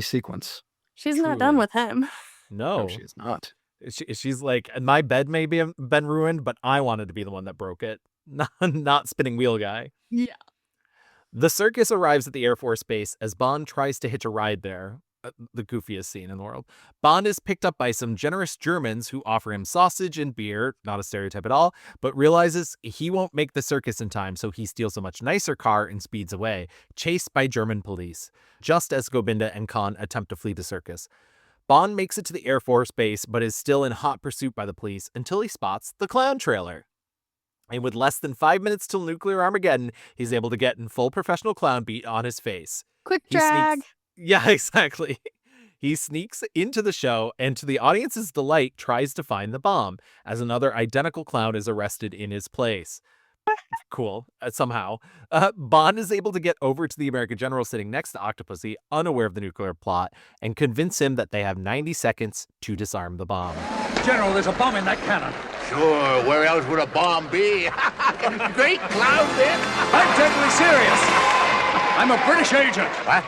sequence. She's not done with him. No, she is not. She's like, my bed may be been ruined, but I wanted to be the one that broke it, not spinning wheel guy. Yeah. The circus arrives at the Air Force Base as Bond tries to hitch a ride there. the goofiest scene in the world. Bond is picked up by some generous Germans who offer him sausage and beer, not a stereotype at all, but realizes he won't make the circus in time, so he steals a much nicer car and speeds away, chased by German police, just as Gobinda and Khan attempt to flee the circus. Bond makes it to the Air Force Base, but is still in hot pursuit by the police until he spots the clown trailer. And with less than 5 minutes till nuclear Armageddon, he's able to get in full professional clown beat on his face. Quick drag. Yeah, exactly. He sneaks into the show and, to the audience's delight, tries to find the bomb, as another identical clown is arrested in his place. Cool. Somehow. Bond is able to get over to the American general sitting next to Octopussy, unaware of the nuclear plot, and convince him that they have 90 seconds to disarm the bomb. General, there's a bomb in that cannon. Sure, where else would a bomb be? Great clown, man. I'm deadly serious. I'm a British agent. What?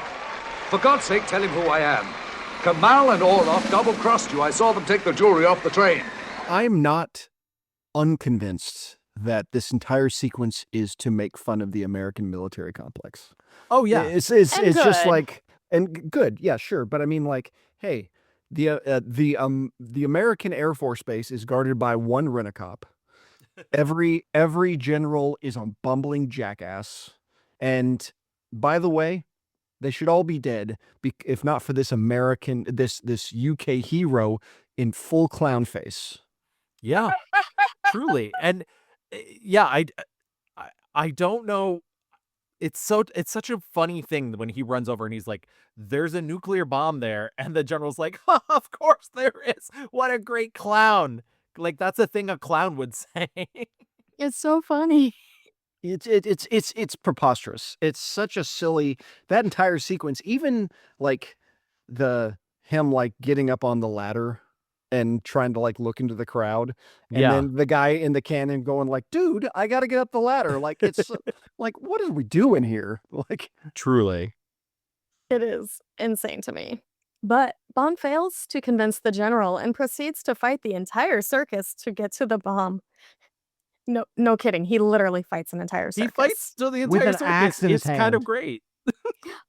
For God's sake, tell him who I am. Kamal and Orloff double-crossed you. I saw them take the jewelry off the train. I'm not unconvinced that this entire sequence is to make fun of the American military complex. Oh, yeah. It's just like, and good, yeah, sure. But I mean, like, hey, the American Air Force Base is guarded by one rent-a-cop. Every general is a bumbling jackass. And by the way, they should all be dead if not for this this UK hero in full clown face. Yeah, truly. And yeah, I don't know. It's such a funny thing when he runs over and he's like, there's a nuclear bomb there. And the general's like, oh, of course there is. What a great clown. Like, that's a thing a clown would say. It's so funny. It's preposterous. It's such a silly, that entire sequence, even like him like getting up on the ladder and trying to like look into the crowd. And then the guy in the cannon going like, dude, I got to get up the ladder. Like, it's like, what are we doing here? Like, truly. It is insane to me. But Bond fails to convince the general and proceeds to fight the entire circus to get to the bomb. No kidding. He literally fights an entire circus. He fights to the With entire an circus. axe in his It's kind hand. of great.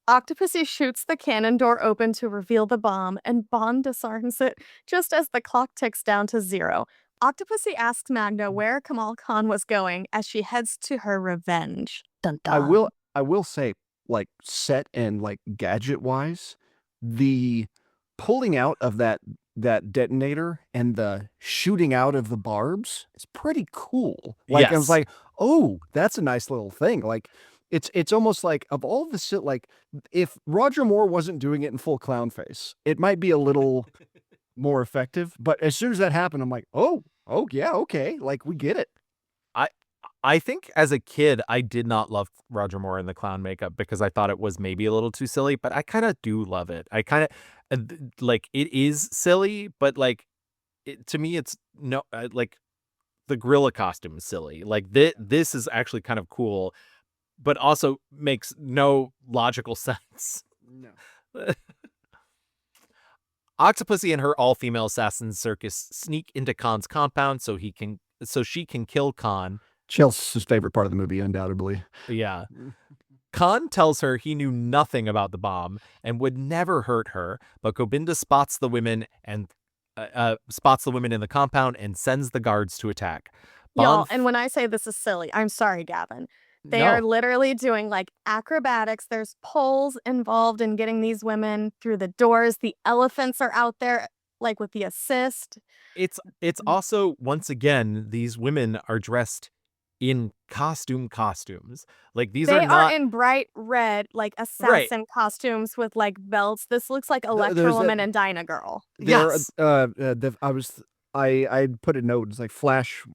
Octopussy shoots the cannon door open to reveal the bomb, and Bond disarms it just as the clock ticks down to 0. Octopussy asks Magna where Kamal Khan was going as she heads to her revenge. Dun dun. I will say, like, set and like gadget wise, the pulling out of that detonator and the shooting out of the barbs is pretty cool. Like, I was like, oh, that's a nice little thing. Like, it's almost like, of all the shit, like, if Roger Moore wasn't doing it in full clown face, it might be a little more effective. But as soon as that happened, I'm like, oh yeah, okay, like, we get it. I think as a kid, I did not love Roger Moore in the clown makeup because I thought it was maybe a little too silly, but I kind of do love it. I kind of like, it is silly, but like, to me, it's no, like, the gorilla costume is silly. Like, this is actually kind of cool, but also makes no logical sense. No. Octopussy and her all-female assassin circus sneak into Khan's compound so she can kill Khan. Chelsea's favorite part of the movie, undoubtedly. Yeah. Khan tells her he knew nothing about the bomb and would never hurt her, but Gobinda spots the women in the compound and sends the guards to attack. Y'all, and when I say this is silly, I'm sorry, Gavin. They are literally doing like acrobatics. There's poles involved in getting these women through the doors. The elephants are out there, like, with the assist. It's also, once again, these women are dressed in costumes. Like, these they are not in bright red, like, assassin costumes with like belts. This looks like Electra Woman and Dyna Girl. Yes. I put a note. It's like Flash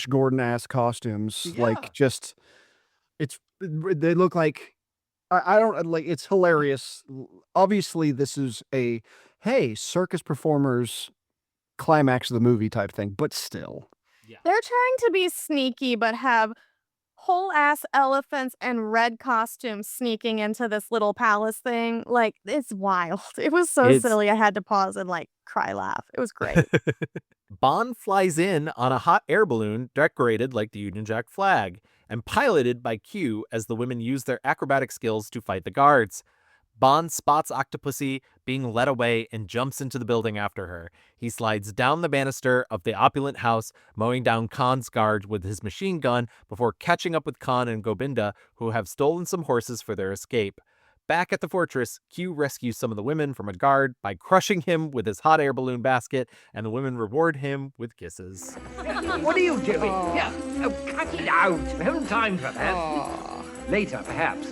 Gordon ass costumes. Yeah. Like, just they look like, I don't like, it's hilarious. Obviously, this is a circus performers climax of the movie type thing, but still. They're trying to be sneaky, but have whole ass elephants and red costumes sneaking into this little palace thing. Like, it's wild. It was so silly. I had to pause and like cry laugh. It was great. Bond flies in on a hot air balloon decorated like the Union Jack flag and piloted by Q as the women use their acrobatic skills to fight the guards. Bond spots Octopussy being led away and jumps into the building after her. He slides down the banister of the opulent house, mowing down Khan's guard with his machine gun before catching up with Khan and Gobinda, who have stolen some horses for their escape. Back at the fortress, Q rescues some of the women from a guard by crushing him with his hot air balloon basket, and the women reward him with kisses. What are you doing? Yeah, cut it out. We haven't time for that. Later, perhaps.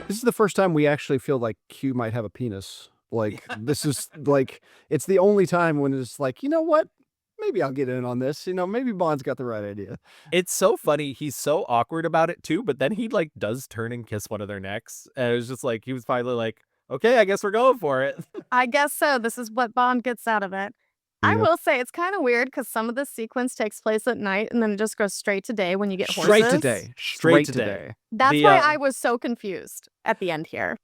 This is the first time we actually feel like Q might have a penis. Like, this is like, it's the only time when it's like, you know what? Maybe I'll get in on this. Maybe Bond's got the right idea. It's so funny. He's so awkward about it too, but then he like does turn and kiss one of their necks. And it was just like, he was finally like, okay, I guess we're going for it. I guess so. This is what Bond gets out of it. I will say it's kind of weird because some of the sequence takes place at night and then it just goes straight to day when you get horses. Straight to day. That's why I was so confused at the end here.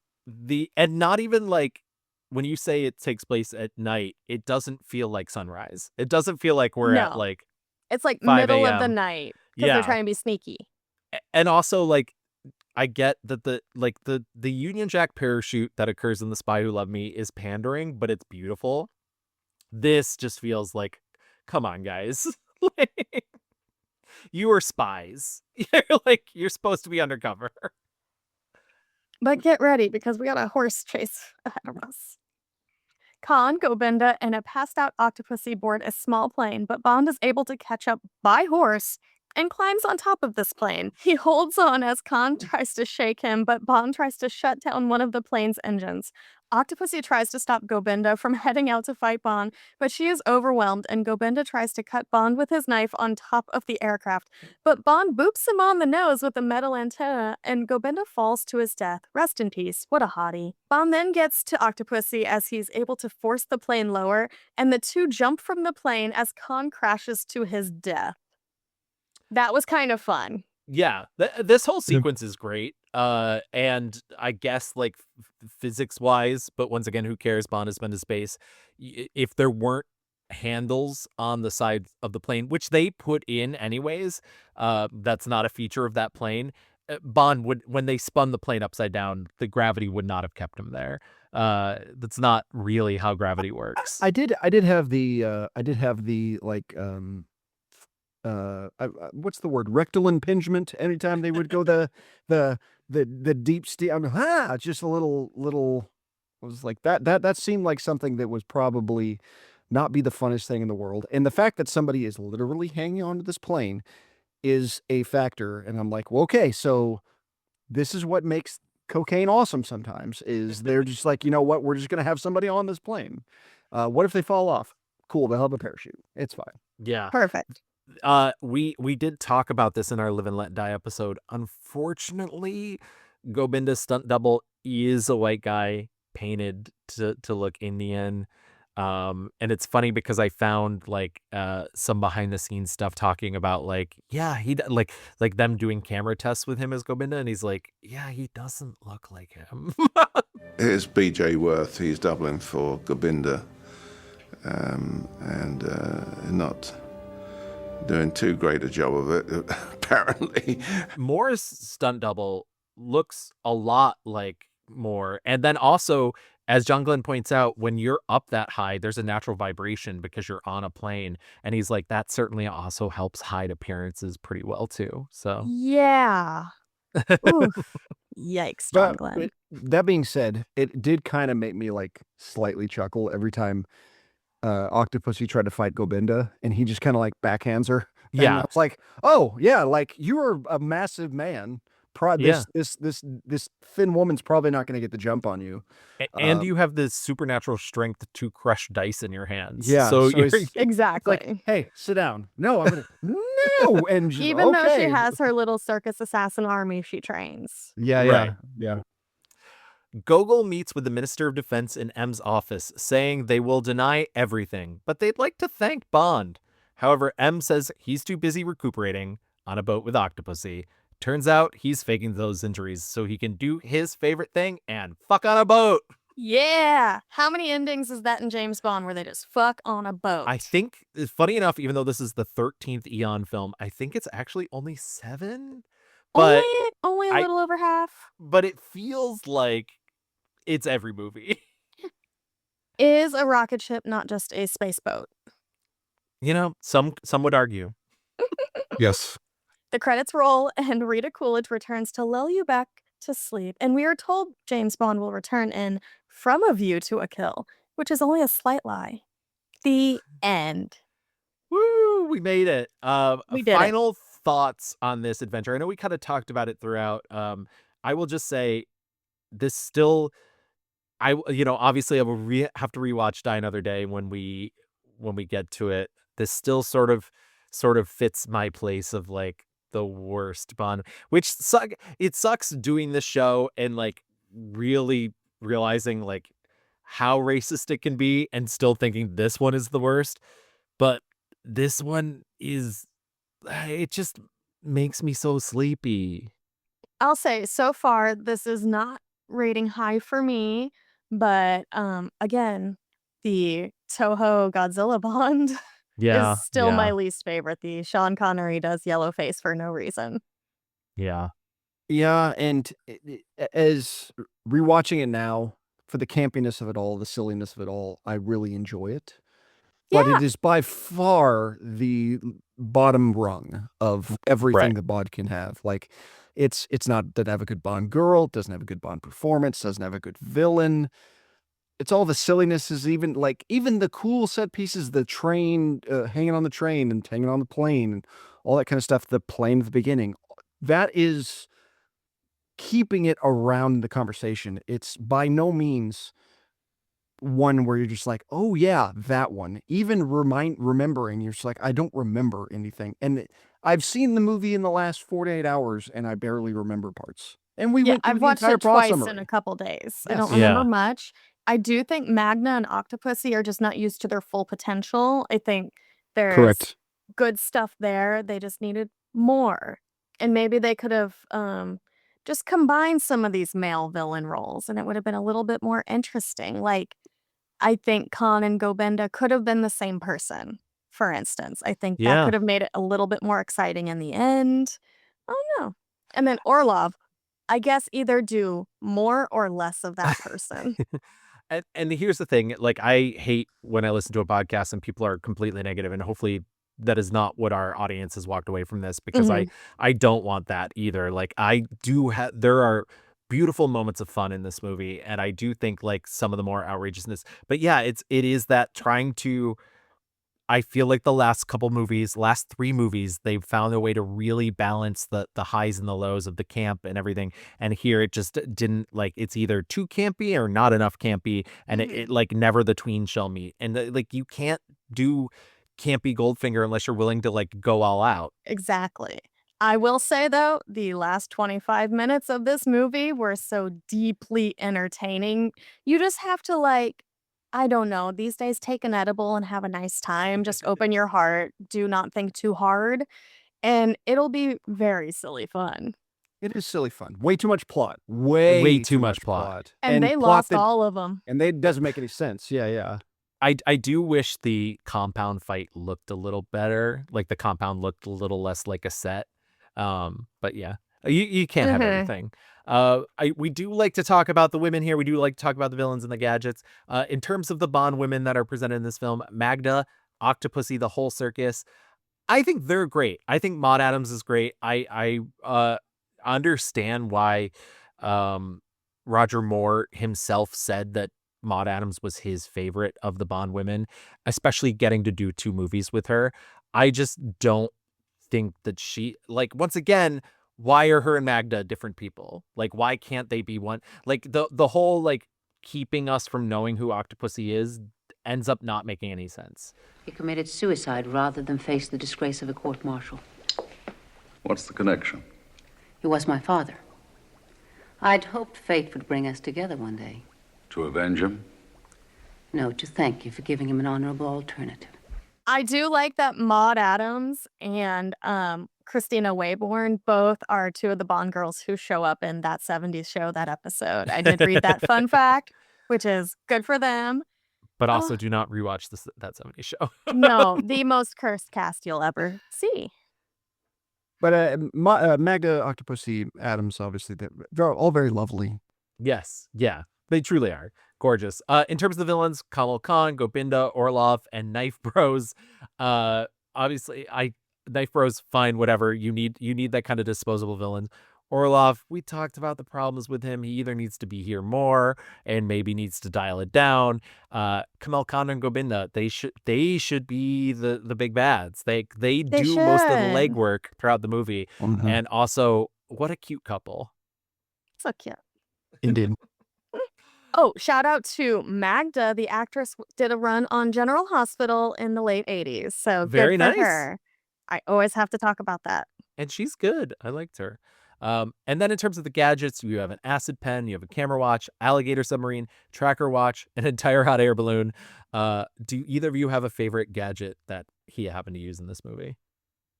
And not even like when you say it takes place at night, it doesn't feel like sunrise. It doesn't feel like we're at like it's like 5 middle of the a.m. night because they're trying to be sneaky. And also like I get that the Union Jack parachute that occurs in The Spy Who Loved Me is pandering, but it's beautiful. This just feels like, come on, guys. Like, you are spies. You're supposed to be undercover. But get ready because we got a horse chase ahead of us. Khan, Gobinda, and a passed-out Octopussy board a small plane, but Bond is able to catch up by horse and climbs on top of this plane. He holds on as Khan tries to shake him, but Bond tries to shut down one of the plane's engines. Octopussy tries to stop Gobinda from heading out to fight Bond, but she is overwhelmed, and Gobinda tries to cut Bond with his knife on top of the aircraft. But Bond boops him on the nose with a metal antenna, and Gobinda falls to his death. Rest in peace. What a hottie. Bond then gets to Octopussy as he's able to force the plane lower, and the two jump from the plane as Khan crashes to his death. That was kind of fun. Yeah, this whole sequence is great. And I guess like physics wise, but once again, who cares? Bond has been to space. If there weren't handles on the side of the plane, which they put in anyways, that's not a feature of that plane. Bond would, when they spun the plane upside down, the gravity would not have kept him there. That's not really how gravity works. I did have the like what's the word, rectal impingement anytime they would go the deep steam. Just a little I was like that seemed like something that was probably not be the funnest thing in the world, and the fact that somebody is literally hanging onto this plane is a factor. And I'm like, well, okay, so this is what makes cocaine awesome sometimes, is they're just like, you know what, we're just gonna have somebody on this plane. What if they fall off? Cool, they'll have a parachute, it's fine. Yeah, perfect. We did talk about this in our Live and Let Die episode. Unfortunately, Gobinda's stunt double is a white guy painted to look Indian. And it's funny because I found like some behind the scenes stuff talking about like, yeah, he like them doing camera tests with him as Gobinda, and he's like, yeah, he doesn't look like him. Here's B.J. Worth. He's doubling for Gobinda, and not doing too great a job of it, apparently. Moore's stunt double looks a lot like Moore. And then also, as John Glenn points out, when you're up that high, there's a natural vibration because you're on a plane. And he's like, that certainly also helps hide appearances pretty well, too. So, yeah. Oof. Yikes, John Glenn. That being said, it did kind of make me like slightly chuckle every time Octopussy tried to fight Gobinda, and he just kind of like backhands her. And yeah, I was like, oh yeah, like you are a massive man. This thin woman's probably not going to get the jump on you. And you have this supernatural strength to crush dice in your hands. Yeah, so you're exactly. Like, hey, sit down. No, I'm gonna no. And even though she has her little circus assassin army, she trains. Yeah. Gogol meets with the Minister of Defense in M's office, saying they will deny everything, but they'd like to thank Bond. However, M says he's too busy recuperating on a boat with Octopussy. Turns out he's faking those injuries so he can do his favorite thing and fuck on a boat. Yeah. How many endings is that in James Bond where they just fuck on a boat? I think, funny enough, even though this is the 13th Eon film, I think it's actually only 7. But only a little over half. But it feels like it's every movie. Is a rocket ship not just a space boat? You know, some would argue. Yes. The credits roll, and Rita Coolidge returns to lull you back to sleep, and we are told James Bond will return in From a View to a Kill, which is only a slight lie. The end. Woo! We made it. We did it. Final thoughts on this adventure. I know we kind of talked about it throughout. I will just say, this still, obviously I will have to rewatch Die Another Day when we get to it. This still sort of fits my place of like the worst Bond, which it sucks doing this show and like really realizing like how racist it can be and still thinking this one is the worst. But this one is, it just makes me so sleepy. I'll say, so far, this is not rating high for me, but again, the Toho Godzilla Bond Yeah. is still my least favorite. The Sean Connery does yellow face for no reason. Yeah. Yeah, and as rewatching it now, for the campiness of it all, the silliness of it all, I really enjoy it. But it is by far the bottom rung of everything that Bond can have. Like, it's not, doesn't have a good Bond girl, doesn't have a good Bond performance, doesn't have a good villain. It's all the silliness, is even the cool set pieces, the train, hanging on the train and hanging on the plane and all that kind of stuff, the plane at the beginning. That is keeping it around the conversation. It's by no means one where you're just like, oh yeah, that one. Even remembering, you're just like, I don't remember anything. And I've seen the movie in the last 48 hours and I barely remember parts. And we went through I've the watched entire it plot twice summary. in a couple days. I Yes. don't remember much. I do think Magna and Octopussy are just not used to their full potential. I think there's Correct. good stuff there. They just needed more. And maybe they could have just combined some of these male villain roles and it would have been a little bit more interesting. Like, I think Khan and Gobinda could have been the same person, for instance. I think that Yeah. could have made it a little bit more exciting in the end. I don't know. And then Orlov, I guess either do more or less of that person. And here's the thing, like, I hate when I listen to a podcast and people are completely negative, and hopefully that is not what our audience has walked away from this, because I don't want that either. Like, I do have, there are beautiful moments of fun in this movie, and I do think like some of the more outrageousness, but yeah, it is that trying to, I feel like the last three movies, they've found a way to really balance the highs and the lows of the camp and everything. And here it just didn't, like, it's either too campy or not enough campy. And it like never the tween shall meet. And like, you can't do campy Goldfinger unless you're willing to like go all out. Exactly. I will say, though, the last 25 minutes of this movie were so deeply entertaining. You just have to, like, I don't know, these days take an edible and have a nice time. Just open your heart. Do not think too hard. And it'll be very silly fun. It is silly fun. Way too much plot. Way too much plot. And they plot lost that- all of them. And it doesn't make any sense. Yeah. I do wish the compound fight looked a little better. Like the compound looked a little less like a set. But yeah, you can't have everything. We do like to talk about the women here. We do like to talk about the villains and the gadgets. In terms of the Bond women that are presented in this film, Magda, Octopussy, the whole circus, I think they're great. I think Maud Adams is great. I understand why Roger Moore himself said that Maud Adams was his favorite of the Bond women, especially getting to do 2 movies with her. I just don't think that she, like, once again, why are her and Magda different people? Like, why can't they be one? Like, the whole, like, keeping us from knowing who Octopussy is ends up not making any sense. He committed suicide rather than face the disgrace of a court-martial. What's the connection? He was my father. I'd hoped fate would bring us together one day. To avenge him? No, to thank you for giving him an honorable alternative. I do like that Maud Adams and Christina Wayborn both are 2 of the Bond girls who show up in That 70s Show, that episode. I did read that fun fact, which is good for them. But also do not rewatch That 70s Show. No, the most cursed cast you'll ever see. But Magda, Octopussy, Adams, obviously, they're all very lovely. Yes. Yeah. They truly are gorgeous. In terms of the villains, Kamal Khan, Gobinda, Orlov, and Knife Bros. Obviously, Knife Bros, fine, whatever. You need that kind of disposable villain. Orlov, we talked about the problems with him. He either needs to be here more and maybe needs to dial it down. Kamal Khan and Gobinda, they should be the big bads. They do most of the should. legwork throughout the movie. And also, what a cute couple. So cute. Indeed. Oh, shout out to Magda, the actress did a run on General Hospital in the late 80s. So Very good for nice. her. I always have to talk about that. And she's good. I liked her. And then in terms of the gadgets, you have an acid pen, you have a camera watch, alligator submarine, tracker watch, an entire hot air balloon. Do either of you have a favorite gadget that he happened to use in this movie?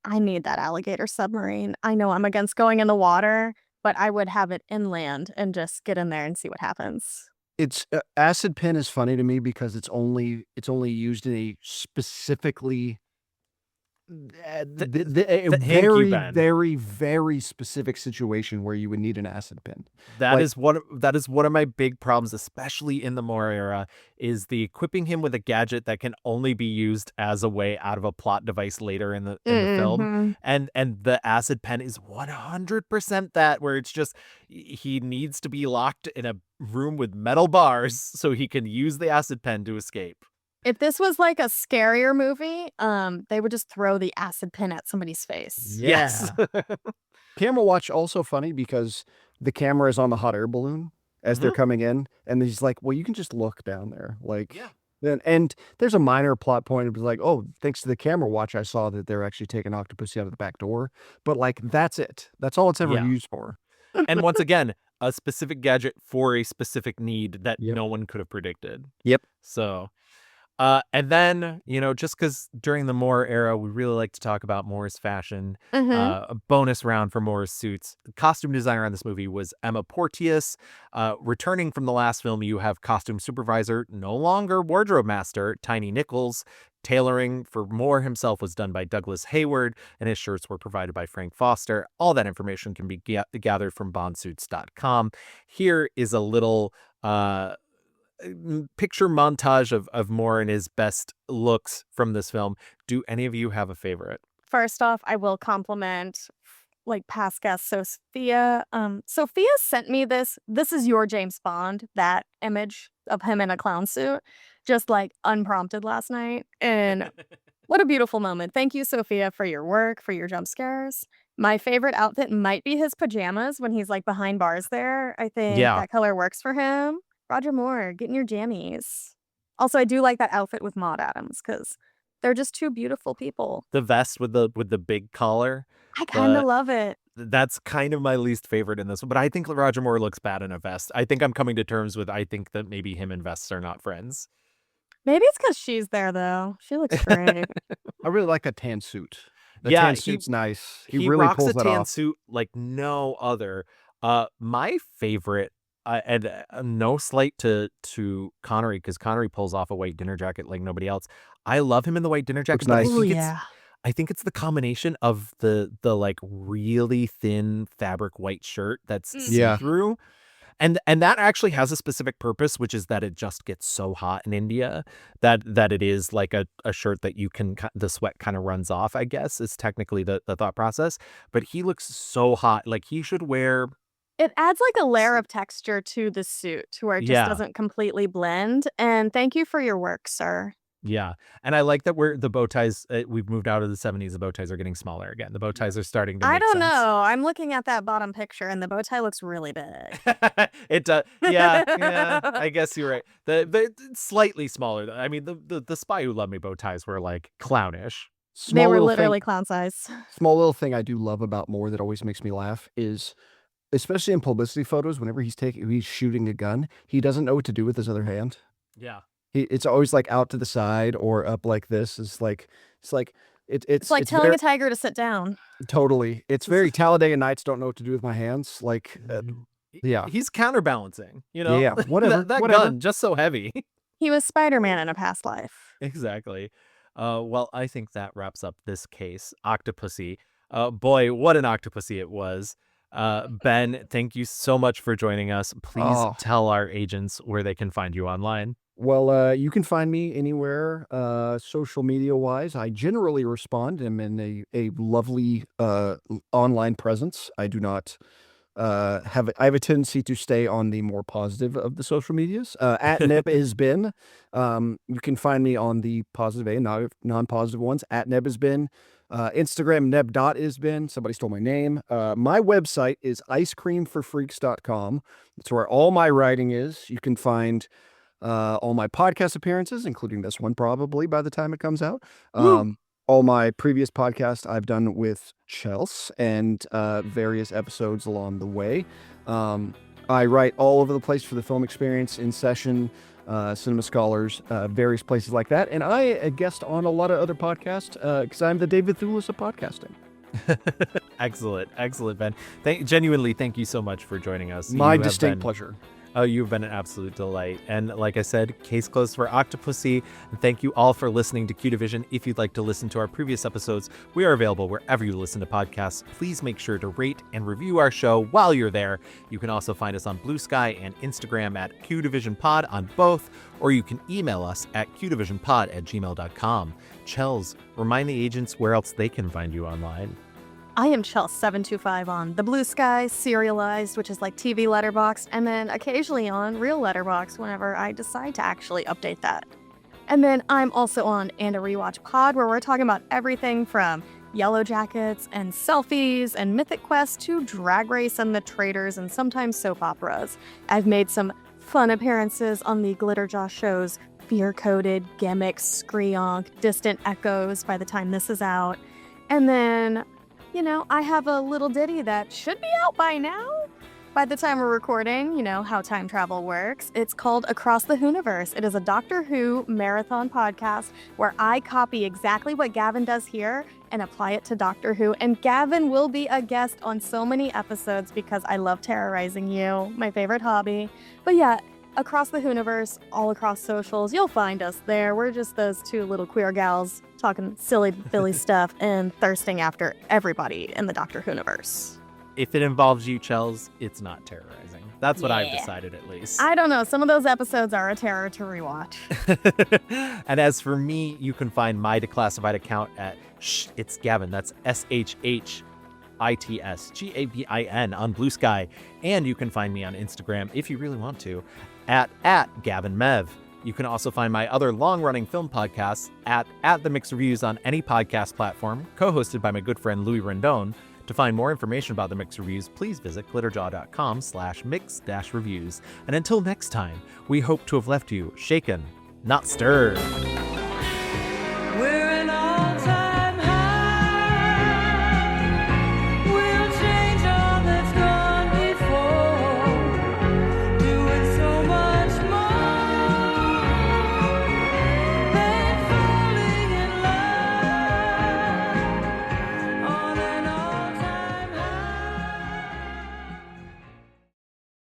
I need that alligator submarine. I know I'm against going in the water, but I would have it inland and just get in there and see what happens. It's acid pen is funny to me because it's only used in a specifically a very, Ben. very, very specific situation where you would need an acid pen. That is one of my big problems, especially in the Moore era, is the equipping him with a gadget that can only be used as a way out of a plot device later in the film. And the acid pen is 100% that, where it's just he needs to be locked in a room with metal bars so he can use the acid pen to escape. If this was like a scarier movie, they would just throw the acid pen at somebody's face. Yes. Camera watch also funny because the camera is on the hot air balloon as they're coming in, and he's like, well, you can just look down there. Like, and there's a minor plot point. It was like, oh, thanks to the camera watch, I saw that they're actually taking Octopussy out of the back door. But like, that's it. That's all it's ever used for. And once again, a specific gadget for a specific need that no one could have predicted. Yep. So... and then, just because during the Moore era, we really like to talk about Moore's fashion, a bonus round for Moore's suits. The costume designer on this movie was Emma Porteous. Returning from the last film, you have costume supervisor, no longer wardrobe master, Tiny Nichols. Tailoring for Moore himself was done by Douglas Hayward, and his shirts were provided by Frank Foster. All that information can be gathered from bondsuits.com. Here is a little... picture montage of Moore and his best looks from this film. Do any of you have a favorite? First off, I will compliment like past guest Sophia. Sophia sent me this. This is your James Bond, that image of him in a clown suit, just like unprompted last night. And what a beautiful moment. Thank you, Sophia, for your work, for your jump scares. My favorite outfit might be his pajamas when he's like behind bars there. I think that color works for him. Roger Moore, get in your jammies. Also, I do like that outfit with Maude Adams because they're just two beautiful people. The vest with the big collar. I kind of love it. That's kind of my least favorite in this one, but I think Roger Moore looks bad in a vest. I think I'm coming to terms with, I think that maybe him and vests are not friends. Maybe it's because she's there, though. She looks great. I really like a tan suit. The tan suit's nice. He really rocks pulls a it tan off. suit like no other. My favorite, and no slight to Connery, because Connery pulls off a white dinner jacket like nobody else. I love him in the white dinner jacket. Looks But nice. I think it's the combination of the like really thin fabric white shirt that's see-through. And that actually has a specific purpose, which is that it just gets so hot in India that it is like a shirt that you can, the sweat kind of runs off, I guess, is technically the thought process. But he looks so hot. Like he should wear... It adds like a layer of texture to the suit where it just doesn't completely blend. And thank you for your work, sir. Yeah. And I like that the bow ties, we've moved out of the 70s. The bow ties are getting smaller again. The bow ties are starting to make I don't sense. know. I'm looking at that bottom picture and the bow tie looks really big. It does. Yeah. I guess you're right. The slightly smaller. I mean, the Spy Who Loved Me bow ties were like clownish. They were literally clown size. Small little thing I do love about Moore that always makes me laugh is, especially in publicity photos, whenever he's shooting a gun, he doesn't know what to do with his other hand. Yeah. It's always like out to the side or up like this. It's like telling a tiger to sit down. Totally. It's very Talladega Nights, don't know what to do with my hands. Like, yeah. He's counterbalancing, you know? Yeah, whatever. that whatever. gun, just so heavy. He was Spider-Man in a past life. Exactly. Well, I think that wraps up this case. Octopussy. Boy, what an Octopussy it was. Ben, thank you so much for joining us. Please Oh. tell our agents where they can find you online. Well, you can find me anywhere, social media wise. I generally respond. I'm in a lovely online presence. I do not I have a tendency to stay on the more positive of the social medias. At Neb is Ben. You can find me on the positive and non-positive ones. At Neb is Ben. Instagram neb.isben. Somebody stole my name. My website is icecreamforfreaks.com. That's where all my writing is. You can find all my podcast appearances, including this one probably by the time it comes out. All my previous podcasts I've done with Chels and various episodes along the way. I write all over the place for the Film Experience, In Session, Cinema Scholars, various places like that. And I guest on a lot of other podcasts because I'm the David Thewlis of podcasting. Excellent, Ben. Genuinely, thank you so much for joining us. My distinct pleasure. Oh, you've been an absolute delight. And like I said, case closed for Octopussy. And thank you all for listening to Q Division. If you'd like to listen to our previous episodes, we are available wherever you listen to podcasts. Please make sure to rate and review our show while you're there. You can also find us on Blue Sky and Instagram at QDivisionPod on both, or you can email us at qdivisionpod@gmail.com. Chels, remind the agents where else they can find you online. I am Chels725 on the Blue Sky, Serialized, which is like TV Letterboxd, and then occasionally on Real Letterboxd whenever I decide to actually update that. And then I'm also on And a Rewatch Pod, where we're talking about everything from Yellow Jackets and selfies and Mythic Quest to Drag Race and The Traitors and sometimes soap operas. I've made some fun appearances on the Glitterjaw shows Fear Coded, Gimmick, Screonk, Distant Echoes by the time this is out. And then, you know, I have a little ditty that should be out by now. By the time we're recording, you know how time travel works. It's called Across the Whoniverse. It is a Doctor Who marathon podcast where I copy exactly what Gavin does here and apply it to Doctor Who. And Gavin will be a guest on so many episodes because I love terrorizing you, my favorite hobby. But yeah, Across the Whoniverse, all across socials, you'll find us there. We're just those two little queer gals talking silly Billy stuff and thirsting after everybody in the Doctor Whoniverse. If it involves you, Chels, it's not terrorizing. That's what I've decided, at least. I don't know. Some of those episodes are a terror to rewatch. And as for me, you can find my declassified account at it's Gavin. That's SHHITSGABIN on Blue Sky. And you can find me on Instagram, if you really want to, at GavinMev. You can also find my other long-running film podcasts at The Mixed Reviews on any podcast platform, co-hosted by my good friend Louis Rendon. To find more information about The Mixed Reviews, please visit glitterjaw.com/mix-reviews. And until next time, we hope to have left you shaken, not stirred.